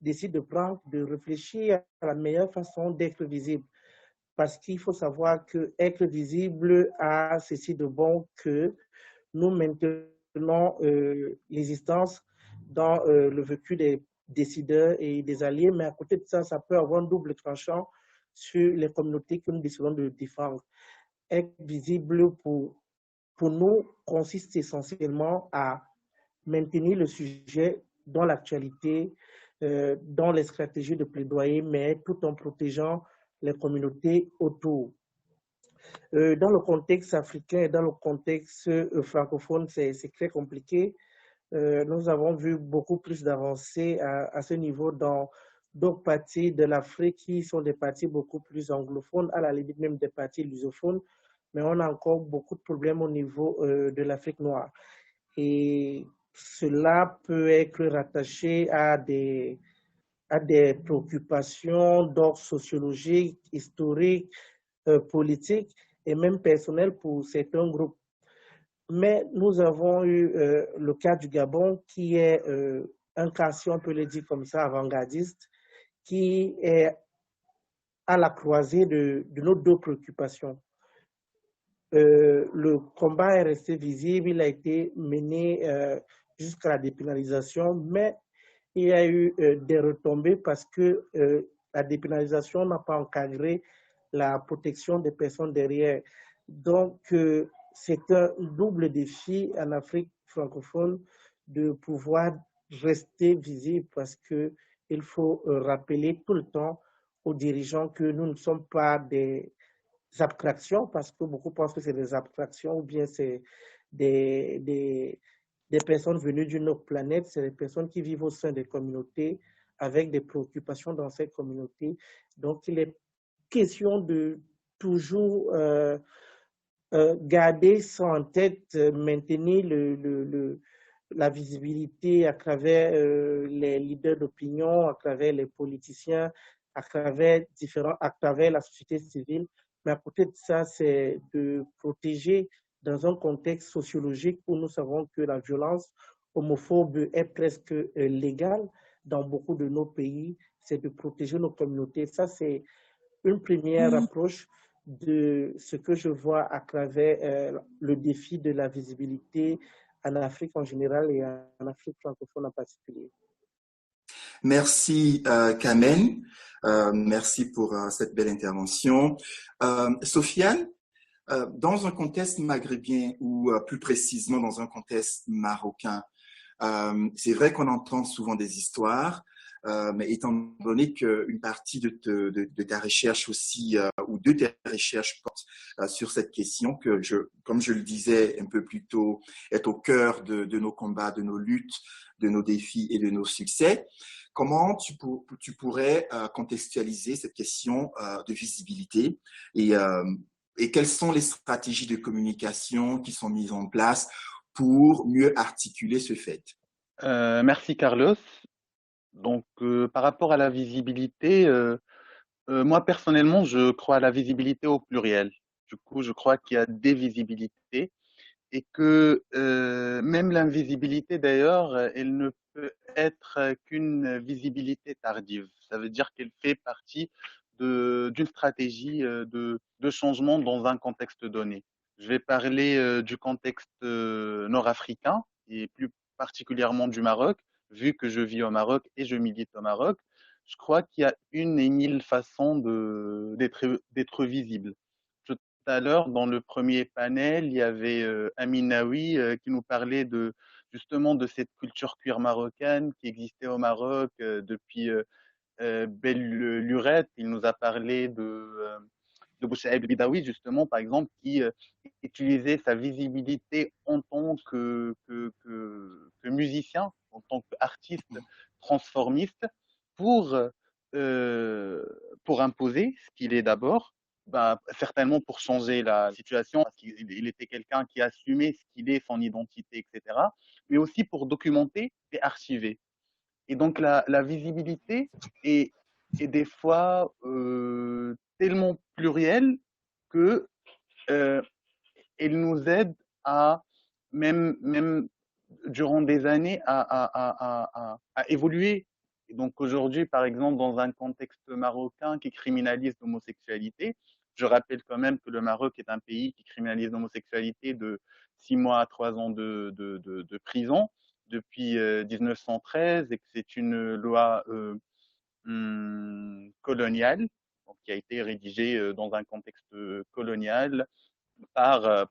décident de prendre, de réfléchir à la meilleure façon d'être visible. Parce qu'il faut savoir qu'être visible a ceci de bon que nous maintenons l'existence dans le vécu des décideurs et des alliés, mais à côté de ça, ça peut avoir un double tranchant sur les communautés que nous décidons de défendre. Être visible pour nous consiste essentiellement à maintenir le sujet dans l'actualité, dans les stratégies de plaidoyer, mais tout en protégeant les communautés autour. Dans le contexte africain et dans le contexte francophone, c'est très compliqué. Nous avons vu beaucoup plus d'avancées à ce niveau dans d'autres parties de l'Afrique qui sont des parties beaucoup plus anglophones, à la limite même des parties lusophones, mais on a encore beaucoup de problèmes au niveau de l'Afrique noire. Et cela peut être rattaché à des préoccupations d'ordre sociologique, historique, politique et même personnel pour certains groupes. Mais nous avons eu le cas du Gabon qui est un cas, si on peut le dire comme ça, avant-gardiste, qui est à la croisée de nos deux préoccupations. Le combat est resté visible, il a été mené jusqu'à la dépénalisation, mais il y a eu des retombées parce que la dépénalisation n'a pas encadré la protection des personnes derrière. Donc, c'est un double défi en Afrique francophone de pouvoir rester visible parce qu'il faut rappeler tout le temps aux dirigeants que nous ne sommes pas des abstractions, parce que beaucoup pensent que c'est des abstractions ou bien c'est des personnes venues d'une autre planète, c'est des personnes qui vivent au sein des communautés avec des préoccupations dans ces communautés. Donc, il est question de toujours garder ça en tête, maintenir la visibilité à travers les leaders d'opinion, à travers les politiciens, à travers la société civile. Mais à côté de ça, c'est de protéger dans un contexte sociologique où nous savons que la violence homophobe est presque légale dans beaucoup de nos pays, c'est de protéger nos communautés. Ça, c'est une première approche de ce que je vois à travers le défi de la visibilité en Afrique en général et en Afrique francophone en particulier. Merci Kamel, merci pour cette belle intervention. Sofiane, dans un contexte maghrébin ou plus précisément dans un contexte marocain, c'est vrai qu'on entend souvent des histoires, mais étant donné qu'une partie de ta recherche aussi, ou de tes recherches portent sur cette question que, comme je le disais un peu plus tôt, est au cœur de nos combats, de nos luttes, de nos défis et de nos succès, comment tu pourrais contextualiser cette question de visibilité et quelles sont les stratégies de communication qui sont mises en place pour mieux articuler ce fait? Merci Carlos. Donc, par rapport à la visibilité, moi personnellement, je crois à la visibilité au pluriel. Du coup, je crois qu'il y a des visibilités et que même l'invisibilité, d'ailleurs, elle ne peut être qu'une visibilité tardive. Ça veut dire qu'elle fait partie d'une stratégie de changement dans un contexte donné. Je vais parler du contexte nord-africain et plus particulièrement du Maroc, vu que je vis au Maroc et je milite au Maroc. Je crois qu'il y a une et mille façons d'être visible. Tout à l'heure, dans le premier panel, il y avait Aminaoui qui nous parlait justement de cette culture cuir marocaine qui existait au Maroc depuis belle lurette. Il nous a parlé de Bouchaïb Bidawi, justement, par exemple, qui utilisait sa visibilité en tant que musicien, en tant qu'artiste transformiste, pour imposer ce qu'il est d'abord, certainement pour changer la situation, parce qu'il était quelqu'un qui assumait ce qu'il est, son identité, etc., mais aussi pour documenter et archiver. Et donc la visibilité est des fois tellement plurielle que elle nous aide à même durant des années à évoluer. Et donc aujourd'hui, par exemple, dans un contexte marocain qui criminalise l'homosexualité, je rappelle quand même que le Maroc est un pays qui criminalise l'homosexualité de 6 mois à 3 ans de prison depuis 1913 et que c'est une loi coloniale donc, qui a été rédigée dans un contexte colonial par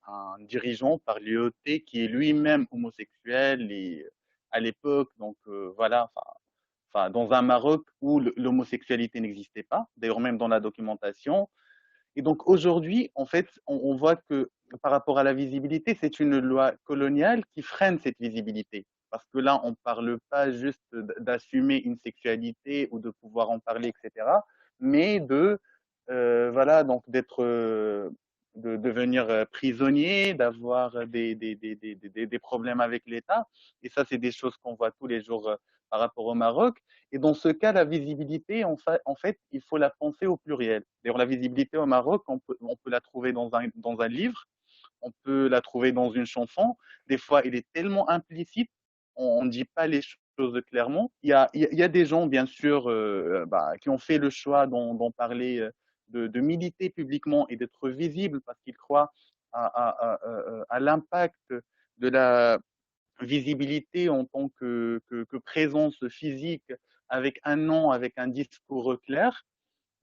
un dirigeant par l'IOT qui est lui-même homosexuel et à l'époque, donc voilà, enfin, dans un Maroc où l'homosexualité n'existait pas, d'ailleurs même dans la documentation. Et donc aujourd'hui, en fait, on voit que par rapport à la visibilité, c'est une loi coloniale qui freine cette visibilité. Parce que là, on ne parle pas juste d'assumer une sexualité ou de pouvoir en parler, etc., mais voilà, donc de devenir prisonnier, d'avoir des problèmes avec l'État. Et ça, c'est des choses qu'on voit tous les jours par rapport au Maroc. Et dans ce cas, la visibilité, en fait, il faut la penser au pluriel. D'ailleurs, la visibilité au Maroc, on peut la trouver dans un livre, on peut la trouver dans une chanson. Des fois, elle est tellement implicite, on ne dit pas les choses clairement. Il y a des gens, bien sûr, qui ont fait le choix d'en parler, de militer publiquement et d'être visibles parce qu'ils croient à l'impact de la visibilité en tant que présence physique avec un nom, avec un discours clair.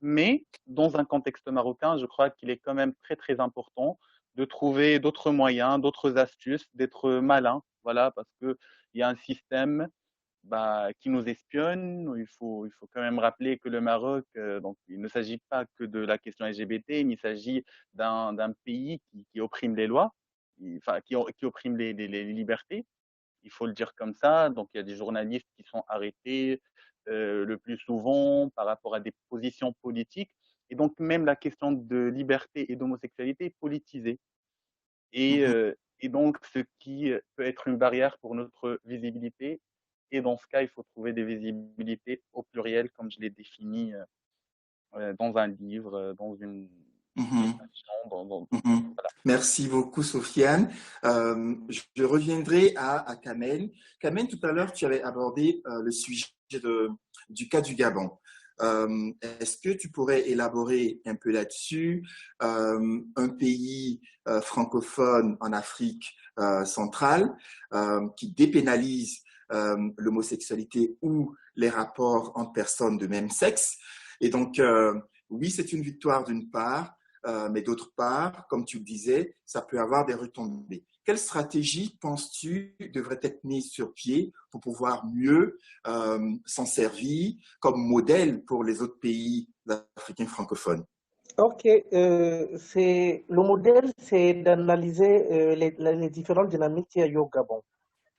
Mais dans un contexte marocain, je crois qu'il est quand même très très important de trouver d'autres moyens, d'autres astuces, d'être malin, voilà, parce qu'il y a un système qui nous espionne. Il faut quand même rappeler que le Maroc, donc, il ne s'agit pas que de la question LGBT, mais il s'agit d'un pays qui opprime les lois, qui opprime les libertés. Il faut le dire comme ça. Donc, il y a des journalistes qui sont arrêtés le plus souvent par rapport à des positions politiques. Et donc, même la question de liberté et d'homosexualité est politisée. Et donc, ce qui peut être une barrière pour notre visibilité. Et dans ce cas, il faut trouver des visibilités au pluriel, comme je l'ai défini dans un livre, dans une chanson. Voilà. Merci beaucoup, Sofiane. Je reviendrai à Kamel. Kamel, tout à l'heure, tu avais abordé le sujet du cas du Gabon. Est-ce que tu pourrais élaborer un peu là-dessus? Un pays francophone en Afrique centrale qui dépénalise l'homosexualité ou les rapports entre personnes de même sexe. Et donc, oui, c'est une victoire d'une part, mais d'autre part, comme tu le disais, ça peut avoir des retombées. Quelle stratégie penses-tu devrait être mise sur pied pour pouvoir mieux s'en servir comme modèle pour les autres pays africains francophones? Ok, le modèle, c'est d'analyser les différentes dynamiques qu'il y a eu au Gabon.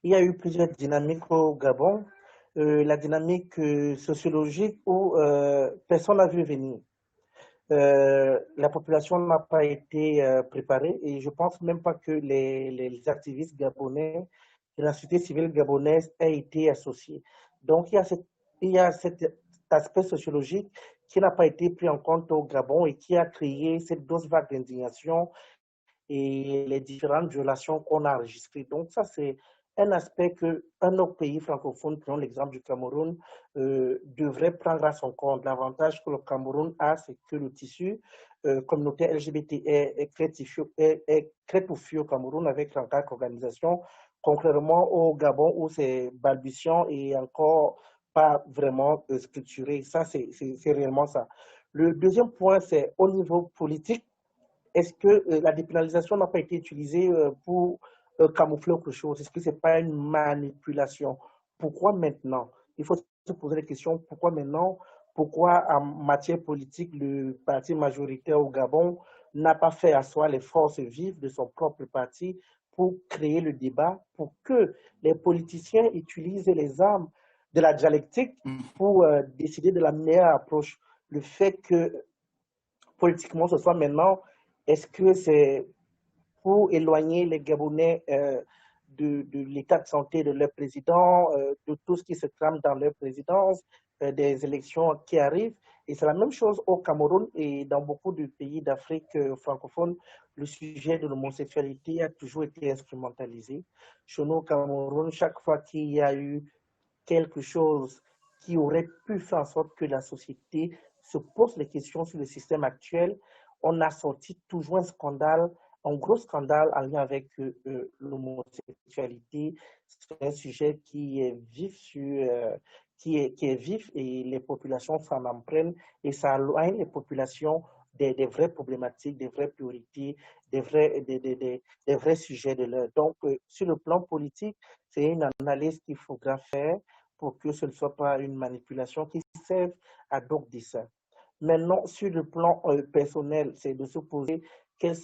Il y a eu plusieurs dynamiques au Gabon. La dynamique sociologique où personne n'a vu venir. La population n'a pas été préparée et je pense même pas que les activistes gabonais de la société civile gabonaise aient été associés. Donc il y a cet aspect sociologique qui n'a pas été pris en compte au Gabon et qui a créé cette grosse vague d'indignation et les différentes violations qu'on a enregistrées. Donc ça, c'est un aspect qu'un autre pays francophone, prenons l'exemple du Cameroun, devrait prendre à son compte. L'avantage que le Cameroun a, c'est que le tissu communautaire LGBT est très touffu au Cameroun avec l'encadre organisation, contrairement au Gabon où c'est balbutiant et encore pas vraiment structuré. Ça, c'est réellement ça. Le deuxième point, c'est au niveau politique. Est-ce que la dépénalisation n'a pas été utilisée pour camoufler autre chose? Est-ce que ce n'est pas une manipulation? Pourquoi maintenant? Il faut se poser la question, pourquoi maintenant? Pourquoi en matière politique, le parti majoritaire au Gabon n'a pas fait asseoir les forces vives de son propre parti pour créer le débat, pour que les politiciens utilisent les armes de la dialectique pour décider de la meilleure approche? Le fait que politiquement ce soit maintenant, est-ce que c'est pour éloigner les Gabonais de l'état de santé de leur président, de tout ce qui se trame dans leur présidence, des élections qui arrivent? Et c'est la même chose au Cameroun et dans beaucoup de pays d'Afrique francophone. Le sujet de l'homosexualité a toujours été instrumentalisé. Chez nous au Cameroun, chaque fois qu'il y a eu quelque chose qui aurait pu faire en sorte que la société se pose les questions sur le système actuel, on a sorti toujours un scandale, un gros scandale en lien avec l'homosexualité. C'est un sujet qui est vif, qui est vif et les populations s'en en prennent et ça éloigne les populations des vraies problématiques, des vraies priorités, des vrais sujets de l'heure. Donc, sur le plan politique, c'est une analyse qu'il faudra faire pour que ce ne soit pas une manipulation qui serve à d'autres desseins. Maintenant, sur le plan personnel, c'est de se poser quel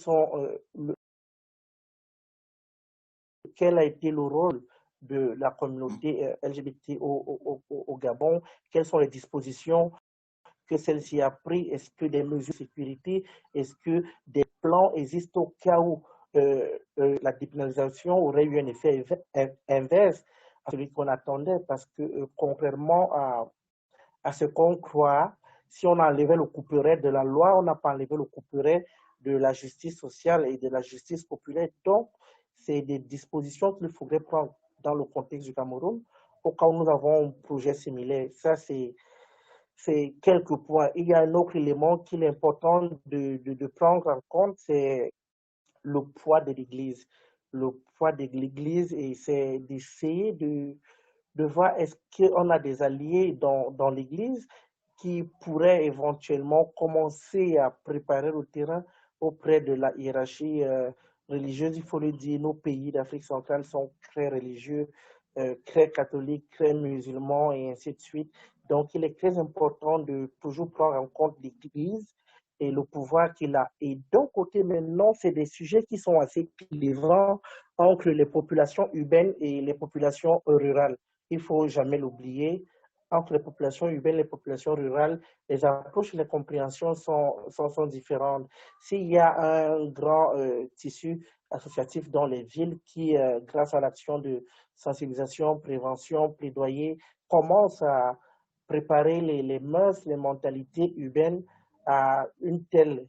a été le rôle de la communauté LGBT au Gabon, quelles sont les dispositions que celle-ci a prises, est-ce que des mesures de sécurité, est-ce que des plans existent au cas où la dépénalisation aurait eu un effet inverse à celui qu'on attendait, parce que contrairement à ce qu'on croit, si on a enlevé le couperet de la loi, on n'a pas enlevé le couperet de la justice sociale et de la justice populaire. Donc, c'est des dispositions qu'il faudrait prendre dans le contexte du Cameroun au cas où nous avons un projet similaire. Ça, c'est quelques points. Il y a un autre élément qu'il est important de prendre en compte, c'est le poids de l'Église. Le poids de l'Église, et c'est d'essayer de voir est-ce qu'on a des alliés dans l'Église qui pourraient éventuellement commencer à préparer le terrain auprès de la hiérarchie religieuse. Il faut le dire, nos pays d'Afrique centrale sont très religieux, très catholiques, très musulmans et ainsi de suite. Donc, il est très important de toujours prendre en compte l'Église et le pouvoir qu'il a. Et d'un côté, maintenant, c'est des sujets qui sont assez clivants entre les populations urbaines et les populations rurales. Il ne faut jamais l'oublier. Entre les populations urbaines et les populations rurales, les approches et les compréhensions sont différentes. S'il y a un grand tissu associatif dans les villes qui, grâce à l'action de sensibilisation, prévention, plaidoyer, commence à préparer les mœurs, les mentalités urbaines à une telle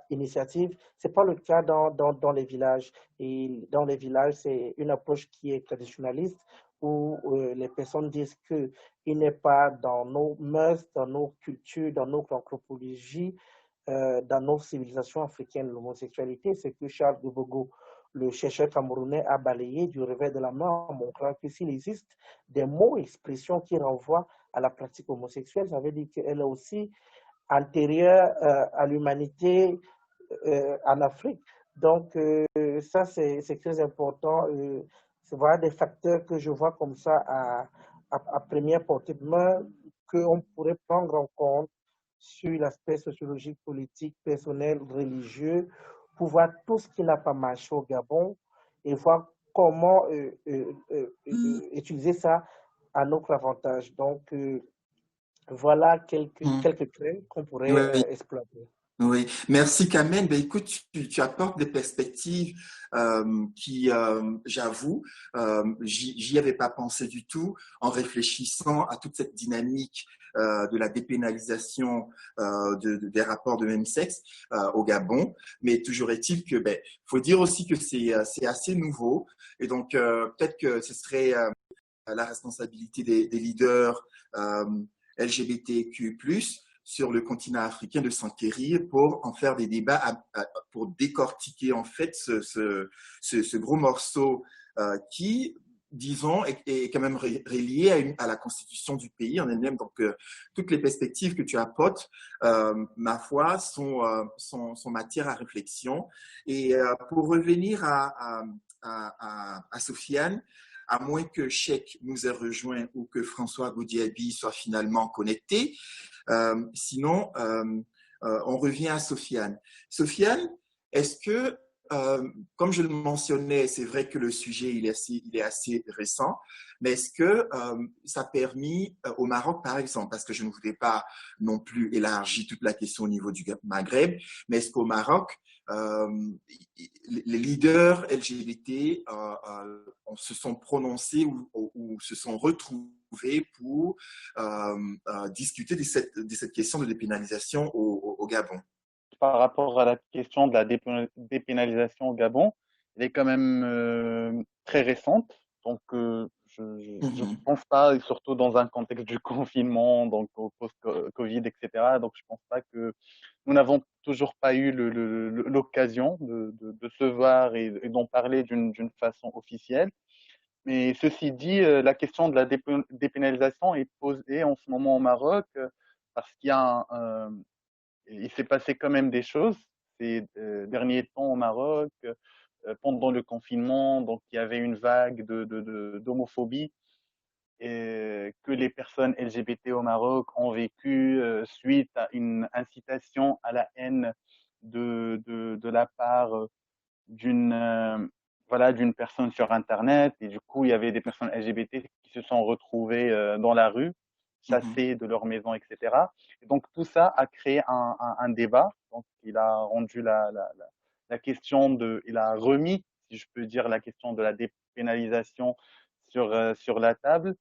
initiative, ce n'est pas le cas dans les villages. Et dans les villages, c'est une approche qui est traditionnaliste, où les personnes disent qu'il n'est pas dans nos mœurs, dans nos cultures, dans notre anthropologie, dans nos civilisations africaines, l'homosexualité. C'est que Charles de Bogo, le chercheur camerounais, a balayé du revers de la main en montrant que s'il existe des mots, expressions qui renvoient à la pratique homosexuelle, ça veut dire qu'elle est aussi antérieure à l'humanité en Afrique. Donc, ça, c'est très important. C'est voilà des facteurs que je vois comme ça à première portée de main qu'on pourrait prendre en compte sur l'aspect sociologique, politique, personnel, religieux, pour voir tout ce qui n'a pas marché au Gabon et voir comment utiliser ça à notre avantage. Donc, voilà quelques craintes qu'on pourrait exploiter. Oui, merci Kamel. Ben, écoute, tu apportes des perspectives qui, j'avoue, j'y avais pas pensé du tout en réfléchissant à toute cette dynamique de la dépénalisation des rapports de même sexe au Gabon. Mais toujours est-il que, ben, faut dire aussi que c'est assez nouveau, et donc peut-être que ce serait la responsabilité des leaders LGBTQ+, sur le continent africain de s'enquérir pour en faire des débats, pour décortiquer en fait ce gros morceau qui, disons, est quand même relié à la constitution du pays en elle-même. Donc, toutes les perspectives que tu apportes, ma foi, sont matière à réflexion. Et pour revenir à Sofiane, à moins que Cheikh nous ait rejoint ou que François Goudiaby soit finalement connecté. Sinon, on revient à Sofiane. Sofiane, est-ce que, comme je le mentionnais, c'est vrai que le sujet il est assez récent, mais est-ce que ça a permis au Maroc, par exemple, parce que je ne voudrais pas non plus élargir toute la question au niveau du Maghreb, mais est-ce qu'au Maroc, les leaders LGBT se sont prononcés ou se sont retrouvés pour discuter de cette question de dépénalisation au Gabon? Par rapport à la question de la dépénalisation au Gabon, elle est quand même très récente. Donc, je ne pense pas, et surtout dans un contexte du confinement, donc au post-Covid, etc. Donc, je ne pense pas que nous n'avons toujours pas eu l'occasion de se voir et d'en parler d'une façon officielle. Mais ceci dit, la question de la dépénalisation est posée en ce moment au Maroc parce qu'il y a il s'est passé quand même des choses ces derniers temps au Maroc. Pendant le confinement, donc il y avait une vague d'homophobie que les personnes LGBT au Maroc ont vécu suite à une incitation à la haine de la part d'une voilà, d'une personne sur Internet. Et du coup, il y avait des personnes LGBT qui se sont retrouvées dans la rue, chassées de leur maison, etc. Et donc, tout ça a créé un débat. Donc, il a rendu la question il a remis, si je peux dire, la question de la dépénalisation sur la table.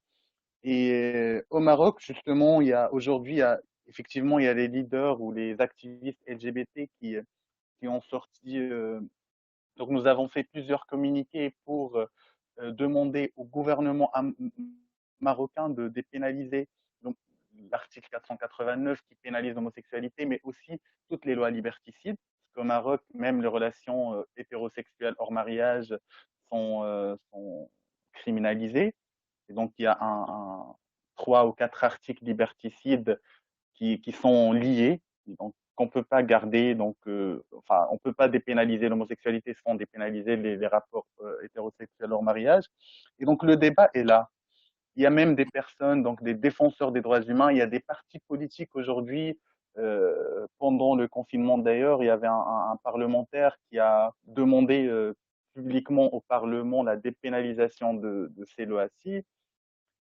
Et au Maroc, justement, aujourd'hui, effectivement, il y a les leaders ou les activistes LGBT qui ont sorti. Donc, nous avons fait plusieurs communiqués pour demander au gouvernement marocain de dépénaliser donc, l'article 489 qui pénalise l'homosexualité, mais aussi toutes les lois liberticides. Parce qu'au Maroc, même les relations hétérosexuelles hors mariage sont criminalisées. Et donc, il y a 3 ou 4 articles liberticides qui sont liés, donc qu'on peut pas garder, donc enfin on peut pas dépénaliser l'homosexualité sans dépénaliser les rapports hétérosexuels hors mariage. Et donc le débat est là. Il y a même des personnes, donc des défenseurs des droits humains, il y a des partis politiques aujourd'hui. Pendant le confinement d'ailleurs, il y avait un parlementaire qui a demandé publiquement au Parlement la dépénalisation de ces lois-ci.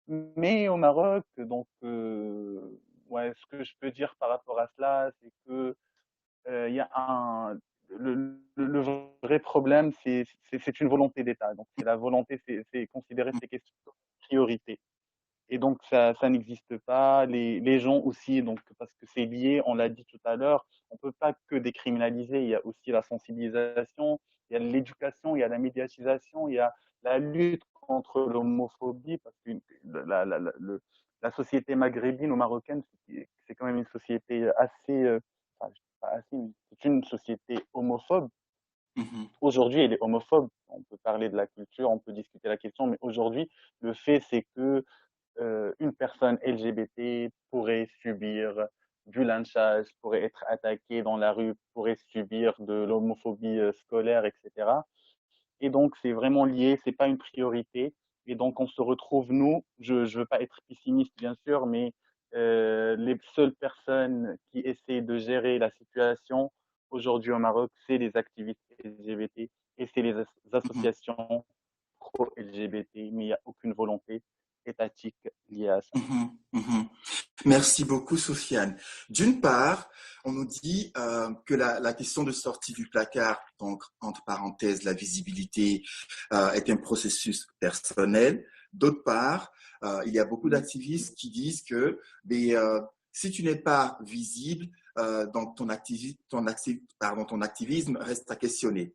Mais au Maroc, donc, ouais, ce que je peux dire par rapport à cela, c'est que il y a le vrai problème, c'est une volonté d'État. Donc, c'est la volonté, c'est considérer ces questions comme priorité. Et donc, ça n'existe pas. Les gens aussi, donc, parce que c'est lié, on l'a dit tout à l'heure, on peut pas que décriminaliser. Il y a aussi la sensibilisation, il y a l'éducation, il y a la médiatisation, il y a la lutte contre l'homophobie, parce que la société maghrébine ou marocaine, c'est quand même une société assez, enfin, pas assez, mais c'est une société homophobe. Aujourd'hui, elle est homophobe. On peut parler de la culture, on peut discuter la question, mais aujourd'hui, le fait, c'est que une personne LGBT pourrait subir du lynchage, pourrait être attaquée dans la rue, pourrait subir de l'homophobie scolaire, etc. Et donc, c'est vraiment lié, c'est pas une priorité. Et donc, on se retrouve, nous, je veux pas être pessimiste, bien sûr, mais les seules personnes qui essaient de gérer la situation aujourd'hui au Maroc, c'est les activistes LGBT et c'est les associations pro-LGBT, mais il n'y a aucune volonté étatique liée à ça. Merci beaucoup, Sofiane. D'une part, on nous dit que la question de sortie du placard, donc entre parenthèses, la visibilité, est un processus personnel. D'autre part, il y a beaucoup d'activistes qui disent que si tu n'es pas visible, donc ton activisme reste à questionner.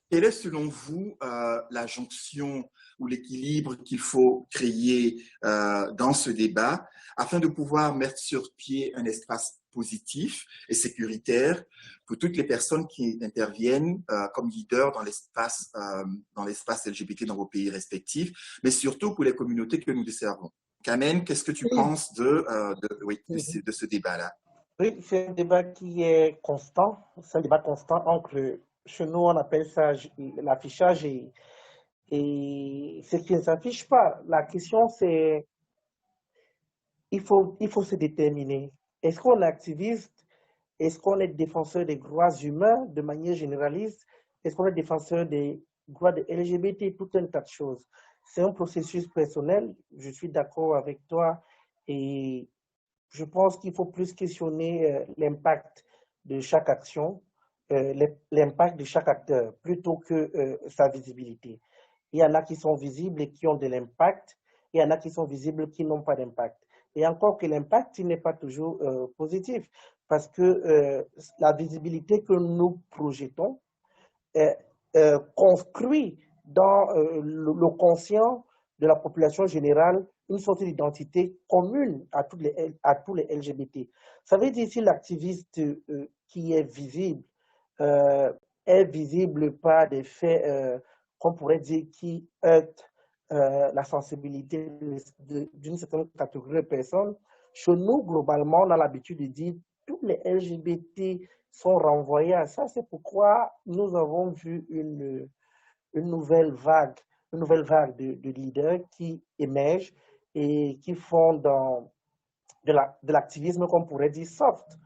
Quelle est selon vous la jonction ou l'équilibre qu'il faut créer dans ce débat afin de pouvoir mettre sur pied un espace positif et sécuritaire pour toutes les personnes qui interviennent comme leaders dans l'espace LGBT dans vos pays respectifs, mais surtout pour les communautés que nous desservons. Kamen, qu'est-ce que tu penses de ce débat-là? Oui, c'est un débat qui est constant. C'est un débat constant entre, chez nous, on appelle ça l'affichage et ce qui ne s'affiche pas. La question, c'est il faut se déterminer. Est-ce qu'on est activiste? Est-ce qu'on est défenseur des droits humains de manière généraliste? Est-ce qu'on est défenseur des droits des LGBT? Tout un tas de choses. C'est un processus personnel. Je suis d'accord avec toi et je pense qu'il faut plus questionner l'impact de chaque action, l'impact de chaque acteur, plutôt que sa visibilité. Il y en a qui sont visibles et qui ont de l'impact, il y en a qui sont visibles qui n'ont pas d'impact. Et encore que l'impact n'est pas toujours positif, parce que la visibilité que nous projetons construit dans le conscient de la population générale une sorte d'identité commune à tous les LGBT. Ça veut dire si l'activiste qui est visible par des faits qu'on pourrait dire qui heurtent la sensibilité d'une certaine catégorie de personnes. Chez nous, globalement, on a l'habitude de dire tous les LGBT sont renvoyés à ça. C'est pourquoi nous avons vu une nouvelle vague de leaders qui émergent et qui font de l'activisme qu'on pourrait dire soft.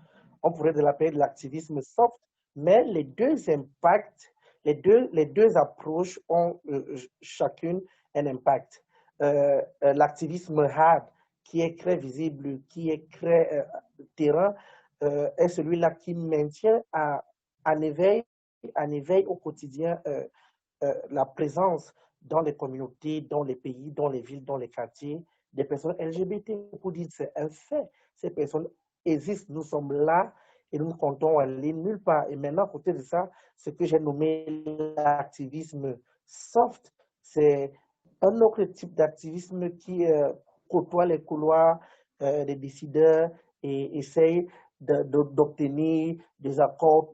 On pourrait l'appeler de l'activisme soft, mais les deux impacts, les deux approches ont chacune un impact. L'activisme hard, qui est très visible, qui est très terrain, est celui-là qui maintient en éveil au quotidien la présence dans les communautés, dans les pays, dans les villes, dans les quartiers, des personnes LGBT. Pour dire c'est un fait, ces personnes existent, nous sommes là et nous ne comptons aller nulle part. Et maintenant, à côté de ça, ce que j'ai nommé l'activisme soft, c'est un autre type d'activisme qui côtoie les couloirs des décideurs et essaye d'obtenir des accords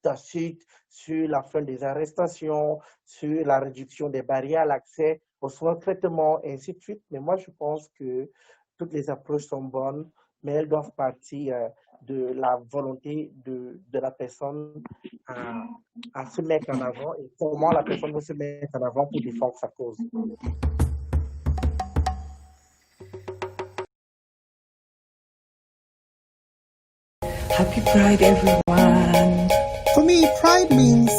tacites sur la fin des arrestations, sur la réduction des barrières à l'accès aux soins, traitements, et ainsi de suite. Mais moi, je pense que toutes les approches sont bonnes, mais elles doivent partir de la volonté de la personne à se mettre en avant et comment la personne veut se mettre en avant pour défendre sa cause. Happy Pride, everyone. For me, Pride means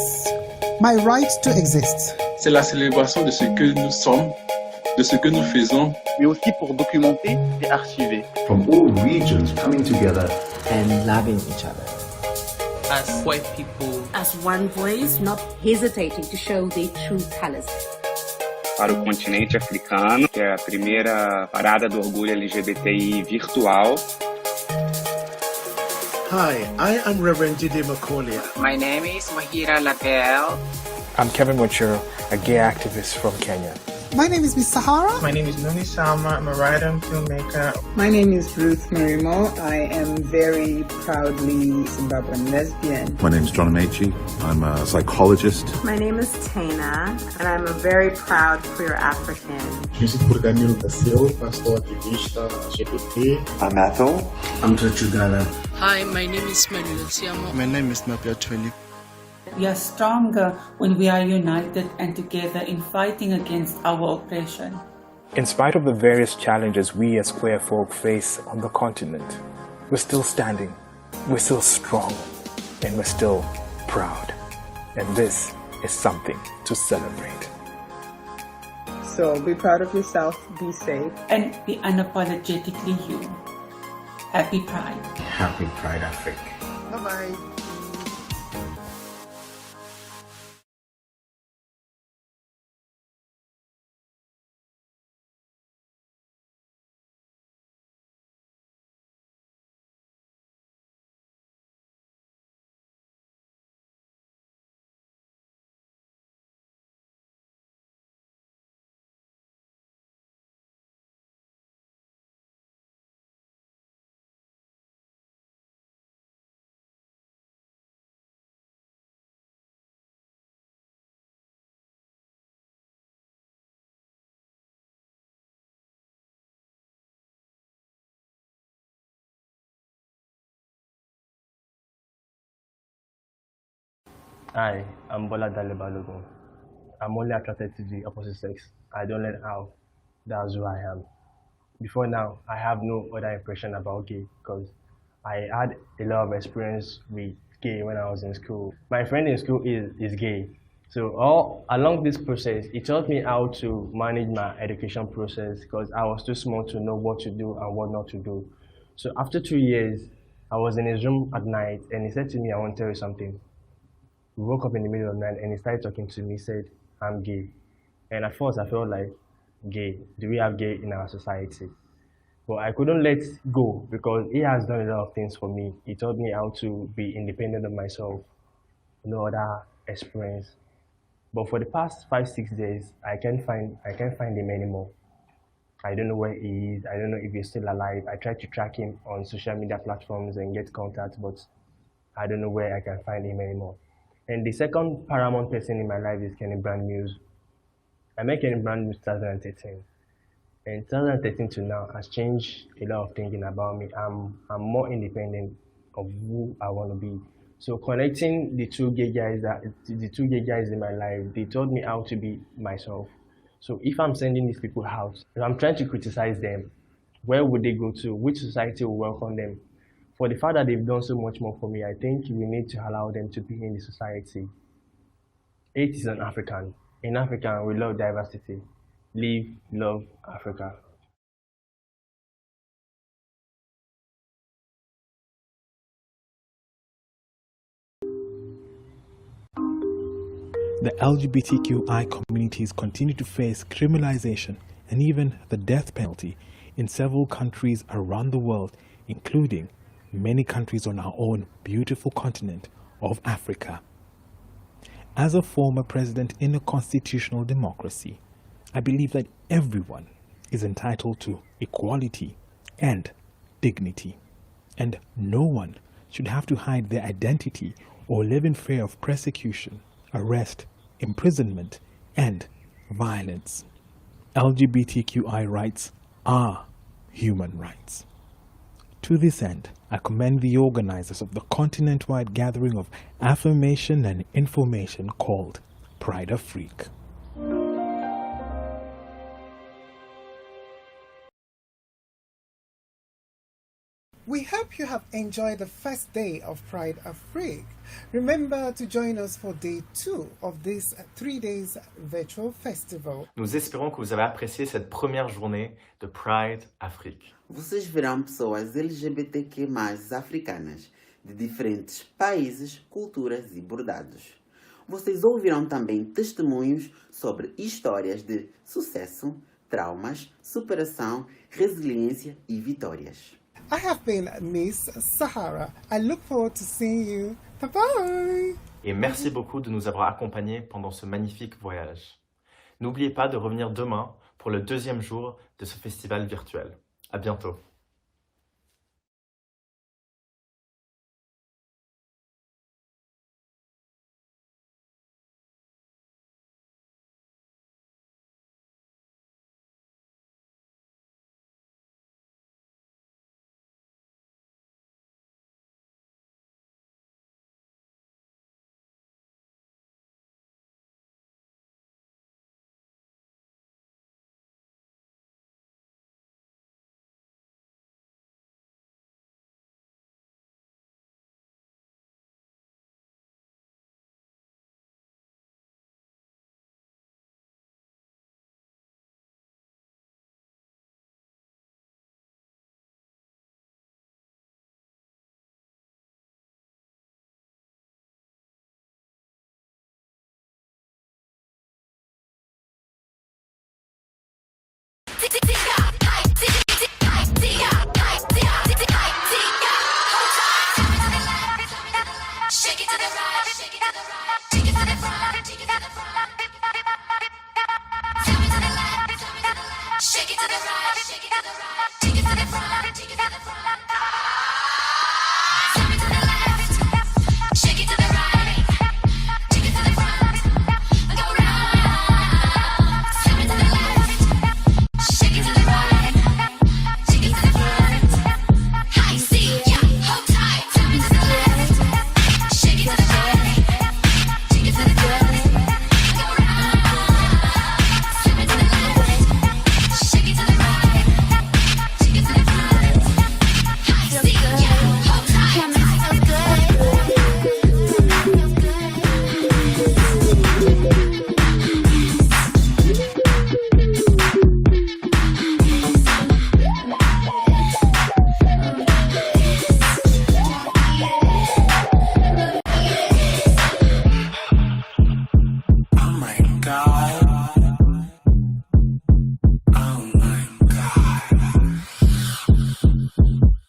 my right to exist. C'est la célébration de ce que nous sommes, de ce que nous faisons, mais aussi pour documenter et archiver. From all regions coming together and loving each other. As white people, as one voice, not hesitating to show their true colors. Para o continente africano, que é a primeira parada do orgulho LGBTI virtual. Hi, I am Reverend Jide Macaulay. My name is Mahira Labelle. I'm Kevin Wachiro, a gay activist from Kenya. My name is Miss Sahara. My name is Numi Salma. I'm a writer and filmmaker. My name is Ruth Marimo. I am very proudly Zimbabwean lesbian. My name is John Amechi. I'm a psychologist. My name is Tana, and I'm a very proud queer African. Je suis por Danilo da Silva, pastor ativista LGBT. I'm Athol. I'm Chachugana. Hi, my name is Melosiamo. My name is Mapia Twili. We are stronger when we are united and together in fighting against our oppression. In spite of the various challenges we as queer folk face on the continent, we're still standing, we're still strong, and we're still proud. And this is something to celebrate. So be proud of yourself, be safe, and be unapologetically you. Happy Pride. Happy Pride Afrique. Bye-bye. Hi, I'm Bola Dale Balogun. I'm only attracted to the opposite sex. I don't let out. That's who I am. Before now, I have no other impression about gay because I had a lot of experience with gay when I was in school. My friend in school is gay. So all along this process, it taught me how to manage my education process because I was too small to know what to do and what not to do. So after 2 years, I was in his room at night and he said to me, I want to tell you something. We woke up in the middle of the night and he started talking to me, said, I'm gay. And at first I felt like, gay? Do we have gay in our society? But I couldn't let go because he has done a lot of things for me. He taught me how to be independent of myself, no other experience. But for the past 5-6 days, I can't find him anymore. I don't know where he is. I don't know if he's still alive. I tried to track him on social media platforms and get contact, but I don't know where I can find him anymore. And the second paramount person in my life is Kenny Brand News. I met Kenny Brand News in 2013. And 2013 to now has changed a lot of thinking about me. I'm more independent of who I want to be. So connecting the two gay guys in my life, they taught me how to be myself. So if I'm sending these people out, if I'm trying to criticize them, where would they go to? Which society will welcome them? For the fact that they've done so much more for me, I think we need to allow them to be in the society. It is an African. In Africa, we love diversity. Live, love, Africa. The LGBTQI communities continue to face criminalization and even the death penalty in several countries around the world, including many countries on our own beautiful continent of Africa. As a former president in a constitutional democracy, I believe that everyone is entitled to equality and dignity, and no one should have to hide their identity or live in fear of persecution, arrest, imprisonment, and violence. LGBTQI rights are human rights. To this end, I commend the organizers of the continent-wide gathering of affirmation and information called Pride Afrique. We hope you have enjoyed the first day of Pride Afrique. Remember to join us for day 2 of this 3 days virtual festival. Nous espérons que vous avez apprécié cette première journée de Pride Afrique. Vocês verão pessoas LGBTQ+, africanas, de diferentes países, culturas e bordados. Vocês ouvirão também testemunhos sobre histórias de sucesso, traumas, superação, resiliência e vitórias. I have been Miss Sahara. I look forward to seeing you. Bye-bye! Et merci beaucoup de nous avoir accompagnés pendant ce magnifique voyage. N'oubliez pas de revenir demain pour le 2e jour de ce festival virtuel. À bientôt!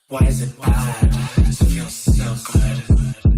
Why is it bad to feel so good?